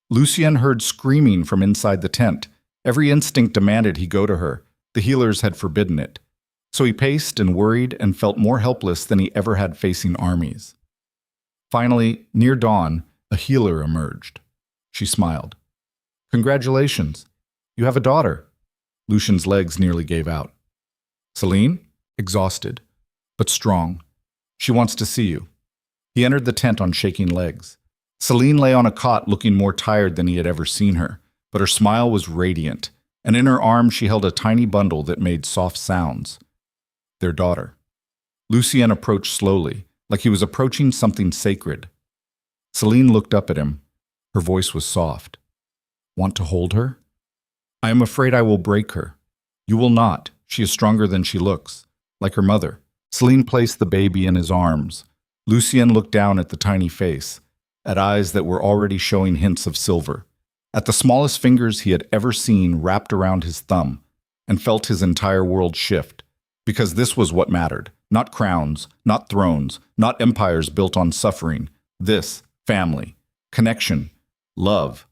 Lucien heard screaming from inside the tent. Every instinct demanded he go to her. The healers had forbidden it. So he paced and worried and felt more helpless than he ever had facing armies. Finally, near dawn, a healer emerged. She smiled. Congratulations. You have a daughter. Lucien's legs nearly gave out. Selene? Exhausted, but strong. She wants to see you. He entered the tent on shaking legs. Selene lay on a cot looking more tired than he had ever seen her, but her smile was radiant, and in her arms she held a tiny bundle that made soft sounds. Their daughter. Lucien approached slowly, like he was approaching something sacred. Selene looked up at him. Her voice was soft. Want to hold her? I am afraid I will break her. You will not. She is stronger than she looks. Like her mother. Selene placed the baby in his arms. Lucien looked down at the tiny face, at eyes that were already showing hints of silver, at the smallest fingers he had ever seen wrapped around his thumb, and felt his entire world shift. Because this was what mattered. Not crowns, not thrones, not empires built on suffering. This, family, connection, love.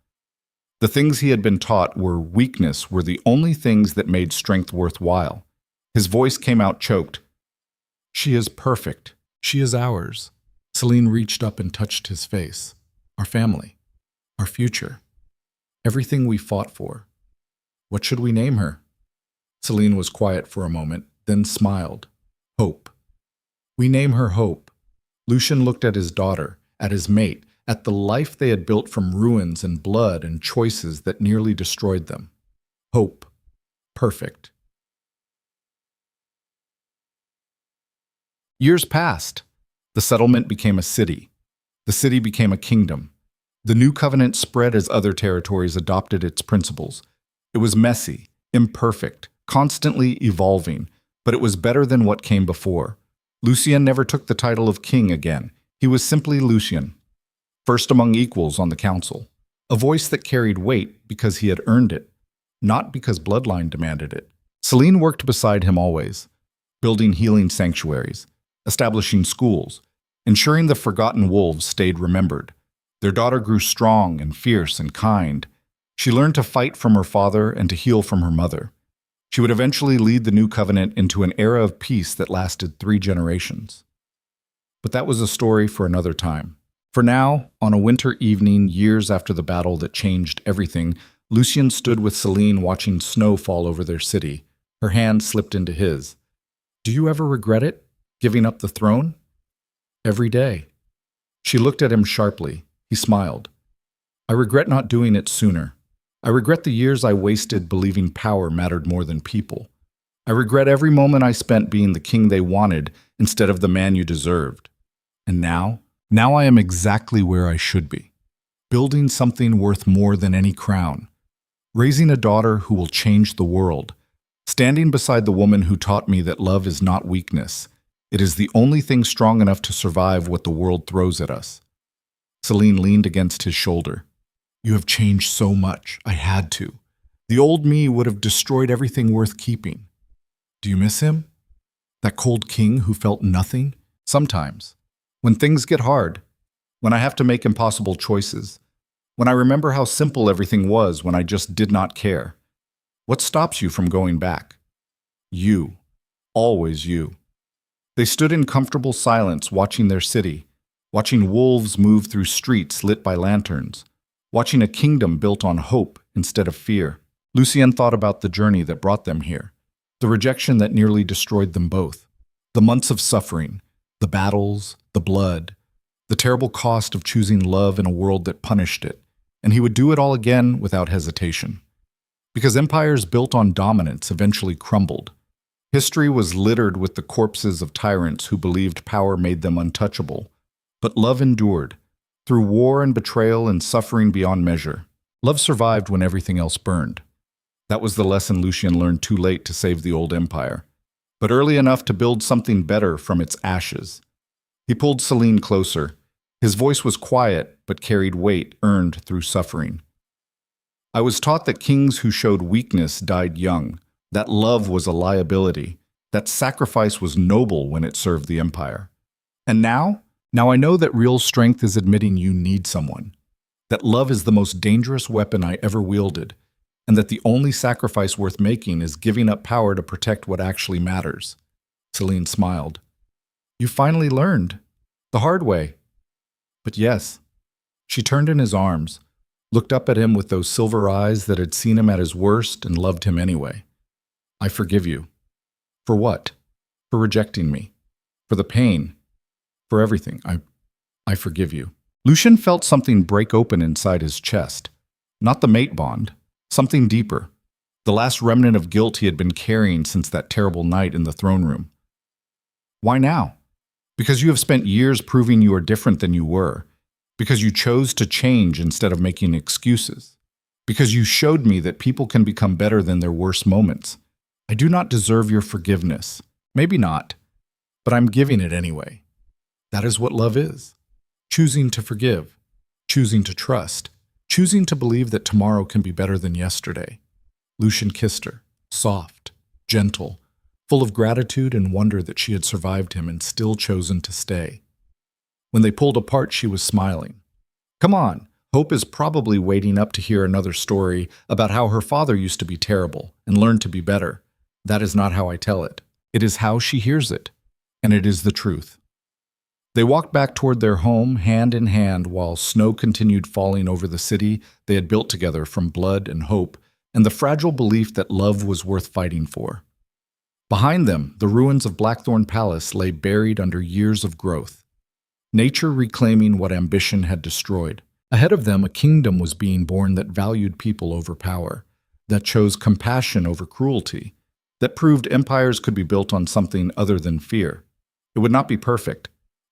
The things he had been taught were weakness were the only things that made strength worthwhile. His voice came out choked. She is perfect. She is ours. Selene reached up and touched his face. Our family. Our future. Everything we fought for. What should we name her? Selene was quiet for a moment, then smiled. Hope. We name her Hope. Lucien looked at his daughter, at his mate, at the life they had built from ruins and blood and choices that nearly destroyed them. Hope. Perfect. Years passed. The settlement became a city. The city became a kingdom. The new covenant spread as other territories adopted its principles. It was messy, imperfect, constantly evolving, but it was better than what came before. Lucien never took the title of king again. He was simply Lucien, first among equals on the council. A voice that carried weight because he had earned it, not because bloodline demanded it. Selene worked beside him always, building healing sanctuaries, establishing schools, ensuring the forgotten wolves stayed remembered. Their daughter grew strong and fierce and kind. She learned to fight from her father and to heal from her mother. She would eventually lead the new covenant into an era of peace that lasted 3 generations. But that was a story for another time. For now, on a winter evening, years after the battle that changed everything, Lucien stood with Selene watching snow fall over their city. Her hand slipped into his. Do you ever regret it? Giving up the throne? Every day. She looked at him sharply. He smiled. I regret not doing it sooner. I regret the years I wasted believing power mattered more than people. I regret every moment I spent being the king they wanted instead of the man you deserved. And now I am exactly where I should be. Building something worth more than any crown. Raising a daughter who will change the world. Standing beside the woman who taught me that love is not weakness. It is the only thing strong enough to survive what the world throws at us. Selene leaned against his shoulder. You have changed so much. I had to. The old me would have destroyed everything worth keeping. Do you miss him? That cold king who felt nothing? Sometimes. When things get hard. When I have to make impossible choices. When I remember how simple everything was when I just did not care. What stops you from going back? You. Always you. They stood in comfortable silence watching their city, watching wolves move through streets lit by lanterns, watching a kingdom built on hope instead of fear. Lucien thought about the journey that brought them here, the rejection that nearly destroyed them both, the months of suffering, the battles, the blood, the terrible cost of choosing love in a world that punished it, and he would do it all again without hesitation. Because empires built on dominance eventually crumbled. History was littered with the corpses of tyrants who believed power made them untouchable. But love endured, through war and betrayal and suffering beyond measure. Love survived when everything else burned. That was the lesson Lucien learned too late to save the old empire, but early enough to build something better from its ashes. He pulled Selene closer. His voice was quiet, but carried weight earned through suffering. I was taught that kings who showed weakness died young, that love was a liability, that sacrifice was noble when it served the empire. And now I know that real strength is admitting you need someone, that love is the most dangerous weapon I ever wielded, and that the only sacrifice worth making is giving up power to protect what actually matters. Selene smiled. You finally learned. The hard way. But yes. She turned in his arms, looked up at him with those silver eyes that had seen him at his worst and loved him anyway. I forgive you. For what? For rejecting me. For the pain. For everything. I forgive you. Lucien felt something break open inside his chest. Not the mate bond. Something deeper. The last remnant of guilt he had been carrying since that terrible night in the throne room. Why now? Because you have spent years proving you are different than you were. Because you chose to change instead of making excuses. Because you showed me that people can become better than their worst moments. I do not deserve your forgiveness. Maybe not. But I'm giving it anyway. That is what love is. Choosing to forgive. Choosing to trust. Choosing to believe that tomorrow can be better than yesterday. Lucien kissed her, soft, gentle, full of gratitude and wonder that she had survived him and still chosen to stay. When they pulled apart, she was smiling. Come on, Hope is probably waiting up to hear another story about how her father used to be terrible and learned to be better. That is not how I tell it. It is how she hears it, and it is the truth. They walked back toward their home, hand in hand, while snow continued falling over the city they had built together from blood and hope, and the fragile belief that love was worth fighting for. Behind them, the ruins of Blackthorn Palace lay buried under years of growth, nature reclaiming what ambition had destroyed. Ahead of them, a kingdom was being born that valued people over power, that chose compassion over cruelty, that proved empires could be built on something other than fear. It would not be perfect.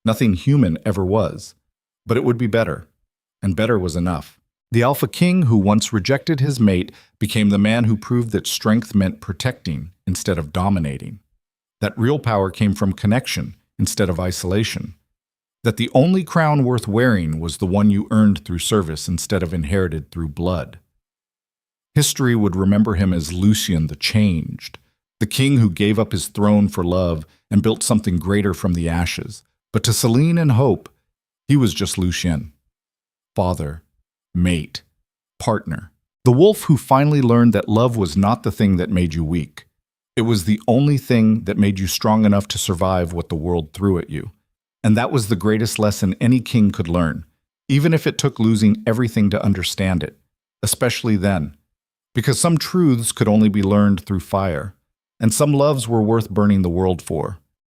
Nothing human ever was. But it would be better. And better was enough. The Alpha King who once rejected his mate became the man who proved that strength meant protecting instead of dominating. That real power came from connection instead of isolation. That the only crown worth wearing was the one you earned through service instead of inherited through blood. History would remember him as Lucien the Changed, the king who gave up his throne for love and built something greater from the ashes. But to Selene and Hope, he was just Lucien. Father, mate, partner. The wolf who finally learned that love was not the thing that made you weak. It was the only thing that made you strong enough to survive what the world threw at you. And that was the greatest lesson any king could learn, even if it took losing everything to understand it, especially then. Because some truths could only be learned through fire, and some loves were worth burning the world for.